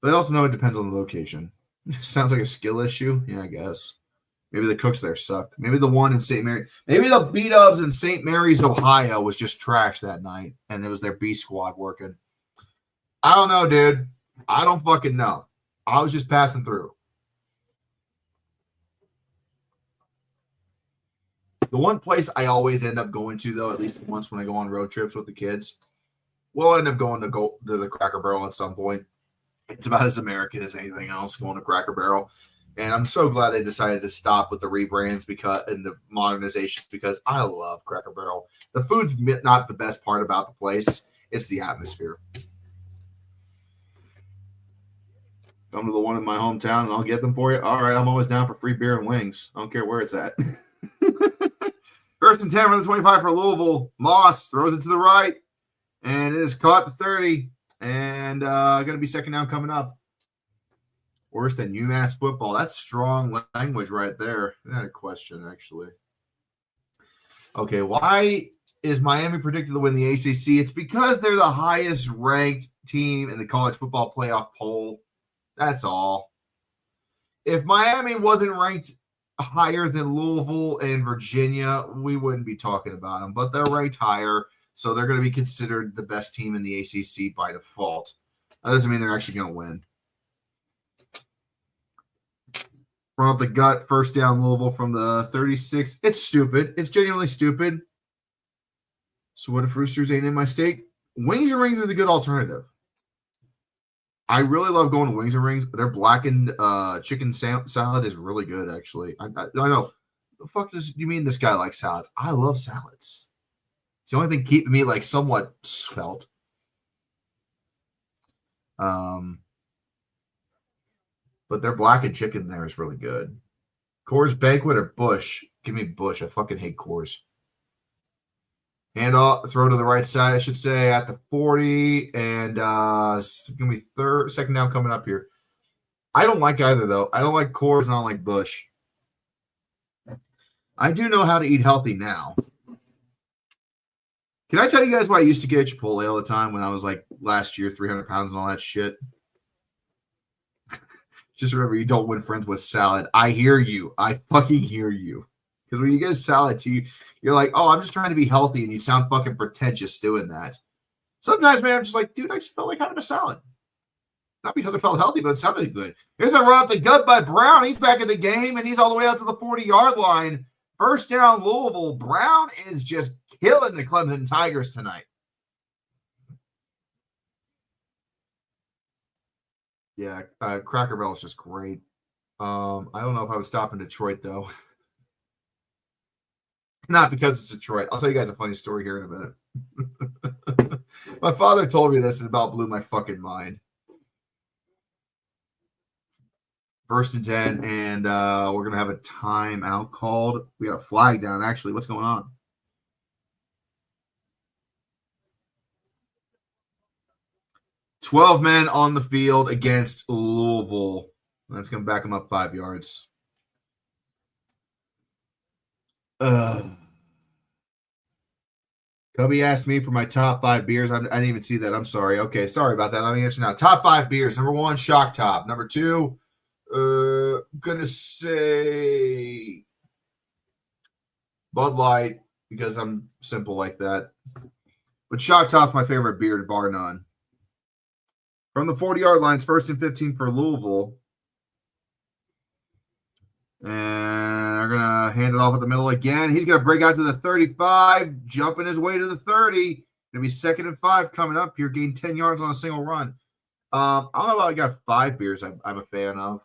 But I also know it depends on the location. Sounds like a skill issue. Yeah, I guess. Maybe the cooks there suck. Maybe the one in St. Mary, maybe the B-dubs in St. Mary's, Ohio was just trash that night, and it was their B squad working. I don't know, dude. I don't fucking know. I was just passing through. The one place I always end up going to, though, at least once when I go on road trips with the kids, we'll end up going to the Cracker Barrel at some point. It's about as American as anything else, going to Cracker Barrel. And I'm so glad they decided to stop with the rebrands and the modernization, because I love Cracker Barrel. The food's not the best part about the place. It's the atmosphere. Come to the one in my hometown and I'll get them for you. All right, I'm always down for free beer and wings. I don't care where it's at. First and 10 for the 25 for Louisville. Moss throws it to the right, and it is caught to 30. And going to be second down coming up. Worse than UMass football. That's strong language right there. I had a question, actually. Okay, why is Miami predicted to win the ACC? It's because they're the highest ranked team in the college football playoff poll. That's all. If Miami wasn't ranked higher than Louisville and Virginia, we wouldn't be talking about them. But they're ranked higher, so they're going to be considered the best team in the ACC by default. That doesn't mean they're actually going to win. Run up the gut, first down Louisville from the 36. It's stupid. It's genuinely stupid. So what if Roosters ain't in my state? Wings and Rings is a good alternative. I really love going to Wings and Rings. Their blackened chicken salad is really good, actually. I know. The fuck does you mean this guy likes salads? I love salads. It's the only thing keeping me like somewhat svelte. But their blackened chicken there is really good. Coors Banquet or Bush? Give me Bush. I fucking hate Coors. Hand off, throw to the right side, I should say, at the 40. And it's going to be second down coming up here. I don't like either, though. I don't like Coors and I don't like Bush. I do know how to eat healthy now. Can I tell you guys why I used to get Chipotle all the time when I was like last year, 300 pounds and all that shit? Just remember, you don't win friends with salad. I hear you. I fucking hear you. Because when you get a salad you're like, oh, I'm just trying to be healthy, and you sound fucking pretentious doing that. Sometimes, man, I'm just like, dude, I just felt like having a salad. Not because I felt healthy, but it sounded good. Here's a run up the gut by Brown. He's back in the game, and he's all the way out to the 40-yard line. First down, Louisville. Brown is just killing the Clemson Tigers tonight. Yeah, Cracker Barrel is just great. I don't know if I would stop in Detroit, though. Not because it's Detroit. I'll tell you guys a funny story here in a minute. My father told me this and about blew my fucking mind. First and 10, and we're going to have a timeout called. We got a flag down, actually. What's going on? $12 men on the field against Louisville. That's going to back them up 5 yards. Cubby asked me for my top 5 beers. I didn't even see that. I'm sorry. Okay, sorry about that. Let me answer now. Top 5 beers. Number 1, Shock Top. Number 2, gonna say Bud Light because I'm simple like that. But Shock Top's my favorite beer, bar none. From the 40-yard lines, first and 15 for Louisville. And they're going to hand it off at the middle again. He's going to break out to the 35, jumping his way to the 30. Going to be second and 5 coming up here, gain 10 yards on a single run. I don't know about I got 5 beers I'm a fan of.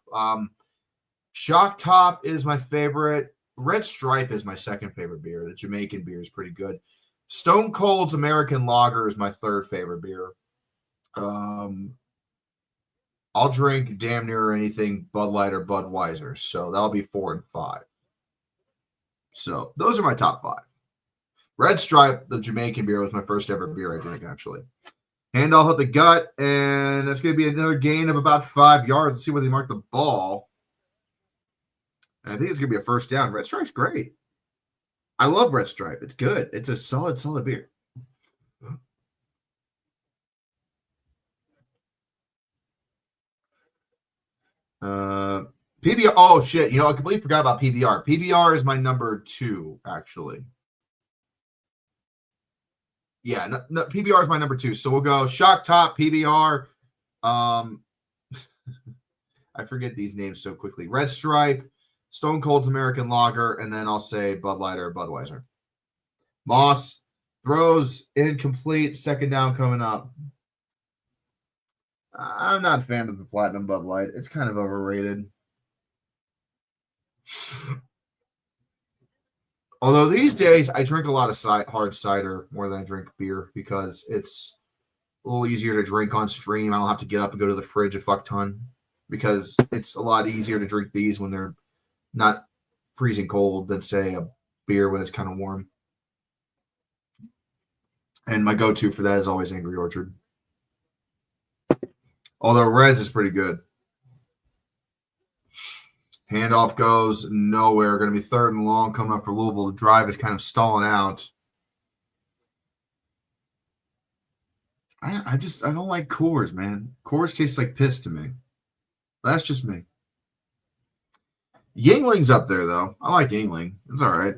Shock Top is my favorite. Red Stripe is my second favorite beer. The Jamaican beer is pretty good. Stone Cold's American Lager is my third favorite beer. I'll drink damn near anything Bud Light or Budweiser. So that'll be 4 and 5. So those are my top 5. Red Stripe, the Jamaican beer, was my first ever beer I drank, actually. Handoff at the gut, and that's going to be another gain of about 5 yards. Let's see where they mark the ball. And I think it's going to be a first down. Red Stripe's great. I love Red Stripe. It's good. It's a solid beer. PBR. Oh, shit. You know, I completely forgot about PBR. PBR is my number 2, actually. Yeah, no, PBR is my number 2. So we'll go Shock Top, PBR. I forget these names so quickly. Red Stripe, Stone Cold's American Lager, and then I'll say Bud Light or Budweiser. Moss throws incomplete. Second down coming up. I'm not a fan of the Platinum Bud Light. It's kind of overrated. Although these days I drink a lot of hard cider more than I drink beer because it's a little easier to drink on stream. I don't have to get up and go to the fridge a fuck ton because it's a lot easier to drink these when they're not freezing cold than, say, a beer when it's kind of warm. And my go-to for that is always Angry Orchard. Although Reds is pretty good. Handoff goes nowhere. Going to be 3rd and long coming up for Louisville. The drive is kind of stalling out. I don't like Coors, man. Coors tastes like piss to me. That's just me. Yingling's up there, though. I like Yingling. It's all right.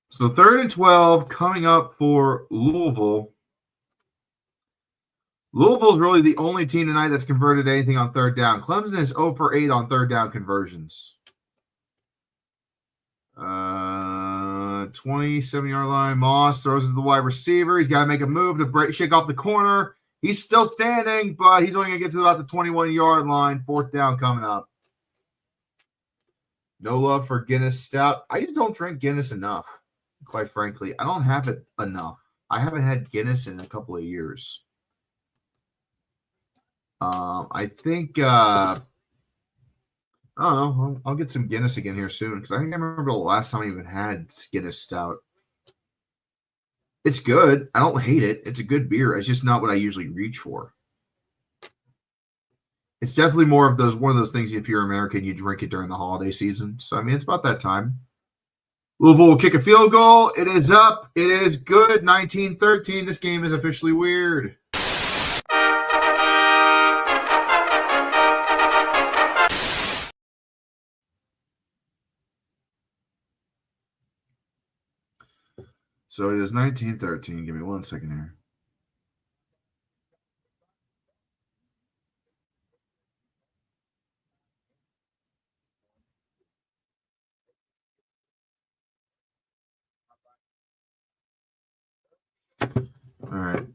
So 3rd and 12 coming up for Louisville. Louisville's really the only team tonight that's converted anything on 3rd down. Clemson is 0 for 8 on 3rd down conversions. 27-yard line. Moss throws it to the wide receiver. He's got to make a move to shake off the corner. He's still standing, but he's only going to get to about the 21-yard line. 4th down coming up. No love for Guinness Stout. I just don't drink Guinness enough, quite frankly. I don't have it enough. I haven't had Guinness in a couple of years. I think, I don't know. I'll get some Guinness again here soon because I think I remember the last time I even had Guinness Stout. It's good. I don't hate it. It's a good beer. It's just not what I usually reach for. It's definitely more of one of those things. If you're American, you drink it during the holiday season. So I mean, it's about that time. Louisville will kick a field goal. It is up. It is good. 19-13. This game is officially weird. So it is 19-13. Give me 1 second here. All right.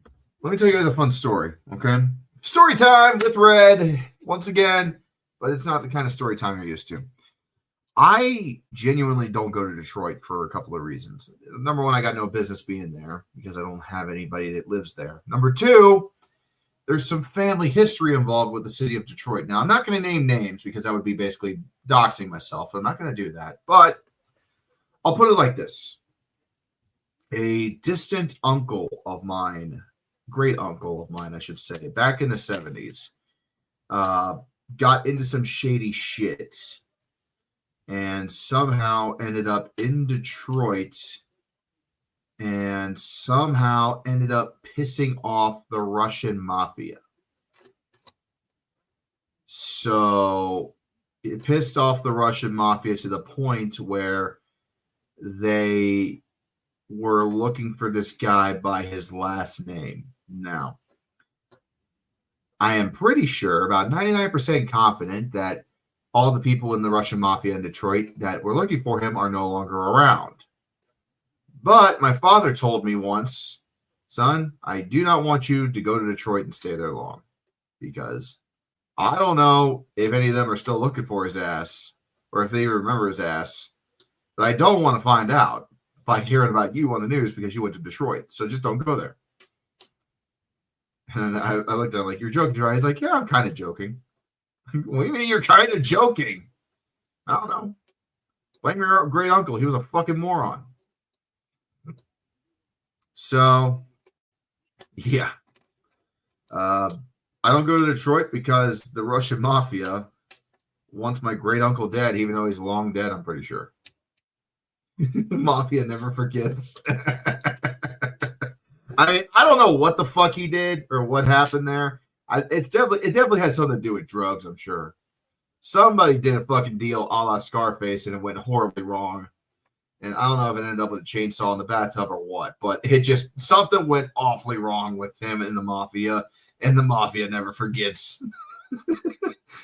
Let me tell you guys a fun story, okay? Story time with Red once again, but it's not the kind of story time you're used to. I genuinely don't go to Detroit for a couple of reasons. Number one, I got no business being there because I don't have anybody that lives there. Number two, there's some family history involved with the city of Detroit. Now, I'm not going to name names because that would be basically doxing myself. I'm not going to do that. But I'll put it like this. A distant uncle of mine, great uncle of mine, I should say, back in the 70s, got into some shady shit and somehow ended up in Detroit and somehow ended up pissing off the Russian mafia. So it pissed off the Russian mafia to the point where they were looking for this guy by his last name. Now, I am pretty sure, about 99% confident, that all the people in the Russian mafia in Detroit that were looking for him are no longer around. But my father told me once, son, I do not want you to go to Detroit and stay there long because I don't know if any of them are still looking for his ass or if they remember his ass. But I don't want to find out by hearing about you on the news because you went to Detroit. So just don't go there. And I looked at him like, you're joking, right? He's like, yeah, I'm kind of joking. What do you mean you're kind of joking? I don't know. Blame your great uncle. He was a fucking moron. So, yeah. I don't go to Detroit because the Russian mafia wants my great uncle dead, even though he's long dead, I'm pretty sure. Mafia never forgets. I mean, I don't know what the fuck he did or what happened there. It definitely had something to do with drugs, I'm sure. Somebody did a fucking deal a la Scarface, and it went horribly wrong. And I don't know if it ended up with a chainsaw in the bathtub or what, but something went awfully wrong with him and the mafia, and the mafia never forgets.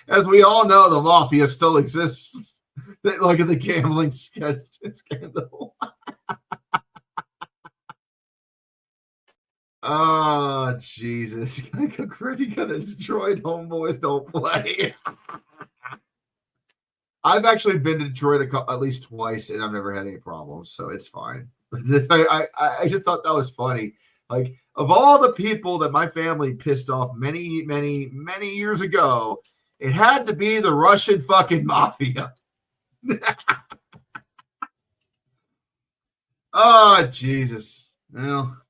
As we all know, the mafia still exists. Look at the gambling scandal. Oh, Jesus. Gritty got destroyed. Homeboys don't play. I've actually been to Detroit at least twice, and I've never had any problems, so it's fine. I just thought that was funny. Like, of all the people that my family pissed off many, many, many years ago, it had to be the Russian fucking mafia. Oh, Jesus. Well,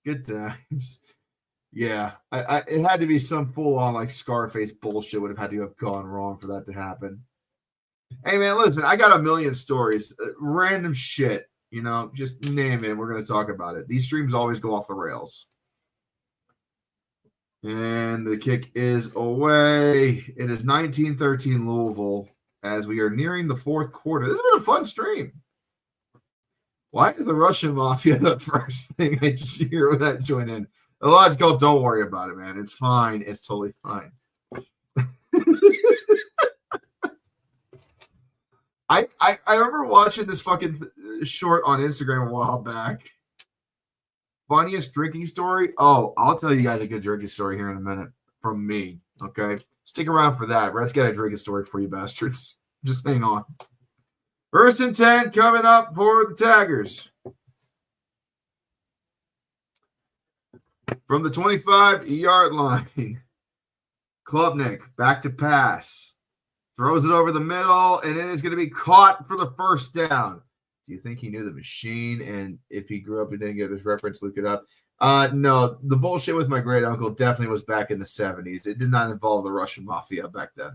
good times. Yeah, it had to be some full-on, like, Scarface bullshit would have had to have gone wrong for that to happen. Hey, man, listen, I got a million stories. Random shit, just name it. We're going to talk about it. These streams always go off the rails. And the kick is away. It is 19-13 Louisville as we are nearing the fourth quarter. This has been a fun stream. Why is the Russian mafia the first thing I hear when I join in? A logical, don't worry about it, man. It's fine. It's totally fine. I remember watching this fucking short on Instagram a while back. Funniest drinking story? Oh, I'll tell you guys a good drinking story here in a minute from me, okay? Stick around for that. Red's got a drinking story for you bastards. Just hang on. First and 10 coming up for the Taggers. From the 25-yard line, Klubnik back to pass. Throws it over the middle, and it is going to be caught for the first down. Do you think he knew the machine? And if he grew up and didn't get this reference, look it up. No, the bullshit with my great uncle definitely was back in the 70s. It did not involve the Russian mafia back then.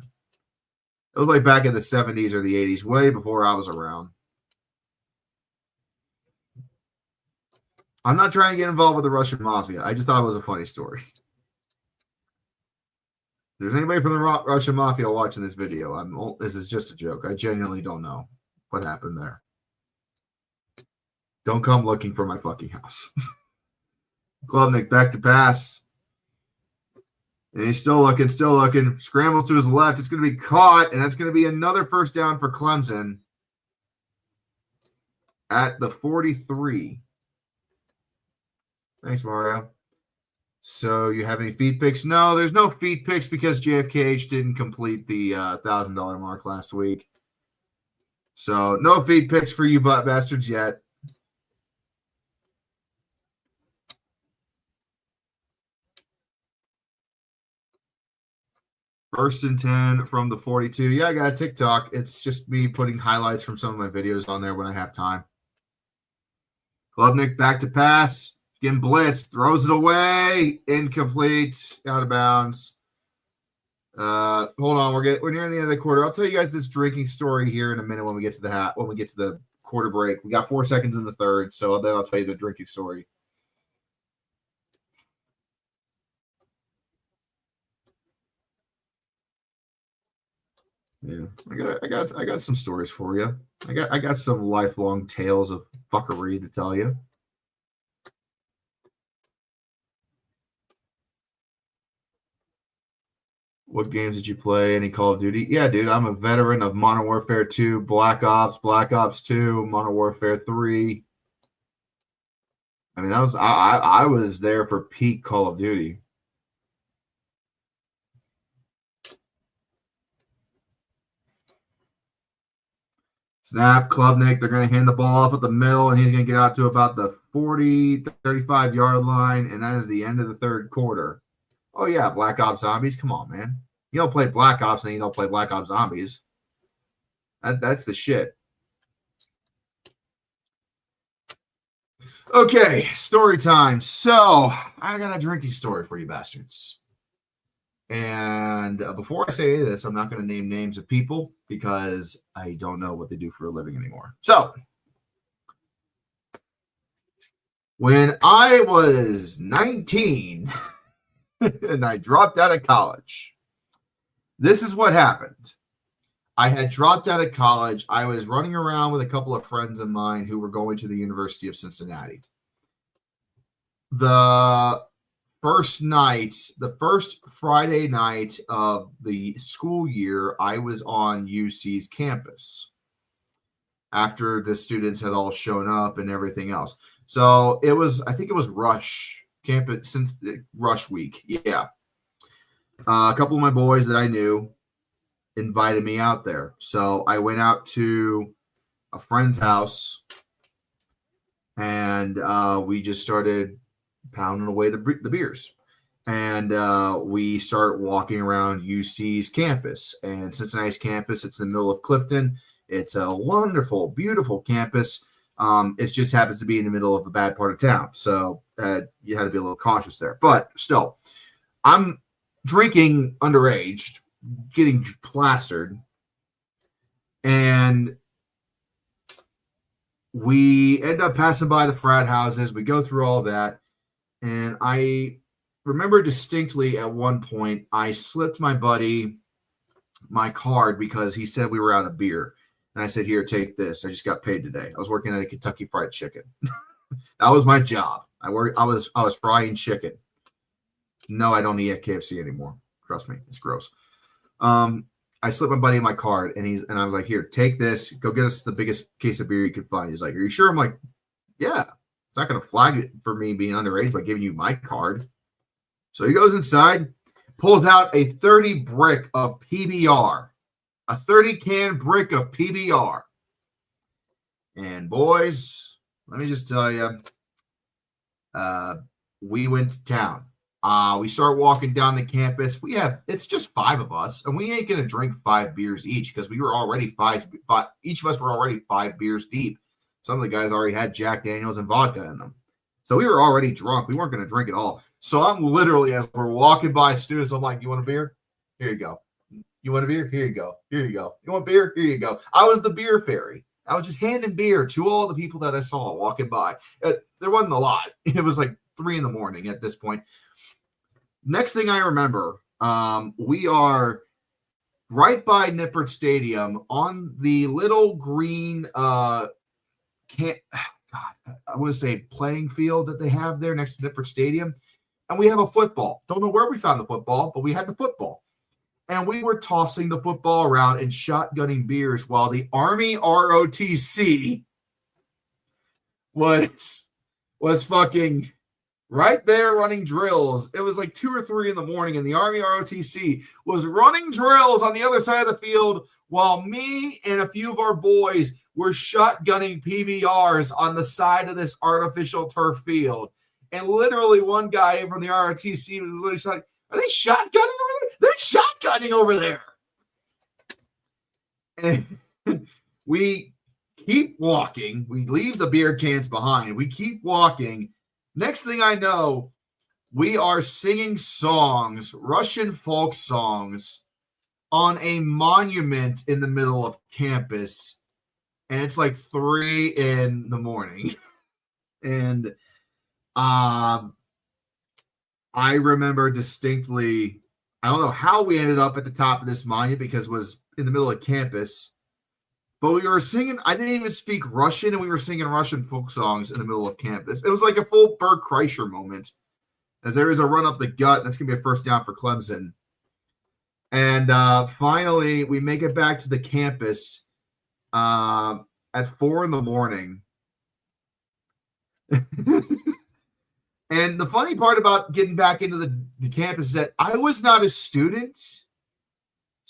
It was like back in the 70s or the 80s, way before I was around. I'm not trying to get involved with the Russian mafia. I just thought it was a funny story. If there's anybody from the Russian mafia watching this video, this is just a joke. I genuinely don't know what happened there. Don't come looking for my fucking house. Klubnik back to pass. And he's still looking. Scrambles to his left. It's going to be caught, and that's going to be another first down for Clemson at the 43. Thanks, Mario. So you have any feed picks? No, there's no feed picks because JFKH didn't complete the $1,000 mark last week. So no feed picks for you butt bastards yet. First and 10 from the 42. Yeah, I got a TikTok. It's just me putting highlights from some of my videos on there when I have time. Klubnik back to pass. Getting blitzed. Throws it away. Incomplete. Out of bounds. Hold on. We're nearing the end of the quarter. I'll tell you guys this drinking story here in a minute when we get to the quarter break. We got 4 seconds in the third, so then I'll tell you the drinking story. Yeah, I got some stories for you. I got some lifelong tales of fuckery to tell you. What games did you play? Any Call of Duty? Yeah, dude, I'm a veteran of Modern Warfare 2, Black Ops 2, Modern Warfare 3. I mean, I was there for peak Call of Duty. Snap, Klubnik. They're going to hand the ball off at the middle, and he's going to get out to about the 40, 35-yard line, and that is the end of the third quarter. Oh, yeah, Black Ops Zombies. Come on, man. You don't play Black Ops, and you don't play Black Ops Zombies. That's the shit. Okay, story time. So, I got a drinking story for you bastards. And before I say this, I'm not going to name names of people because I don't know what they do for a living anymore. So, when I was 19, and I dropped out of college. This is what happened. I had dropped out of college. I was running around with a couple of friends of mine who were going to the University of Cincinnati. The first Friday night of the school year, I was on UC's campus after the students had all shown up and everything else. So I think it was Rush campus, since Rush week. Yeah. A couple of my boys that I knew invited me out there. So I went out to a friend's house and we just started pounding away the beers. And we start walking around UC's campus. And Cincinnati's campus, it's in the middle of Clifton. It's a wonderful, beautiful campus. It just happens to be in the middle of a bad part of town. So you had to be a little cautious there. But still, I'm drinking underage, getting plastered. And we end up passing by the frat houses. We go through all that. And I remember distinctly at one point, I slipped my buddy my card because he said we were out of beer. And I said, here, take this. I just got paid today. I was working at a Kentucky Fried Chicken. That was my job. I was frying chicken. No, I don't eat at KFC anymore. Trust me, it's gross. I slipped my buddy my card, and I was like, here, take this. Go get us the biggest case of beer you could find. He's like, are you sure? I'm like, yeah. It's not going to flag it for me being underage by giving you my card. So he goes inside, pulls out a 30 brick of PBR, a 30 can brick of PBR. And boys, let me just tell you, we went to town. We start walking down the campus. It's just 5 of us, and we ain't going to drink 5 beers each because we were already each of us were already 5 beers deep. Some of the guys already had Jack Daniels and vodka in them. So we were already drunk. We weren't going to drink it all. So I'm literally, as we're walking by students, I'm like, you want a beer? Here you go. You want a beer? Here you go. Here you go. You want beer? Here you go. I was the beer fairy. I was just handing beer to all the people that I saw walking by. There wasn't a lot. It was like 3 a.m. at this point. Next thing I remember, we are right by Nippert Stadium on the little green I want to say playing field that they have there next to Nippert Stadium. And we have a football. Don't know where we found the football, but we had the football. And we were tossing the football around and shotgunning beers while the Army ROTC was fucking right there running drills. It was like 2 or 3 a.m, and the Army ROTC was running drills on the other side of the field while me and a few of our boys were shotgunning PBRs on the side of this artificial turf field. And literally one guy from the ROTC was literally like, are they shotgunning over there? They're shotgunning over there. And we keep walking. We leave the beer cans behind. We keep walking. Next thing I know, we are singing songs, Russian folk songs, on a monument in the middle of campus. And it's like 3 a.m. And I remember distinctly, I don't know how we ended up at the top of this monument because it was in the middle of campus. But we were singing, I didn't even speak Russian, and we were singing Russian folk songs in the middle of campus. It was like a full Bert Kreischer moment, as there is a run up the gut, and that's going to be a first down for Clemson. And finally, we make it back to the campus at 4 a.m. And the funny part about getting back into the campus is that I was not a student.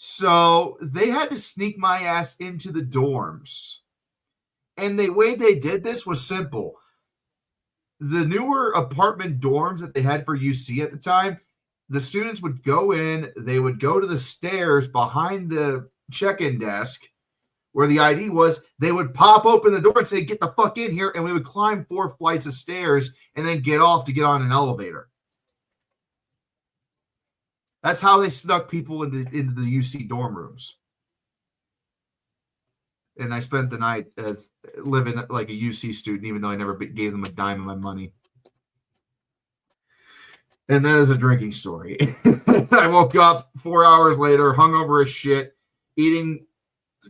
So they had to sneak my ass into the dorms. And the way they did this was simple. The newer apartment dorms that they had for UC at the time, the students would go in, they would go to the stairs behind the check-in desk where the ID was, they would pop open the door and say, get the fuck in here, and we would climb 4 flights of stairs and then get off to get on an elevator. That's how they snuck people into the UC dorm rooms. And I spent the night living like a UC student, even though I never gave them a dime of my money. And that is a drinking story. I woke up 4 hours later, hungover as shit, eating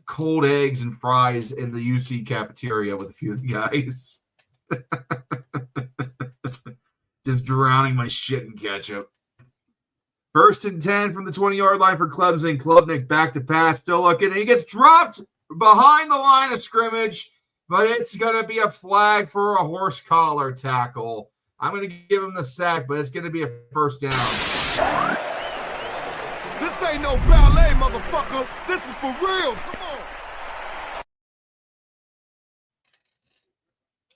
cold eggs and fries in the UC cafeteria with a few of the guys. Just drowning my shit in ketchup. 1st and 10 from the 20-yard line for Clemson. Klubnik back to pass, still looking, and he gets dropped behind the line of scrimmage, but it's going to be a flag for a horse collar tackle. I'm going to give him the sack, but it's going to be a first down. This ain't no ballet, motherfucker. This is for real. Come on.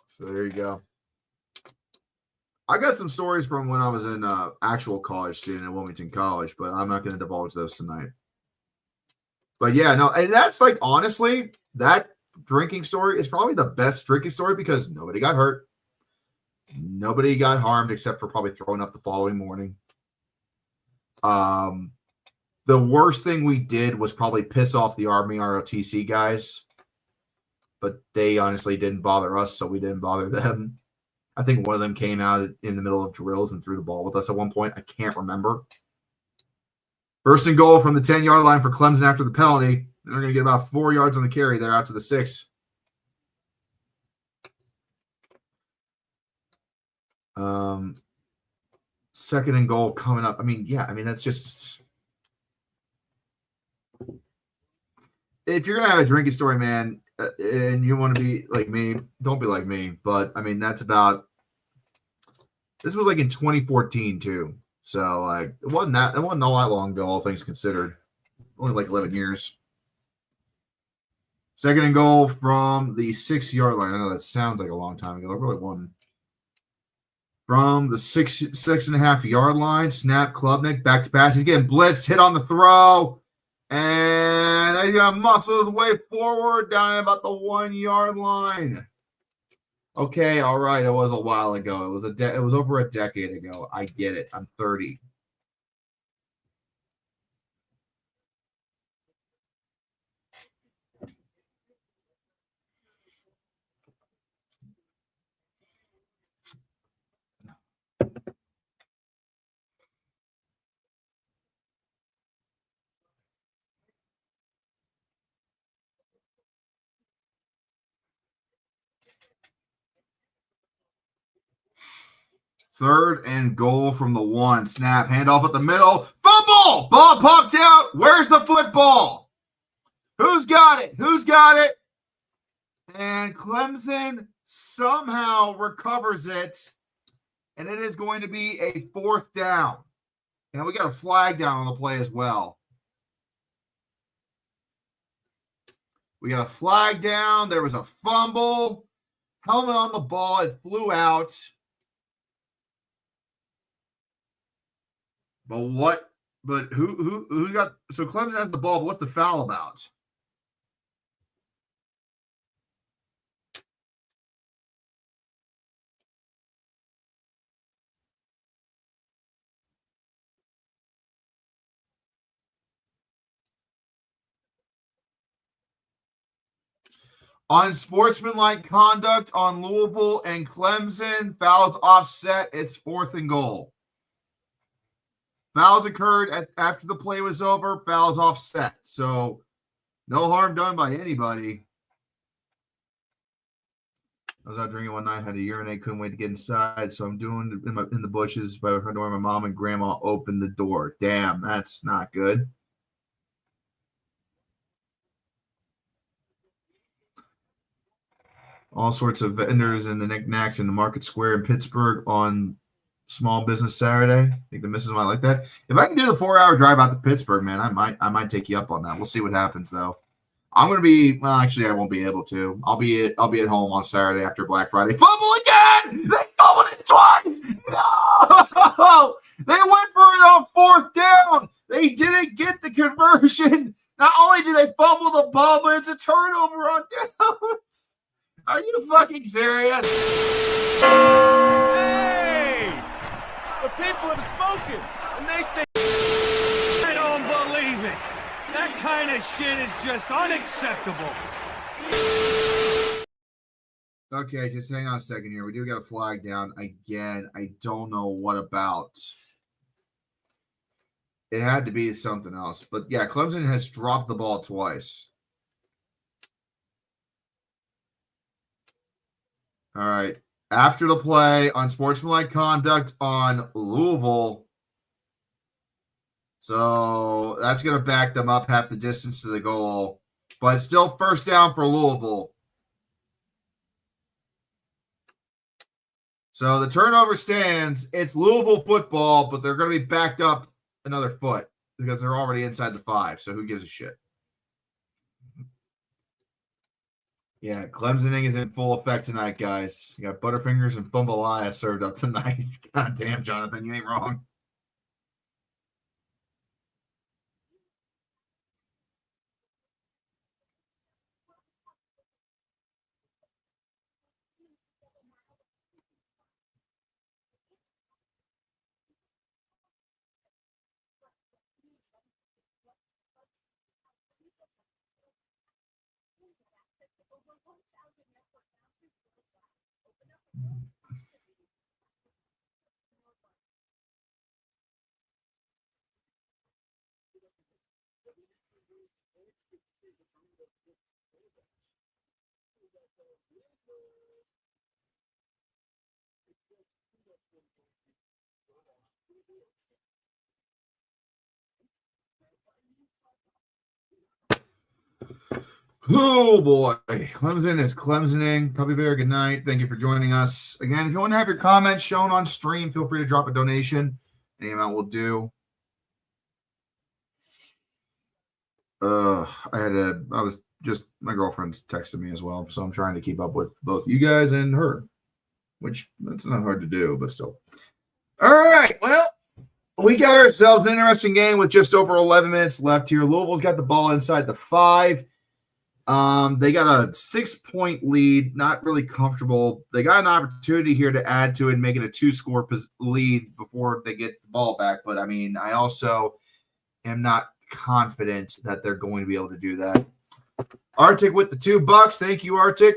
So there you go. I got some stories from when I was an actual college student at Wilmington College, but I'm not going to divulge those tonight. But yeah, no, and that's like, honestly, that drinking story is probably the best drinking story because nobody got hurt. Nobody got harmed except for probably throwing up the following morning. The worst thing we did was probably piss off the Army ROTC guys, but they honestly didn't bother us, so we didn't bother them. I think one of them came out in the middle of drills and threw the ball with us at one point. I can't remember. 1st and goal from the 10-yard line for Clemson after the penalty. They're going to get about 4 yards on the carry there out to the 6. 2nd and goal coming up. I mean, that's just – if you're going to have a drinking story, man, and you want to be like me, don't be like me. But, I mean, that's about – this was like in 2014 too. So, like, it wasn't all that long ago, all things considered. Only like 11 years. 2nd and goal from the 6-yard line. I know that sounds like a long time ago. It really wasn't. From the 6.5-yard line, snap, Klubnik, back to pass. He's getting blitzed, hit on the throw. And he's going to muscle his way forward down at about the 1-yard line. Okay, all right. It was a while ago. It was over a decade ago. I get it. I'm 30. Third and goal from the 1. Snap, handoff at the middle. Fumble! Ball popped out. Where's the football? Who's got it? Who's got it? And Clemson somehow recovers it. And it is going to be a 4th down. And we got a flag down on the play as well. We got a flag down. There was a fumble. Helmet on the ball. It flew out. But what? But who got? So Clemson has the ball. But what's the foul about? Unsportsmanlike conduct on Louisville and Clemson. Fouls offset. It's 4th and goal. Fouls occurred after the play was over. Fouls offset. So no harm done by anybody. I was out drinking one night, had to urinate, couldn't wait to get inside. So I'm doing in the bushes by the front door. My mom and grandma opened the door. Damn, that's not good. All sorts of vendors in the knickknacks in the Market Square in Pittsburgh on Small Business Saturday. I think the missus might like that. If I can do the 4-hour drive out to Pittsburgh, man, I might take you up on that. We'll see what happens though. I'm gonna be actually I won't be able to. I'll be at home on Saturday after Black Friday. Fumble again! They fumbled it twice! No! They went for it on 4th down. They didn't get the conversion. Not only did they fumble the ball, but it's a turnover on downs. Are you fucking serious? Hey! The people have spoken, and they say, I don't believe it. That kind of shit is just unacceptable. Okay, just hang on a second here. We do got a flag down again. I don't know what about. It had to be something else. But, yeah, Clemson has dropped the ball twice. All right. After the play on sportsmanlike conduct on Louisville. So that's going to back them up half the distance to the goal. But it's still first down for Louisville. So the turnover stands. It's Louisville football, but they're going to be backed up another foot because they're already inside the 5. So who gives a shit? Yeah, Clemsoning is in full effect tonight, guys. You got Butterfingers and Bumbalaya served up tonight. God damn, Jonathan, you ain't wrong. Oh, boy. Clemson is Clemsoning. Puppy Bear, good night. Thank you for joining us. Again, if you want to have your comments shown on stream, feel free to drop a donation. Any amount will do. My girlfriend texted me as well, so I'm trying to keep up with both you guys and her, which that's not hard to do, but still. All right, well, we got ourselves an interesting game with just over 11 minutes left here. Louisville's got the ball inside the 5. They got a 6-point lead, not really comfortable. They got an opportunity here to add to it and make it a 2-score lead before they get the ball back. But, I mean, I also am not confident that they're going to be able to do that. Arctic with the $2. Thank you, Arctic.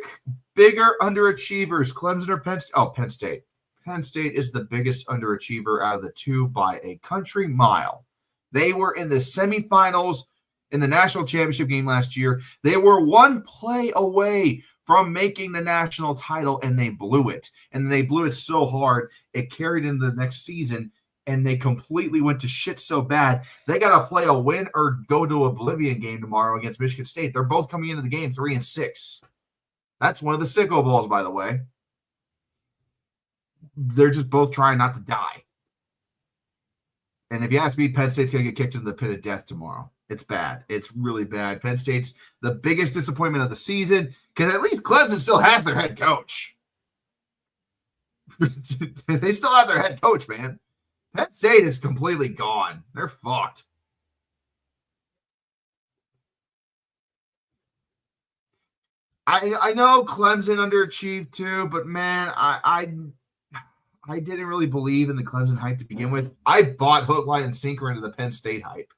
Bigger underachievers, Clemson or Penn State? Oh, Penn State. Penn State is the biggest underachiever out of the two by a country mile. They were in the semifinals in the national championship game last year. They were one play away from making the national title, and they blew it. And they blew it so hard, it carried into the next season, and they completely went to shit so bad. They got to play a win or go to oblivion game tomorrow against Michigan State. They're both coming into the game 3-6. That's one of the sicko balls, by the way. They're just both trying not to die. And if you ask me, Penn State's going to get kicked into the pit of death tomorrow. It's bad. It's really bad. Penn State's the biggest disappointment of the season because at least Clemson still has their head coach. They still have their head coach, man. Penn State is completely gone. They're fucked. I know Clemson underachieved too, but man, I didn't really believe in the Clemson hype to begin with. I bought hook, line, and sinker into the Penn State hype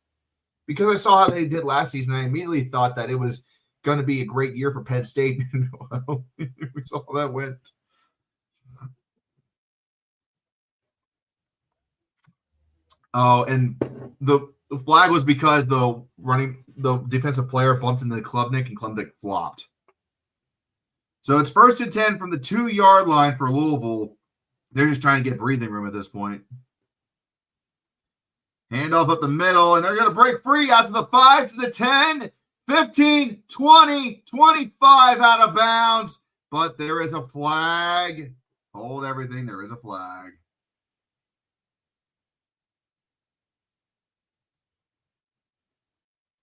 because I saw how they did last season. I immediately thought that it was going to be a great year for Penn State. We saw how that went. Oh, and the flag was because the defensive player bumped into the Klubnik and Klubnik flopped. So it's 1st and 10 from the 2-yard line for Louisville. They're just trying to get breathing room at this point. Handoff up the middle, and they're going to break free out to the 5, to the 10, 15, 20, 25 out of bounds. But there is a flag. Hold everything. There is a flag.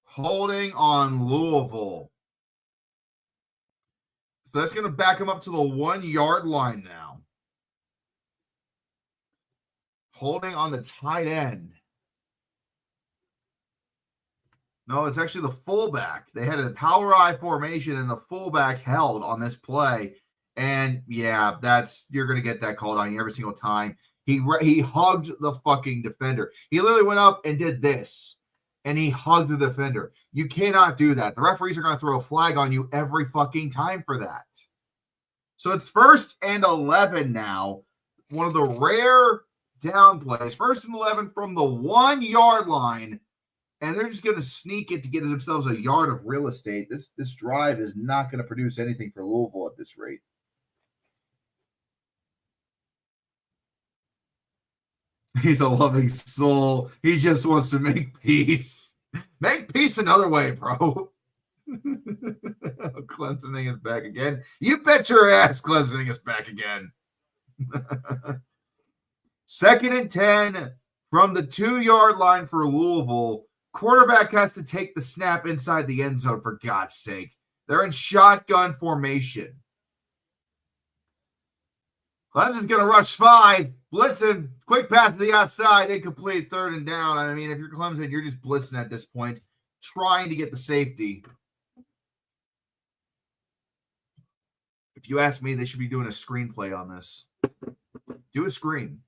Holding on Louisville. So that's going to back them up to the 1-yard line now. Holding on the tight end. No, it's actually the fullback. They had a power I formation, and the fullback held on this play. And, yeah, you're going to get that called on you every single time. He hugged the fucking defender. He literally went up and did this, and he hugged the defender. You cannot do that. The referees are going to throw a flag on you every fucking time for that. So it's 1st and 11 now. One of the rare down plays. 1st and 11 from the 1-yard line. And they're just going to sneak it to get themselves a yard of real estate. This drive is not going to produce anything for Louisville at this rate. He's a loving soul. He just wants to make peace. Make peace another way, bro. Clemson thing is back again. You bet your ass Clemson thing is back again. 2nd and 10 from the 2-yard line for Louisville. Quarterback has to take the snap inside the end zone, for God's sake. They're in shotgun formation. Clemson's going to rush 5. Blitzing. Quick pass to the outside. Incomplete. 3rd and down. I mean, if you're Clemson, you're just blitzing at this point, trying to get the safety. If you ask me, they should be doing a screenplay on this. Do a screen.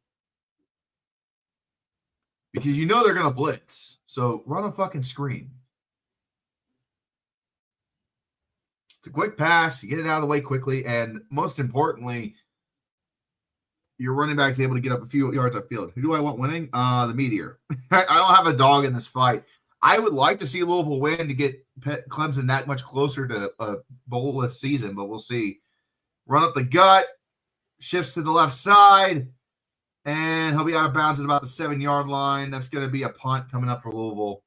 Because you know they're going to blitz. So run a fucking screen. It's a quick pass. You get it out of the way quickly. And most importantly, your running back's able to get up a few yards upfield. Who do I want winning? The Meteor. I don't have a dog in this fight. I would like to see Louisville win to get Clemson that much closer to a bowl-less season, but we'll see. Run up the gut. Shifts to the left side. And he'll be out of bounds at about the 7-yard line. That's going to be a punt coming up for Louisville.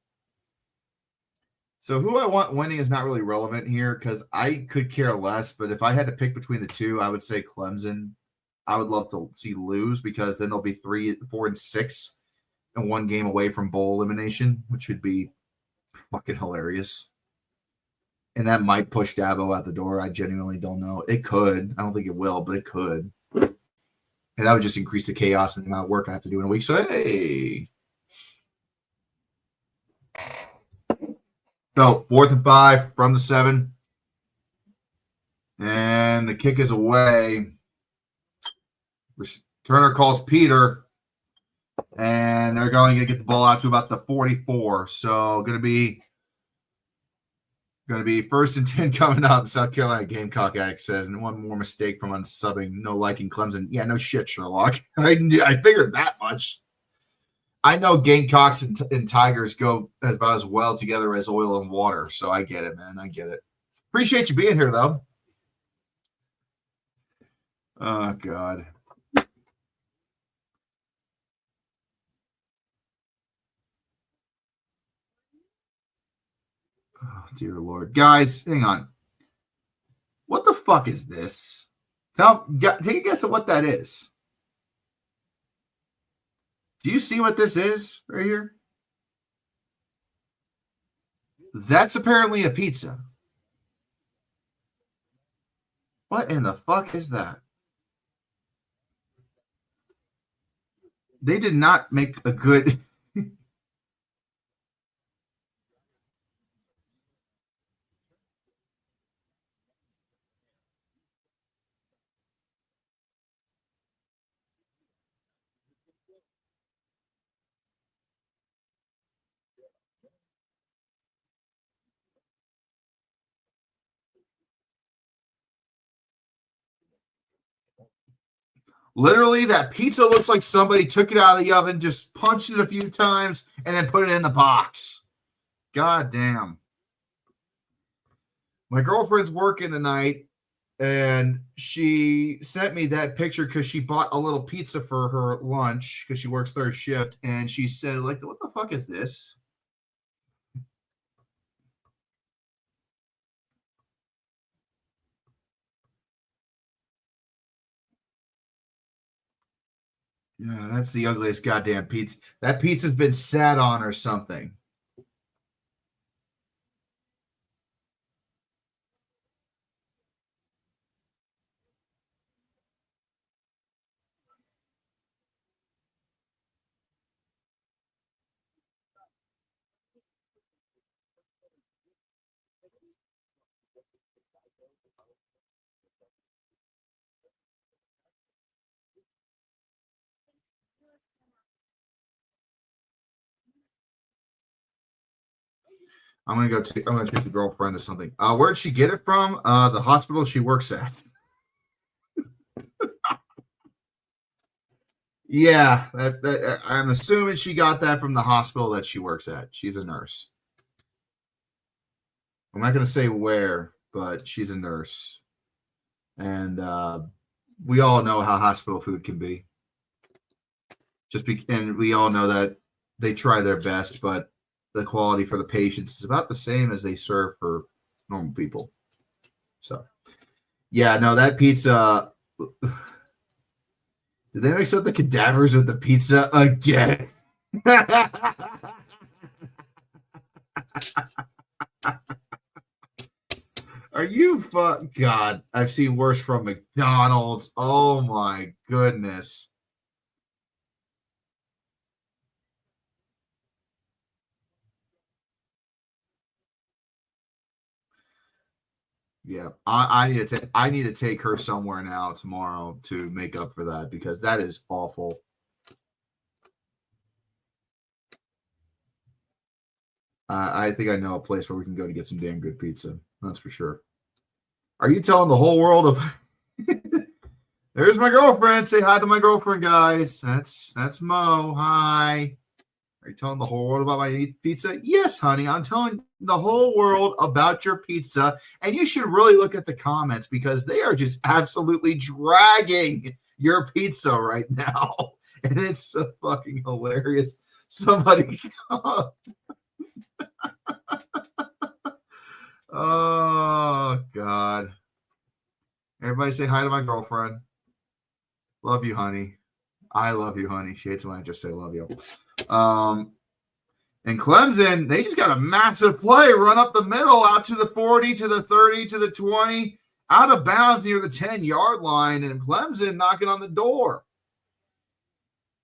So who I want winning is not really relevant here because I could care less. But if I had to pick between the two, I would say Clemson. I would love to see lose because then they'll be 3, 4, and 6 and 1 game away from bowl elimination, which would be fucking hilarious. And that might push Dabo out the door. I genuinely don't know. It could. I don't think it will, but it could. And that would just increase the chaos and the amount of work I have to do in a week. So, hey. So, 4th and 5 from the 7. And the kick is away. Turner calls Peter. And they're going to get the ball out to about the 44. So, going to be 1st and 10 coming up. South Carolina Gamecock Addict says, and one more mistake from unsubbing. No liking Clemson. Yeah, no shit, Sherlock. I figured that much. I know Gamecocks and Tigers go about as well together as oil and water. So I get it, man. I get it. Appreciate you being here, though. Oh, God. Oh, dear Lord. Guys, hang on. What the fuck is this? Take a guess at what that is. Do you see what this is right here? That's apparently a pizza. What in the fuck is that? They did not make a good... Literally, that pizza looks like somebody took it out of the oven, just punched it a few times, and then put it in the box. God damn. My girlfriend's working tonight, and she sent me that picture because she bought a little pizza for her lunch because she works 3rd shift, and she said, like, what the fuck is this? Yeah, that's the ugliest goddamn pizza. That pizza's been sat on or something. I'm gonna take the girlfriend to something. Where'd she get it from? The hospital she works at. Yeah, I'm assuming she got that from the hospital that she works at. She's a nurse. I'm not going to say where, but she's a nurse. And we all know how hospital food can be. And we all know that they try their best, but the quality for the patients is about the same as they serve for normal people. So, yeah, no, that pizza. Did they mix up the cadavers with the pizza again? Are you God? I've seen worse from McDonald's. Oh my goodness. Yeah, I need to take her somewhere now tomorrow to make up for that because that is awful. I think I know a place where we can go to get some damn good pizza. That's for sure. Are you telling the whole world of? There's my girlfriend. Say hi to my girlfriend, guys. That's Mo. Hi. Are you telling the whole world about my pizza? Yes, honey. I'm telling the whole world about your pizza. And you should really look at the comments because they are just absolutely dragging your pizza right now. And it's so fucking hilarious. Somebody. Oh, God. Everybody say hi to my girlfriend. Love you, honey. I love you, honey. She hates when I just say love you. And Clemson, they just got a massive play, run up the middle, out to the 40, to the 30, to the 20, out of bounds near the 10-yard line, and Clemson knocking on the door.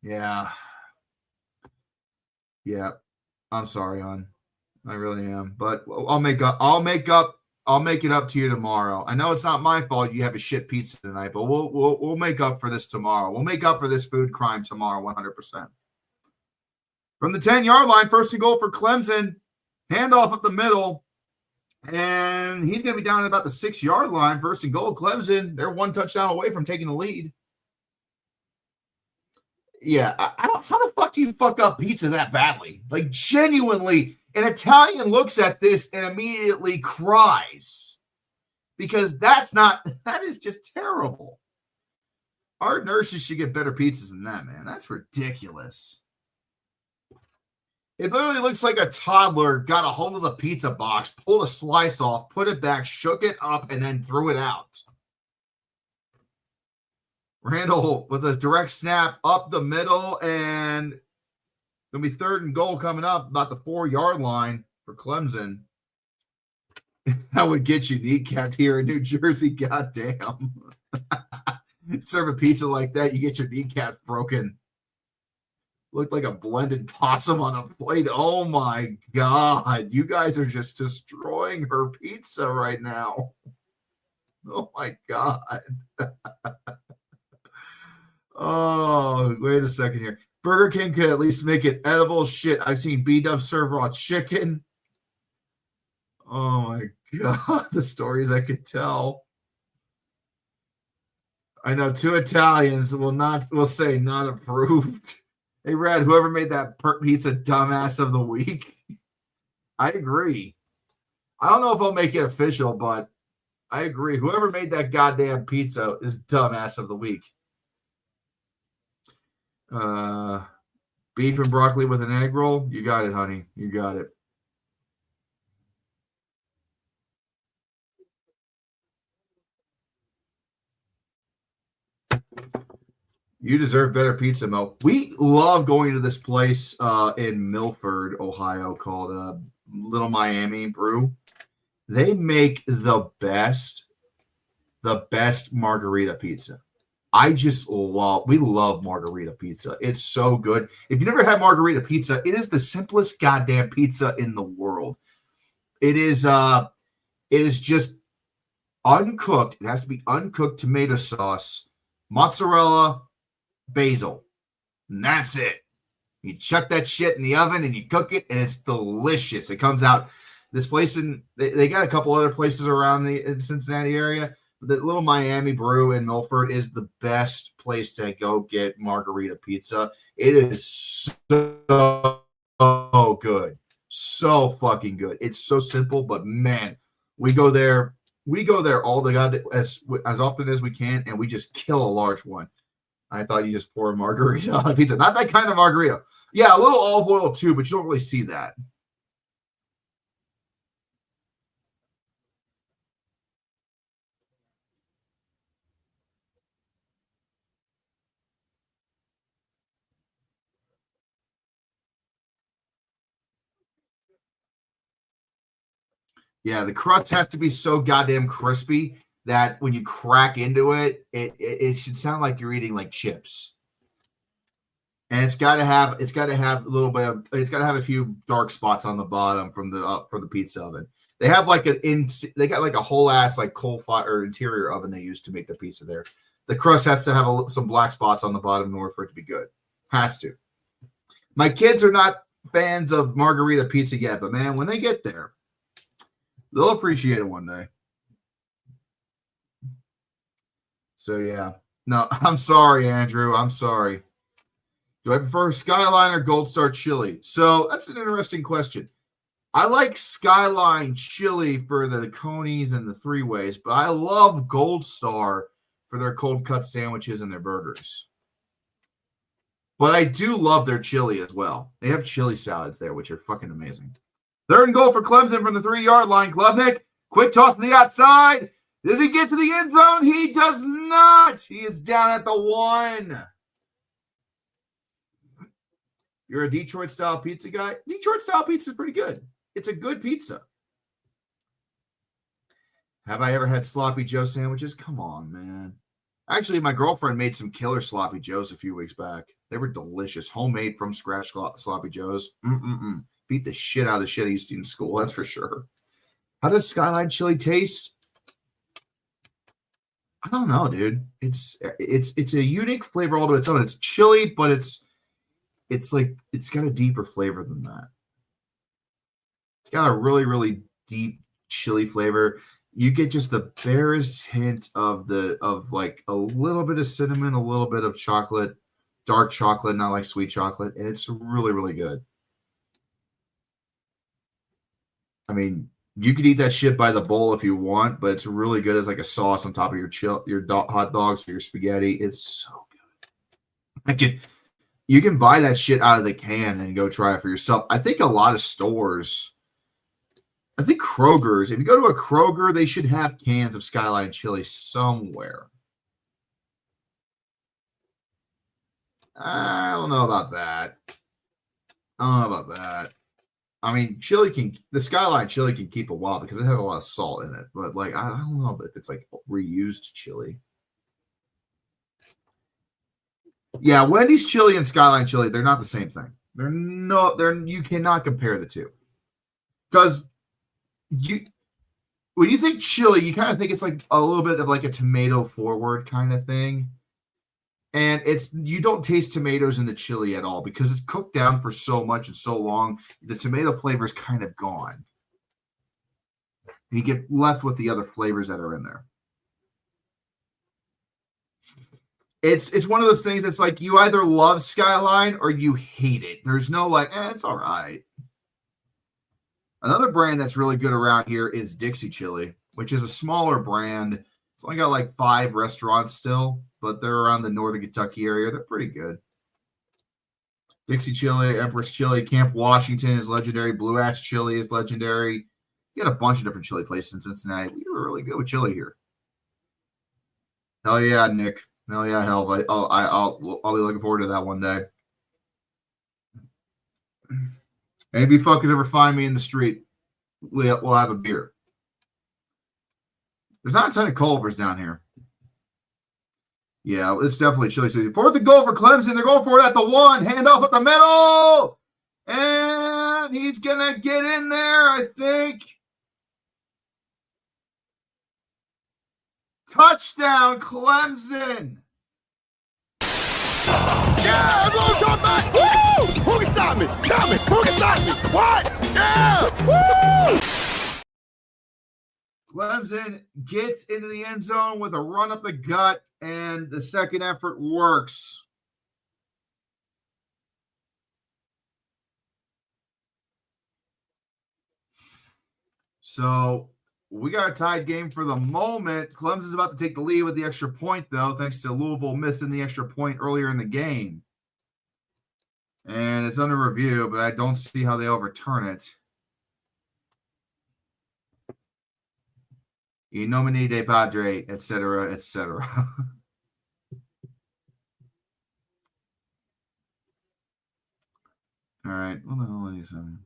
Yeah. Yeah. I'm sorry, hon. I really am. But I'll make it up to you tomorrow. I know it's not my fault you have a shit pizza tonight, but we'll make up for this tomorrow. We'll make up for this food crime tomorrow, 100%. From the 10-yard line, first and goal for Clemson. Handoff up the middle. And he's going to be down at about the 6-yard line. First and goal, Clemson. They're one touchdown away from taking the lead. Yeah, how the fuck do you fuck up pizza that badly? Like, genuinely, an Italian looks at this and immediately cries. Because that is just terrible. Our nurses should get better pizzas than that, man. That's ridiculous. It literally looks like a toddler got a hold of the pizza box, pulled a slice off, put it back, shook it up, and then threw it out. Randall with a direct snap up the middle, and going to be third and goal coming up about the 4-yard line for Clemson. That would get you kneecapped here in New Jersey. Goddamn. Serve a pizza like that, you get your kneecap broken. Looked like a blended possum on a plate. Oh my God. You guys are just destroying her pizza right now. Oh my God. Oh, wait a second here. Burger King could at least make it edible. Shit, I've seen B-Dub serve raw chicken. Oh my God. The stories I could tell. I know 2 Italians will say not approved. Hey, Red, whoever made that pizza dumbass of the week. I agree. I don't know if I'll make it official, but I agree. Whoever made that goddamn pizza is dumbass of the week. Beef and broccoli with an egg roll. You got it, honey. You got it. You deserve better pizza, Mo. We love going to this place in Milford, Ohio, called Little Miami Brew. They make the best margarita pizza. We love margarita pizza. It's so good. If you never had margarita pizza, it is the simplest goddamn pizza in the world. It is just uncooked. It has to be uncooked tomato sauce, mozzarella, basil, and that's it. You chuck that shit in the oven and you cook it, and it's delicious. It comes out. This place they got a couple other places around the Cincinnati area, The little Miami Brew in Milford is the best place to go get margarita pizza. It is so good. So fucking good. It's so simple, but man, we go there all the god as often as we can, and we just kill a large one. I thought you just pour a margarita on a pizza. Not that kind of margarita. Yeah, a little olive oil too, but you don't really see that. Yeah, the crust has to be so goddamn crispy that when you crack into it, it should sound like you're eating like chips. And it's got to have a little bit of, it's got to have a few dark spots on the bottom from the pizza oven. They have like they got like a whole ass like coal fire or interior oven they use to make the pizza there. The crust has to have some black spots on the bottom in order for it to be good. Has to. My kids are not fans of margarita pizza yet, but man, when they get there, they'll appreciate it one day. So yeah. No, I'm sorry, Andrew. I'm sorry. Do I prefer Skyline or Gold Star chili? So that's an interesting question. I like Skyline chili for the conies and the three ways, but I love Gold Star for their cold cut sandwiches and their burgers. But I do love their chili as well. They have chili salads there, which are fucking amazing. 3rd and goal for Clemson from the 3-yard line. Klubnik, quick toss to the outside. Does he get to the end zone? He does not. He is down at the 1. You're a Detroit-style pizza guy? Detroit-style pizza is pretty good. It's a good pizza. Have I ever had Sloppy Joe sandwiches? Come on, man. Actually, my girlfriend made some killer Sloppy Joes a few weeks back. They were delicious. Homemade from scratch Sloppy Joes. Beat the shit out of the shit I used to eat in school, that's for sure. How does Skyline chili taste? I don't know, dude. It's a unique flavor all to its own. It's chili, but it's like it's got a deeper flavor than that. It's got a really, really deep chili flavor. You get just the barest hint of like a little bit of cinnamon, a little bit of chocolate, dark chocolate, not like sweet chocolate, and it's really, really good. I mean, you could eat that shit by the bowl if you want, but it's really good as like a sauce on top of your hot dogs or your spaghetti. It's so good. You can buy that shit out of the can and go try it for yourself. I think a lot of stores, I think Kroger's, if you go to a Kroger, they should have cans of Skyline chili somewhere. I don't know about that. I mean, the Skyline chili can keep a while because it has a lot of salt in it. But like, I don't know if it's like reused chili. Yeah, Wendy's chili and Skyline chili, they're not the same thing. You cannot compare the two. Because when you think chili, you kind of think it's like a little bit of like a tomato forward kind of thing. And you don't taste tomatoes in the chili at all because it's cooked down for so much and so long. The tomato flavor is kind of gone. You get left with the other flavors that are in there. It's one of those things that's like you either love Skyline or you hate it. There's no like, it's all right. Another brand that's really good around here is Dixie Chili, which is a smaller brand. It's only got like 5 restaurants still, but they're around the northern Kentucky area. They're pretty good. Dixie Chili, Empress Chili, Camp Washington is legendary. Blue Ash Chili is legendary. You got a bunch of different chili places in Cincinnati. We were really good with chili here. Hell yeah, Nick. Hell yeah, hell. I'll be looking forward to that one day. Maybe fuckers ever find me in the street, we'll have a beer. There's not a ton of Culvers down here. Yeah, it's definitely chili season. 4th and goal for Clemson. They're going for it at the 1. Hand off at the middle. And he's going to get in there, I think. Touchdown, Clemson. Yeah, everyone come back. Woo! Who can stop me? Tell me. Who can stop me? What? Yeah! Woo! Clemson gets into the end zone with a run up the gut, and the second effort works. So we got a tied game for the moment. Clemson's about to take the lead with the extra point, though, thanks to Louisville missing the extra point earlier in the game. And it's under review, but I don't see how they overturn it. In nomine de Padre, etc., etc. All right. What the hell are you saying?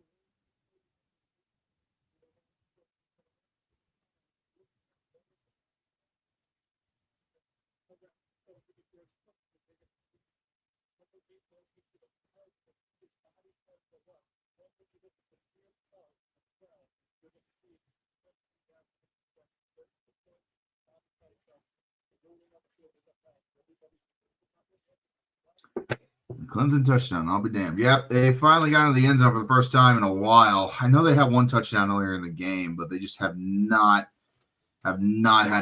Clemson touchdown. I'll be damned. Yep, they finally got into the end zone for the first time in a while. I know they had one touchdown earlier in the game, but they just have not had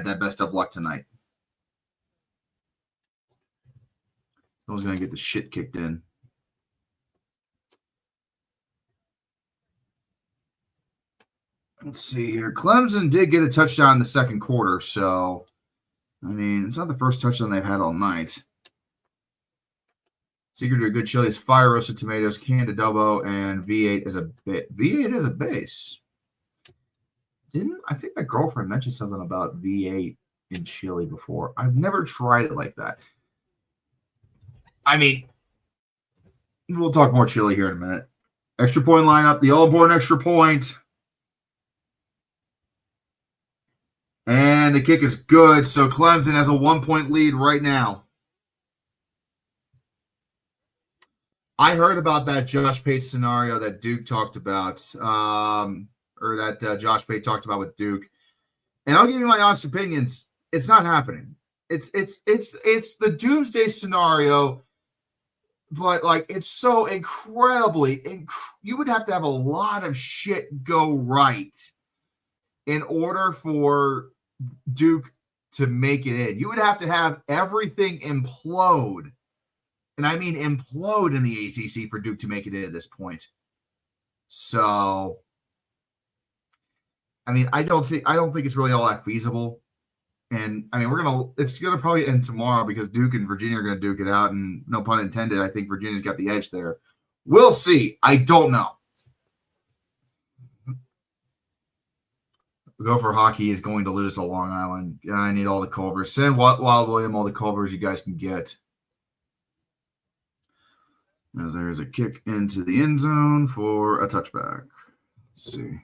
that best of luck tonight. I was going to get the shit kicked in. Let's see here. Clemson did get a touchdown in the second quarter, so, I mean, it's not the first touchdown they've had all night. Secret to a good chili is fire roasted tomatoes, canned adobo, and V8 is a bit. V8 is a base. I think my girlfriend mentioned something about V8 in chili before. I've never tried it like that. I mean, we'll talk more chili here in a minute. Extra point lineup, the all-important extra point. And the kick is good, so Clemson has a 1-point lead right now. I heard about that Josh Pate scenario that Duke talked about, or that Josh Pate talked about with Duke. And I'll give you my honest opinions. It's not happening. It's the doomsday scenario, but like it's so incredibly. You would have to have a lot of shit go right in order for Duke to make it in. You would have to have everything implode. And I mean implode in the ACC for Duke to make it in at this point. So, I mean, I don't think it's really all that feasible. And I mean, it's gonna probably end tomorrow because Duke and Virginia are gonna duke it out, and no pun intended, I think Virginia's got the edge there. We'll see. I don't know. Gopher Hockey is going to lose to Long Island. I need all the Culvers. Send Wild William all the Culvers you guys can get. As there's a kick into the end zone for a touchback. Let's see.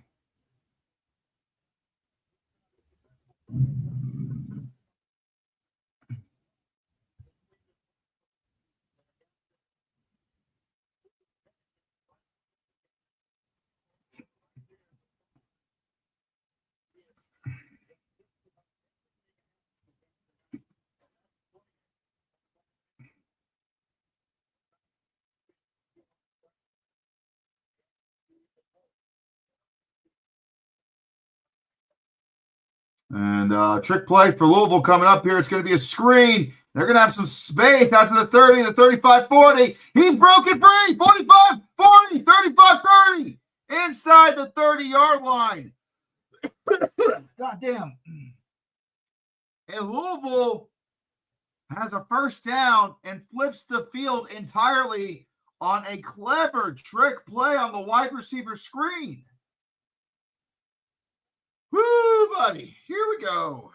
And trick play for Louisville coming up here. It's going to be a screen. They're going to have some space out to the 30, the 35, 40. He's broken free. 45, 40, 35, 30. Inside the 30-yard line. God damn. And Louisville has a first down and flips the field entirely on a clever trick play on the wide receiver screen. Woo, buddy. Here we go.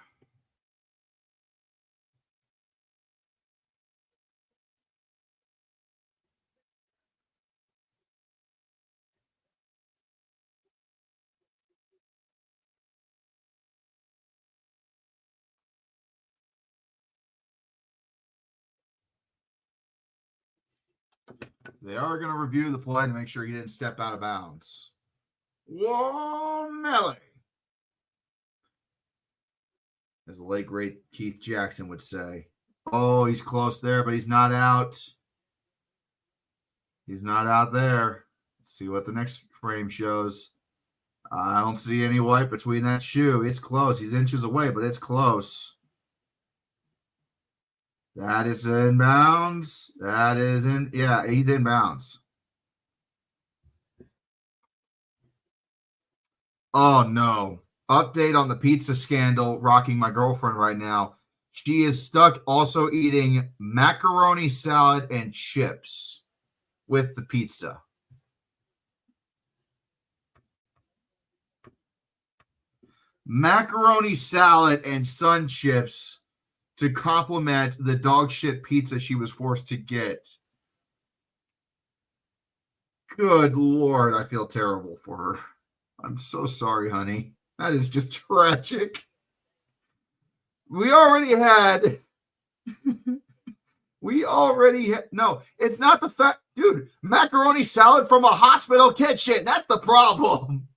They are going to review the play to make sure he didn't step out of bounds. Whoa, Nelly. As the late, great Keith Jackson would say. Oh, he's close there, but he's not out. He's not out there. Let's see what the next frame shows. I don't see any white between that shoe. It's close. He's inches away, but it's close. That is in bounds. That is in, yeah, he's in bounds. Oh, no. Update on the pizza scandal rocking my girlfriend right now. She is stuck also eating macaroni salad and chips with the pizza. Macaroni salad and sun chips to complement the dog shit pizza she was forced to get. Good Lord, I feel terrible for her. I'm so sorry, honey. That is just tragic. We already had. No, it's not the fact, dude. Macaroni salad from a hospital kitchen. That's the problem.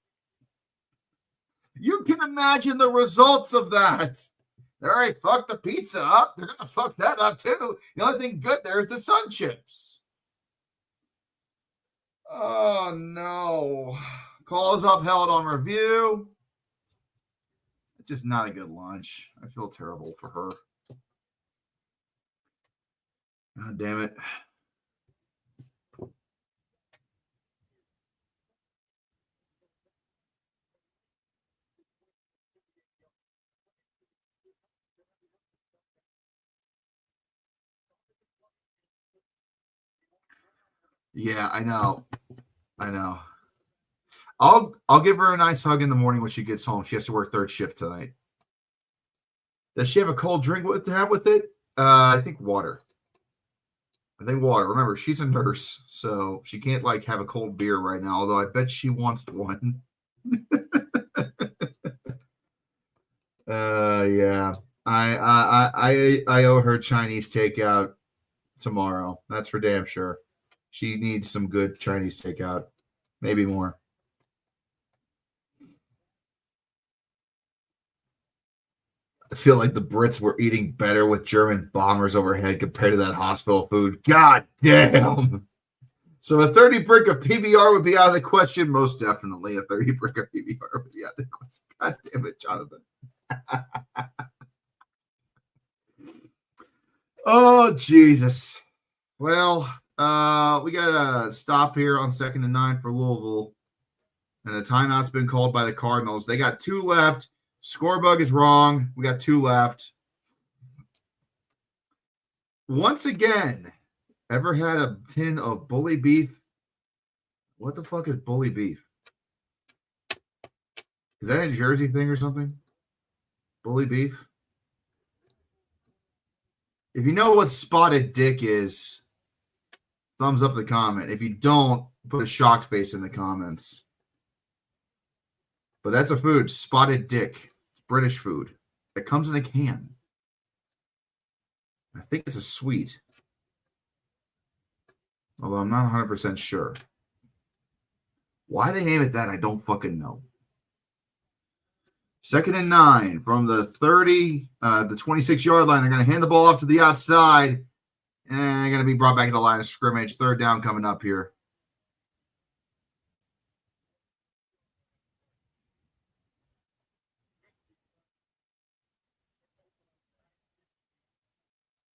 You can imagine the results of that. They already fucked the pizza up. They're gonna fuck that up too. The only thing good there is the sun chips. Oh no. Call is upheld on review. It's just not a good lunch. I feel terrible for her. God damn it. Yeah, I know. I'll give her a nice hug in the morning when she gets home. She has to work third shift tonight. Does she have a cold drink to have with it? I think water. Remember, she's a nurse, so she can't like have a cold beer right now. Although I bet she wants one. Yeah. I owe her Chinese takeout tomorrow. That's for damn sure. She needs some good Chinese takeout, maybe more. I feel like the Brits were eating better with German bombers overhead compared to that hospital food. God damn. So a 30 brick of PBR would be out of the question. Most definitely a 30 brick of PBR would be out of the question. God damn it, Jonathan. Oh, Jesus. Well, we got a stop here on 2nd and 9 for Louisville. And the timeout's been called by the Cardinals. They got 2 left. Score bug is wrong. We got 2 left. Once again, ever had a tin of bully beef? What the fuck is bully beef? Is that a Jersey thing or something? Bully beef? If you know what spotted dick is, thumbs up the comment. If you don't, put a shocked face in the comments. But that's a food, spotted dick. It's British food. It comes in a can. I think it's a sweet. Although I'm not 100% sure. Why they name it that, I don't fucking know. 2nd and 9 from the 30, the 26-yard line. They're going to hand the ball off to the outside. And going to be brought back to the line of scrimmage. 3rd down coming up here.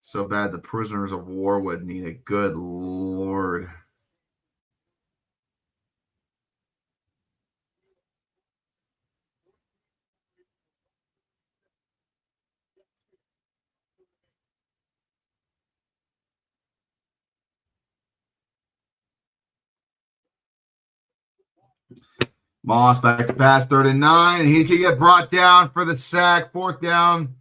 So bad the prisoners of war would need it. Good Lord. Moss back to pass, 3rd and 9. He can get brought down for the sack, 4th down.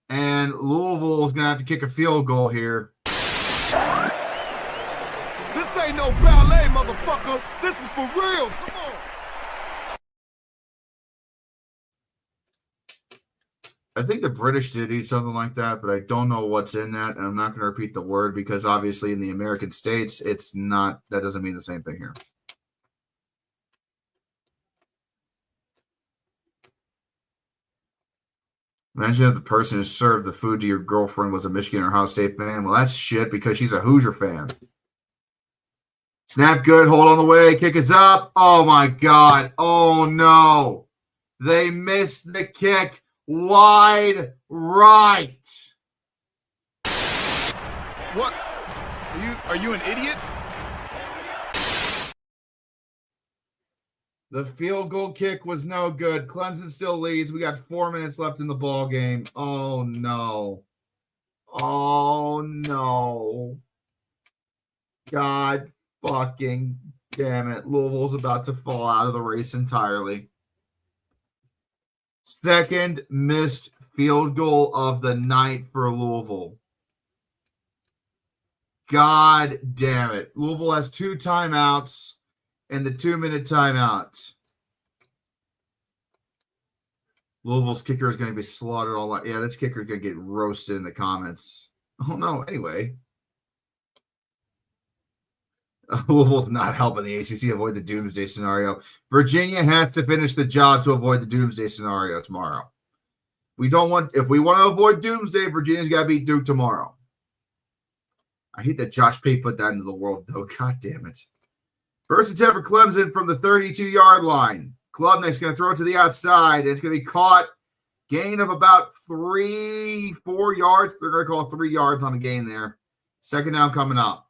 And Louisville's going to have to kick a field goal here. This ain't no ballet, motherfucker. This is for real. Come on. I think the British did eat something like that, but I don't know what's in that. And I'm not going to repeat the word because obviously in the American states, it's not, that doesn't mean the same thing here. Imagine if the person who served the food to your girlfriend was a Michigan or Ohio State fan. Well, that's shit because she's a Hoosier fan. Snap good. Hold on the way. Kick is up. Oh, my God. Oh, no. They missed the kick wide right. What? Are you an idiot? The field goal kick was no good. Clemson still leads. We got 4 minutes left in the ball game. Oh, no. Oh, no. God fucking damn it. Louisville's about to fall out of the race entirely. Second missed field goal of the night for Louisville. God damn it. Louisville has 2 timeouts and the 2-minute timeout. Louisville's kicker is going to be slaughtered all night. Yeah, this kicker is going to get roasted in the comments. Oh, no. Anyway. Louisville's not helping the ACC avoid the doomsday scenario. Virginia has to finish the job to avoid the doomsday scenario tomorrow. If we want to avoid doomsday, Virginia's got to beat Duke tomorrow. I hate that Josh Pate put that into the world, though. God damn it. First attempt for Clemson from the 32-yard line. Klubnik's going to throw it to the outside. It's going to be caught. Gain of about 3-4 yards. They're going to call 3 yards on the gain there. Second down coming up.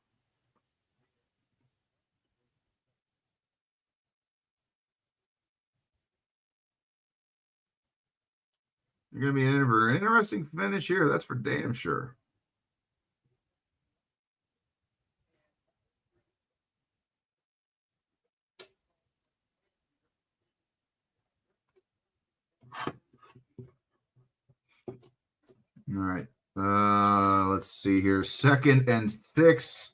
You're going to be an interesting finish here. That's for damn sure. All right. Let's see here. 2nd and 6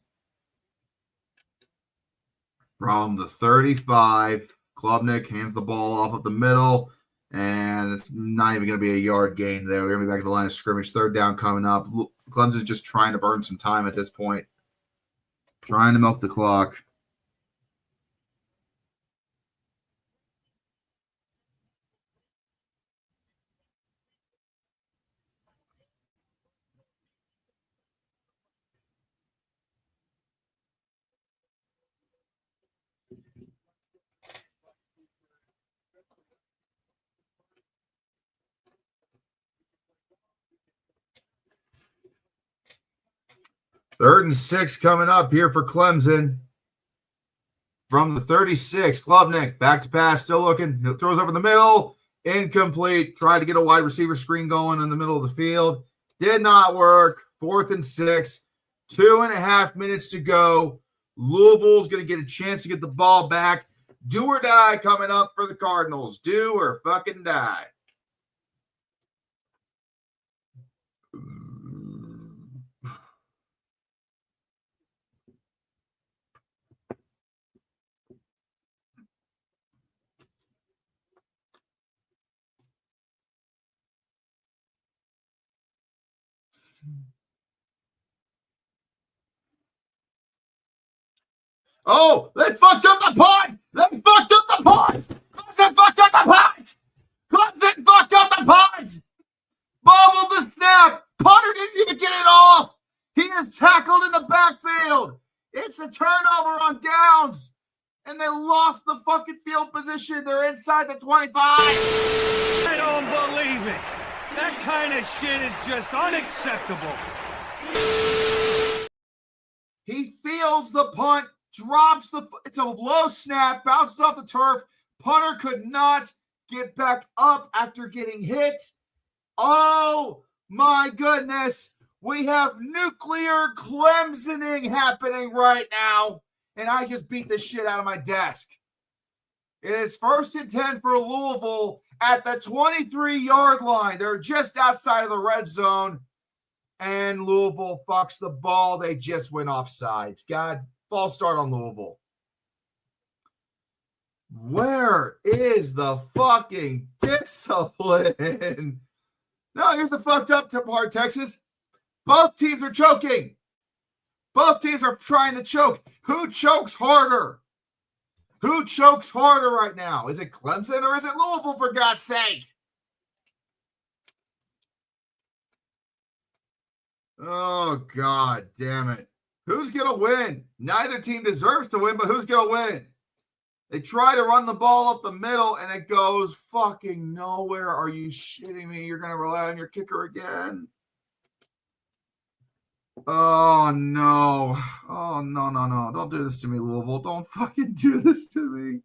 from the 35. Klubnik hands the ball off up the middle, and it's not even going to be a yard gain there. We're going to be back at the line of scrimmage. Third down coming up. Clemson's just trying to burn some time at this point, trying to milk the clock. Third and 6 coming up here for Clemson. From the 36, Klubnik, back to pass, still looking. Throws over the middle. Incomplete. Tried to get a wide receiver screen going in the middle of the field. Did not work. 4th and 6. 2.5 minutes to go. Louisville's going to get a chance to get the ball back. Do or die coming up for the Cardinals. Do or fucking die. Oh, they fucked up the punt! They fucked up the punt! Clemson fucked up the punt! Clemson fucked up the punt! Bobbled the snap! Punter didn't even get it off! He is tackled in the backfield! It's a turnover on downs! And they lost the fucking field position. They're inside the 25. I don't believe it. That kind of shit is just unacceptable. He fields the punt, drops it's a low snap, bounces off the turf. Punter could not get back up after getting hit. Oh my goodness. We have nuclear Clemsoning happening right now. And I just beat the shit out of my desk. It is 1st and 10 for Louisville at the 23-yard line. They're just outside of the red zone. And Louisville fucks the ball. They just went offsides. God, false start on Louisville. Where is the fucking discipline? No, here's the fucked up part, Texas. Both teams are choking. Both teams are trying to choke. Who chokes harder? Who chokes harder right now? Is it Clemson or is it Louisville, for God's sake? Oh, God damn it. Who's going to win? Neither team deserves to win, but who's going to win? They try to run the ball up the middle, and it goes fucking nowhere. Are you shitting me? You're going to rely on your kicker again? Oh, no. Oh, no, no, no. Don't do this to me, Louisville. Don't fucking do this to me.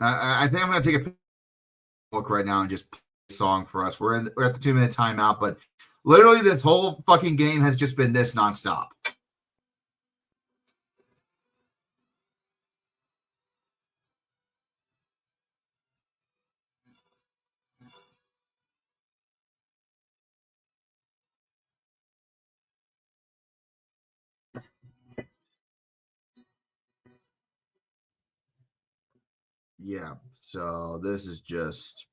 I think I'm going to take a look right now and just play a song for us. We're at the 2-minute timeout, but literally this whole fucking game has just been this nonstop. Yeah, so this is just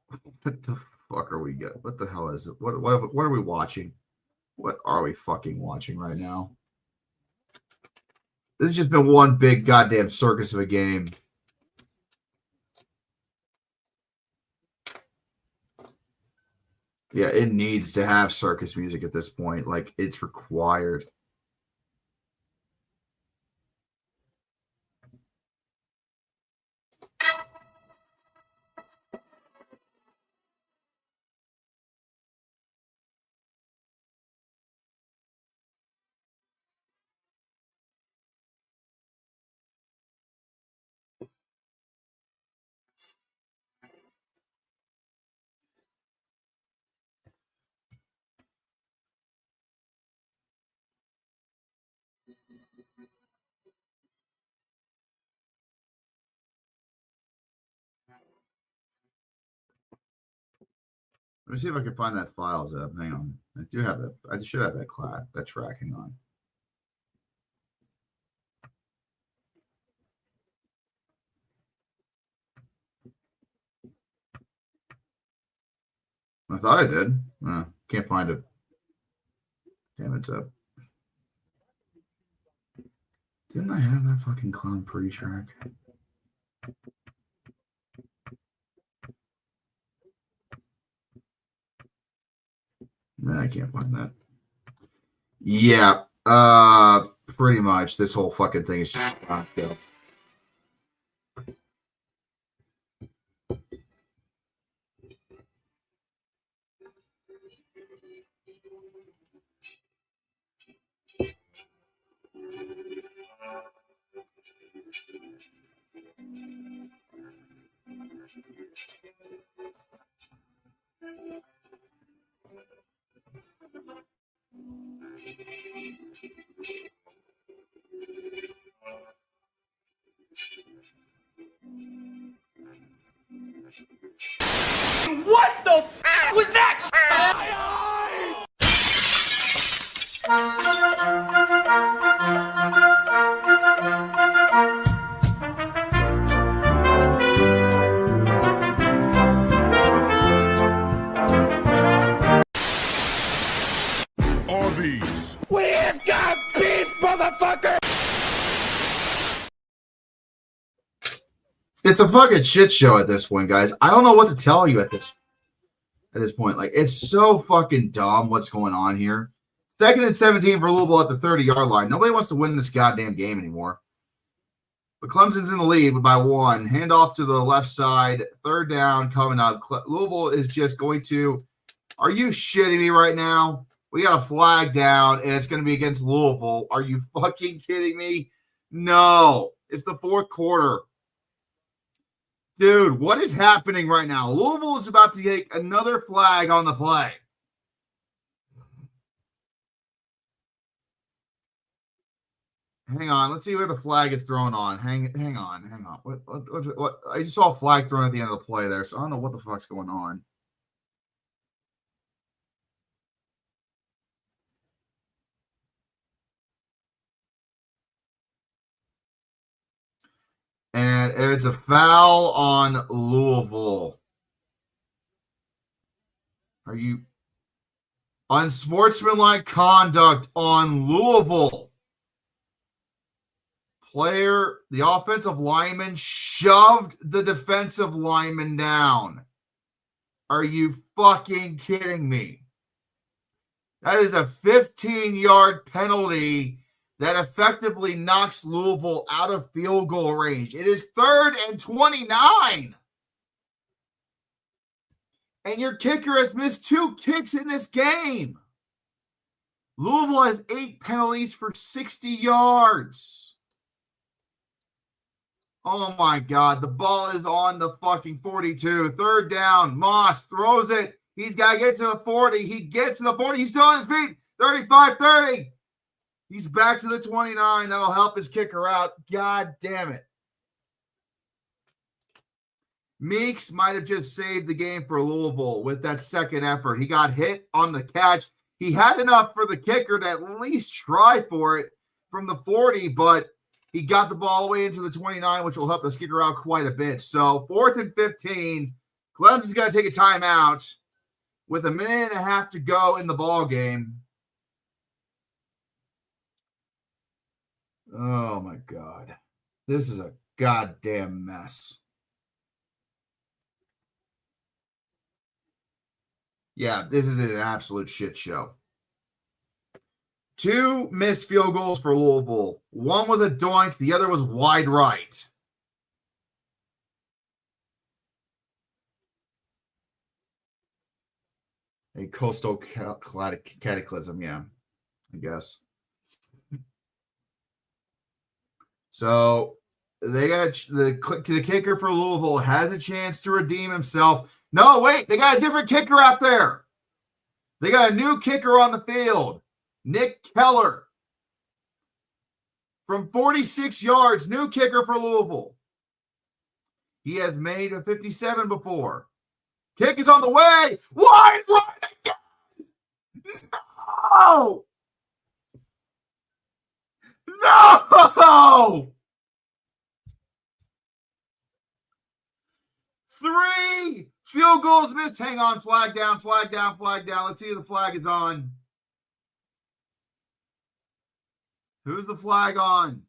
what the fuck are we getting? What the hell is it? What are we watching? What are we fucking watching right now? This has just been one big goddamn circus of a game. Yeah, it needs to have circus music at this point. Like, it's required. Let me see if I can find that file zip. Hang on. I do have that. I should have that track. Hang on. I thought I did. Can't find it. Damn it, Zip. Didn't I have that fucking clown pre-track? No, I can't find that. Yeah, pretty much. This whole fucking thing is just go. What the f was that? Arby's. We've got beef, motherfucker! It's a fucking shit show at this point, guys. I don't know what to tell you at this point. Like, it's so fucking dumb what's going on here. 2nd and 17 for Louisville at the 30-yard line. Nobody wants to win this goddamn game anymore. But Clemson's in the lead by 1. Handoff to the left side. 3rd down coming up. Louisville is just going to – are you shitting me right now? We got a flag down, and it's going to be against Louisville. Are you fucking kidding me? No. It's the 4th quarter. Dude, what is happening right now? Louisville is about to take another flag on the play. Hang on. Let's see where the flag is thrown on. Hang on. What? I just saw a flag thrown at the end of the play there, so I don't know what the fuck's going on. And it's a foul on Louisville. Are you unsportsmanlike conduct on Louisville? The offensive lineman shoved the defensive lineman down. Are you fucking kidding me? That is a 15-yard penalty that effectively knocks Louisville out of field goal range. It is 3rd and 29. And your kicker has missed 2 kicks in this game. Louisville has 8 penalties for 60 yards. Oh my God, the ball is on the fucking 42. 3rd down. Moss throws it. He's got to get to the 40. He gets to the 40. He's still on his feet. 35-30. He's back to the 29. That'll help his kicker out. God damn it. Meeks might have just saved the game for Louisville with that second effort. He got hit on the catch. He had enough for the kicker to at least try for it from the 40, but he got the ball all the way into the 29, which will help us kicker out quite a bit. So 4th and 15. Clemson's got to take a timeout with 1.5 minutes to go in the ball game. Oh my God. This is a goddamn mess. Yeah, this is an absolute shit show. 2 missed field goals for Louisville. One was a doink. The other was wide right. A coastal cataclysm, yeah, I guess. So they got the kicker for Louisville has a chance to redeem himself. No, wait, they got a different kicker out there. They got a new kicker on the field. Nick Keller. From 46 yards, new kicker for Louisville. He has made a 57 before. Kick is on the way. Wide right again. No. No. 3 field goals missed. Hang on. Flag down, flag down, flag down. Let's see who the flag is on. Who's the flag on?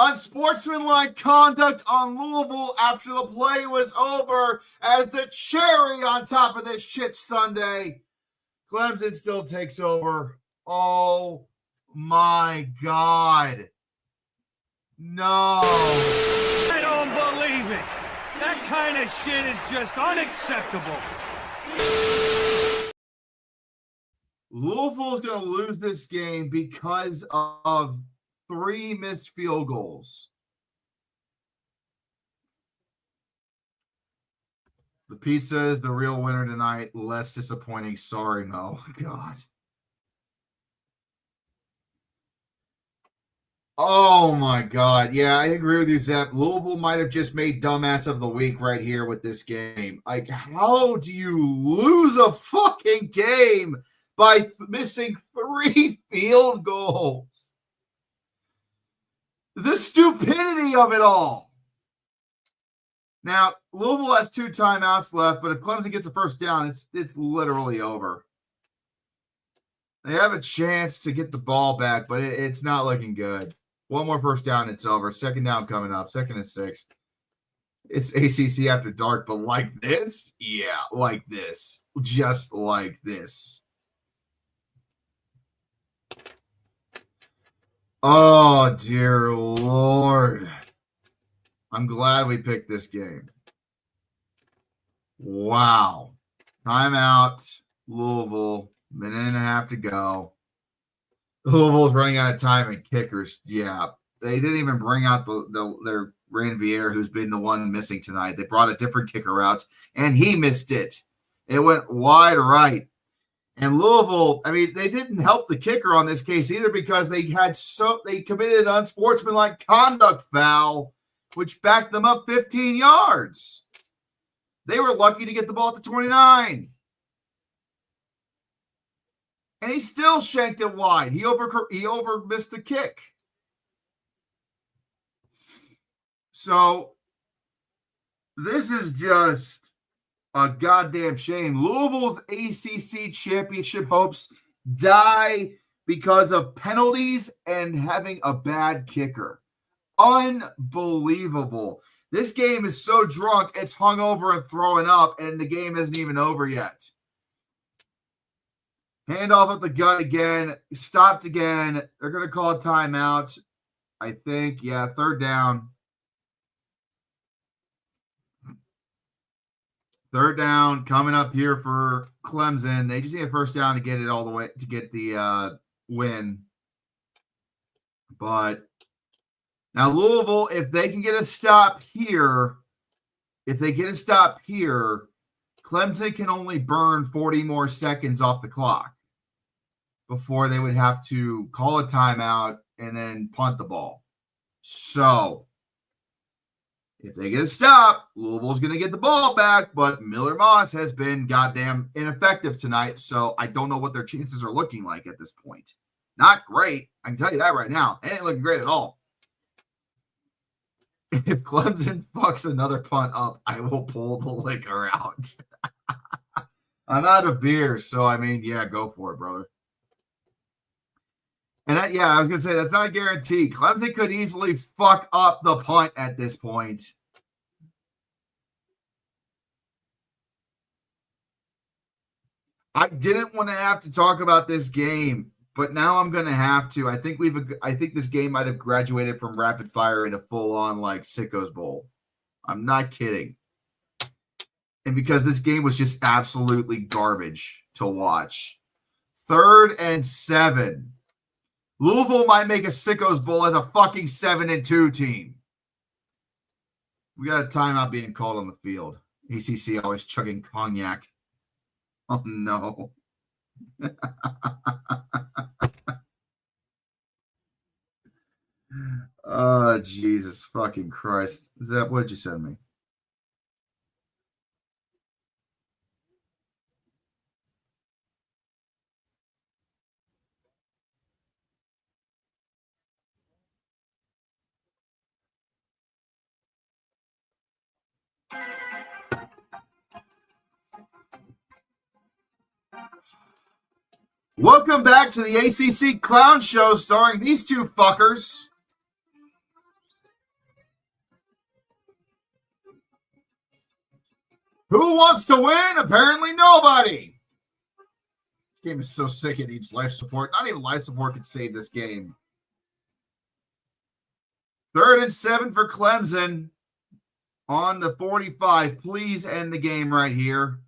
Unsportsmanlike conduct on Louisville after the play was over as the cherry on top of this shit Sunday. Clemson still takes over. Oh my God. No. I don't believe it. That kind of shit is just unacceptable. Louisville is going to lose this game because of 3 missed field goals. The pizza is the real winner tonight. Less disappointing. Sorry, Mo. God. Oh, my God. Yeah, I agree with you, Zep. Louisville might have just made dumbass of the week right here with this game. Like, how do you lose a fucking game by missing 3 field goals? The stupidity of it all. Now, Louisville has 2 timeouts left, but if Clemson gets a first down, it's literally over. They have a chance to get the ball back, but it's not looking good. 1 more first down, it's over. 2nd down coming up. 2nd and 6. It's ACC after dark, but like this? Yeah, like this. Just like this. Oh, dear Lord. I'm glad we picked this game. Wow. Timeout, Louisville. 1.5 minutes to go. Louisville's running out of time and kickers. Yeah. They didn't even bring out their Ranvier, who's been the one missing tonight. They brought a different kicker out, and he missed it. It went wide right. And Louisville, I mean, they didn't help the kicker on this case either because they committed an unsportsmanlike conduct foul, which backed them up 15 yards. They were lucky to get the ball at the 29. And he still shanked it wide. He over missed the kick. So this is just a goddamn shame. Louisville's ACC championship hopes die because of penalties and having a bad kicker. Unbelievable. This game is so drunk, it's hungover and throwing up, and the game isn't even over yet. Handoff at the gut again. Stopped again. They're going to call a timeout, I think. Yeah, third down. Third down coming up here for Clemson. They just need a first down to get it all the way, to get the win. But now Louisville, if they can get a stop here, Clemson can only burn 40 more seconds off the clock before they would have to call a timeout and then punt the ball. So if they get a stop, Louisville's going to get the ball back, but Miller Moss has been goddamn ineffective tonight, so I don't know what their chances are looking like at this point. Not great. I can tell you that right now. It ain't looking great at all. If Clemson fucks another punt up, I will pull the liquor out. I'm out of beer, so I mean, yeah, go for it, brother. And I was going to say, that's not a guarantee. Clemson could easily fuck up the punt at this point. I didn't want to have to talk about this game, but now I'm going to have to. I think this game might have graduated from rapid fire into full-on, like, Sickos Bowl. I'm not kidding. And because this game was just absolutely garbage to watch. 3rd and 7. Louisville might make a Sickos Bowl as a fucking 7-2 team. We got a timeout being called on the field. ACC always chugging cognac. Oh, no. Oh, Jesus fucking Christ. Zep, what did you send me? Welcome back to the ACC Clown Show starring these two fuckers. Who wants to win? Apparently nobody. This game is so sick it needs life support. Not even life support could save this game. 3rd and 7 for Clemson on the 45. Please end the game right here.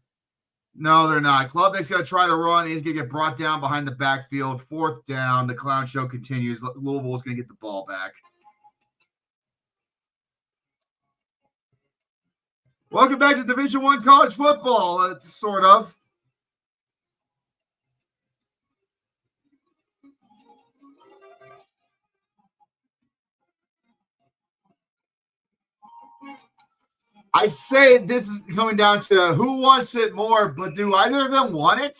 No, they're not. Klubnik's going to try to run. He's going to get brought down behind the backfield. 4th down. The clown show continues. Louisville's going to get the ball back. Welcome back to Division I college football, sort of. I'd say this is coming down to who wants it more, but do either of them want it?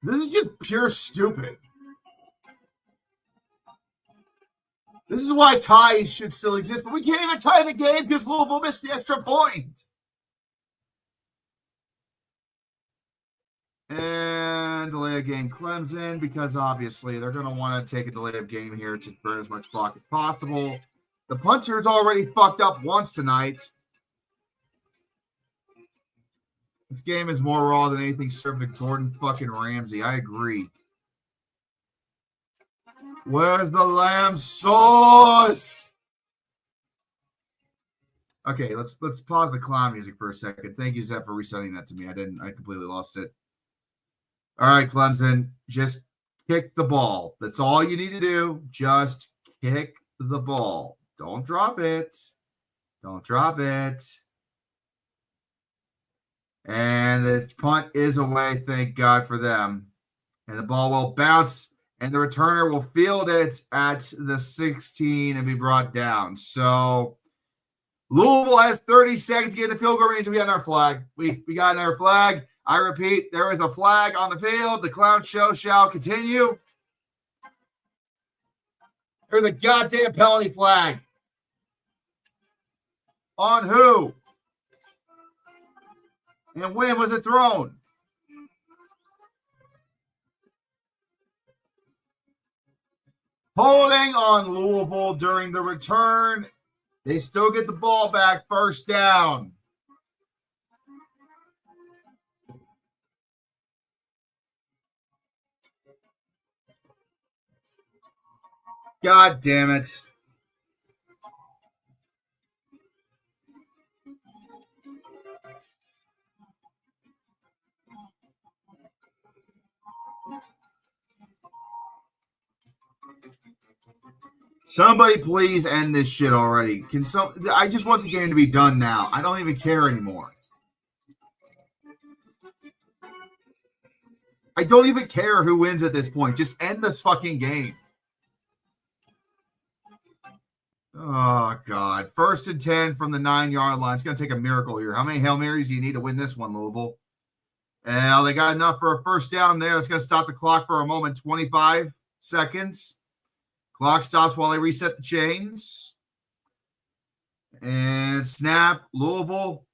This is just pure stupid. This is why ties should still exist, but we can't even tie the game because Louisville missed the extra point. And delay of game Clemson, because obviously they're going to want to take a delay of game here to burn as much clock as possible. The puncher's already fucked up once tonight. This game is more raw than anything served to Gordon fucking Ramsay. I agree. Where's the lamb sauce? Okay, let's pause the clown music for a second. Thank you, Zep, for resending that to me. I completely lost it. All right, Clemson, just kick the ball. That's all you need to do. Just kick the ball. Don't drop it. Don't drop it. And the punt is away, thank God for them. And the ball will bounce, and the returner will field it at the 16 and be brought down. So Louisville has 30 seconds to get in the field goal range. We got our flag. We got our flag. I repeat, there is a flag on the field. The clown show shall continue. There's a goddamn penalty flag. On who? And when was it thrown? Holding on Louisville during the return. They still get the ball back. First down. God damn it. Somebody please end this shit already. I just want the game to be done now. I don't even care anymore. I don't even care who wins at this point. Just end this fucking game. Oh, God. 1st and 10 from the 9-yard line. It's going to take a miracle here. How many Hail Marys do you need to win this one, Louisville? Well, they got enough for a first down there. It's going to stop the clock for a moment. 25 seconds. Clock stops while they reset the chains. And snap. Louisville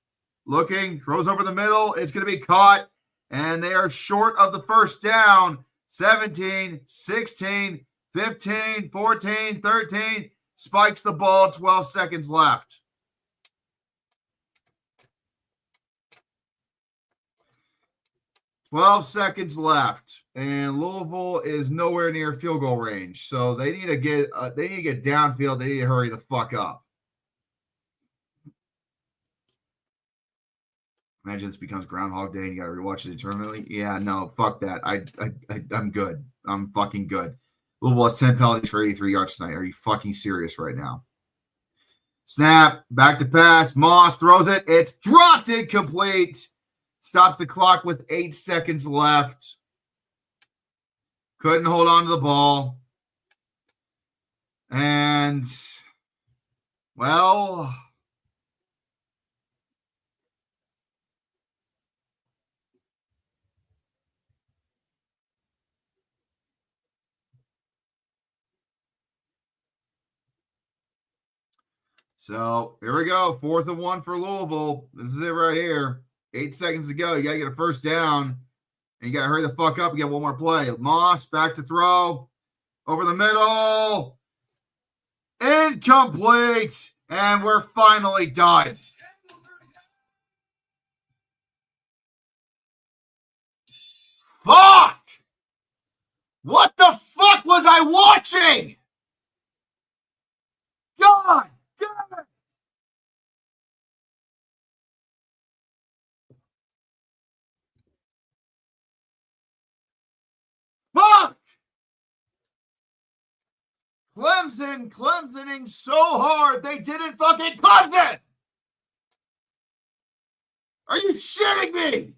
looking. Throws over the middle. It's going to be caught. And they are short of the first down. 17, 16, 15, 14, 13. Spikes the ball. 12 seconds left. And Louisville is nowhere near field goal range, so they need to get downfield. They need to hurry the fuck up. Imagine this becomes Groundhog Day and you got to rewatch it eternally. Yeah, no, fuck that. I'm good. I'm fucking good. Louisville has 10 penalties for 83 yards tonight. Are you fucking serious right now? Snap, back to pass. Moss throws it. It's dropped incomplete. Stops the clock with 8 seconds left. Couldn't hold on to the ball. And, well, so here we go. 4th and 1 for Louisville. This is it right here. 8 seconds to go. You got to get a first down. And you got to hurry the fuck up and get one more play. Moss back to throw. Over the middle. Incomplete. And we're finally done. Fuck! What the fuck was I watching? God damn it! Fuck! Clemsoning so hard they didn't fucking Clemson! Are you shitting me?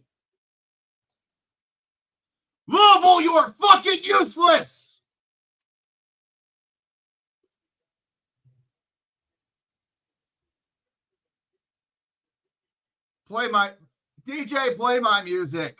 Louisville, you are fucking useless! Play my music.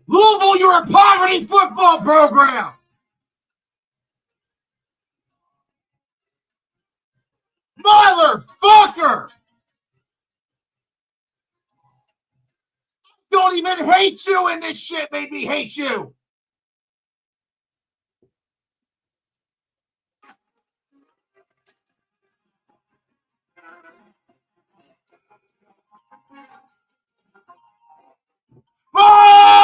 Louisville, you're a poverty football program. Motherfucker! Don't even hate you, and this shit made me hate you. Fuck!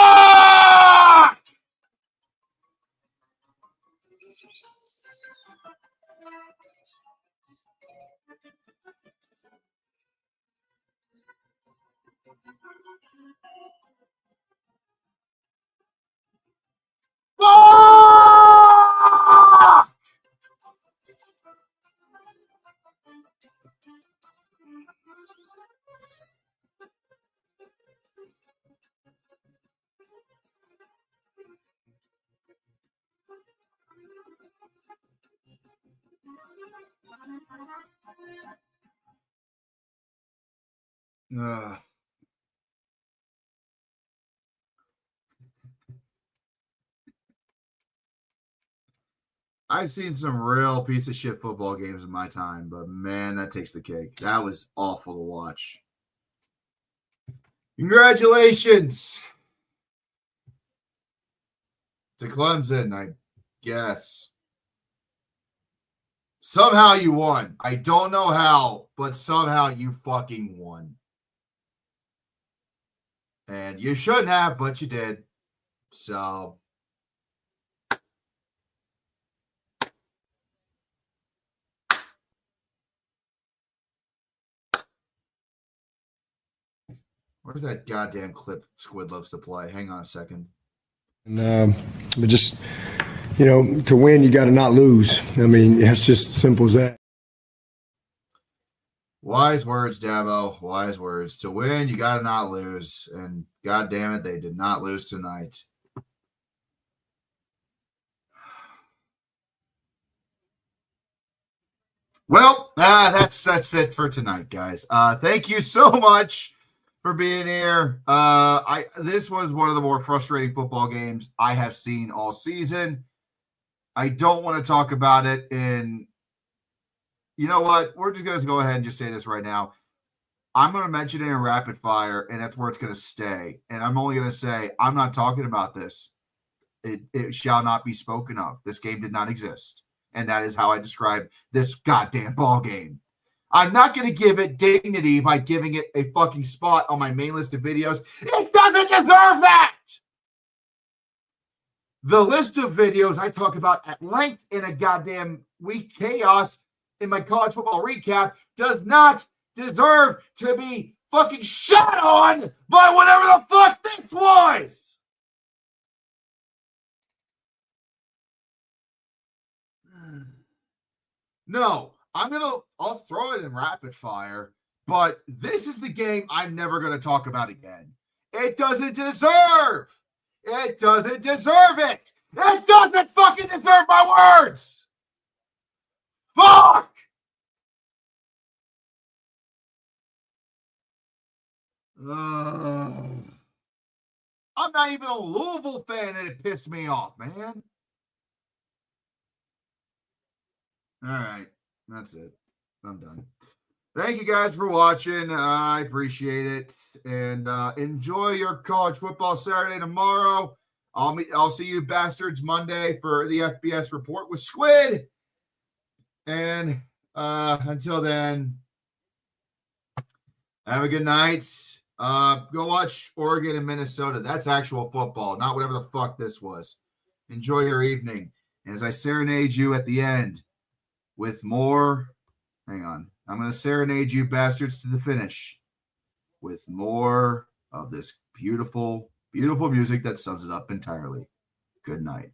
I've seen some real piece of shit football games in my time, but man, that takes the cake. That was awful to watch. Congratulations to Clemson, I guess. Somehow you won. I don't know how, but somehow you fucking won. And you shouldn't have, but you did. So where's that goddamn clip Squid loves to play? Hang on a second. And but just, you know, to win, you got to not lose. I mean, it's just simple as that. Wise words, Dabo. Wise words. To win, you got to not lose. And God damn it, they did not lose tonight. Well, that's it for tonight, guys. Thank you so much for being here. This was one of the more frustrating football games I have seen all season. I don't want to talk about it in. You know what? We're just going to go ahead and just say this right now. I'm going to mention it in rapid fire, and that's where it's going to stay. And I'm only going to say, I'm not talking about this. It shall not be spoken of. This game did not exist. And that is how I describe this goddamn ball game. I'm not going to give it dignity by giving it a fucking spot on my main list of videos. It doesn't deserve that! The list of videos I talk about at length in a goddamn week chaos in my college football recap does not deserve to be fucking shot on by whatever the fuck this was. No, I'll throw it in rapid fire, but this is the game I'm never going to talk about again. It doesn't deserve it. It doesn't fucking deserve my words. Fuck! I'm not even a Louisville fan and it pissed me off, man. All right. That's it. I'm done. Thank you guys for watching. I appreciate it. And enjoy your college football Saturday tomorrow. I'll see you bastards Monday for the FBS report with Squid. And until then, have a good night. Go watch Oregon and Minnesota. That's actual football, not whatever the fuck this was. Enjoy your evening. And as I serenade you at the end with more, hang on. I'm going to serenade you bastards to the finish with more of this beautiful, beautiful music that sums it up entirely. Good night.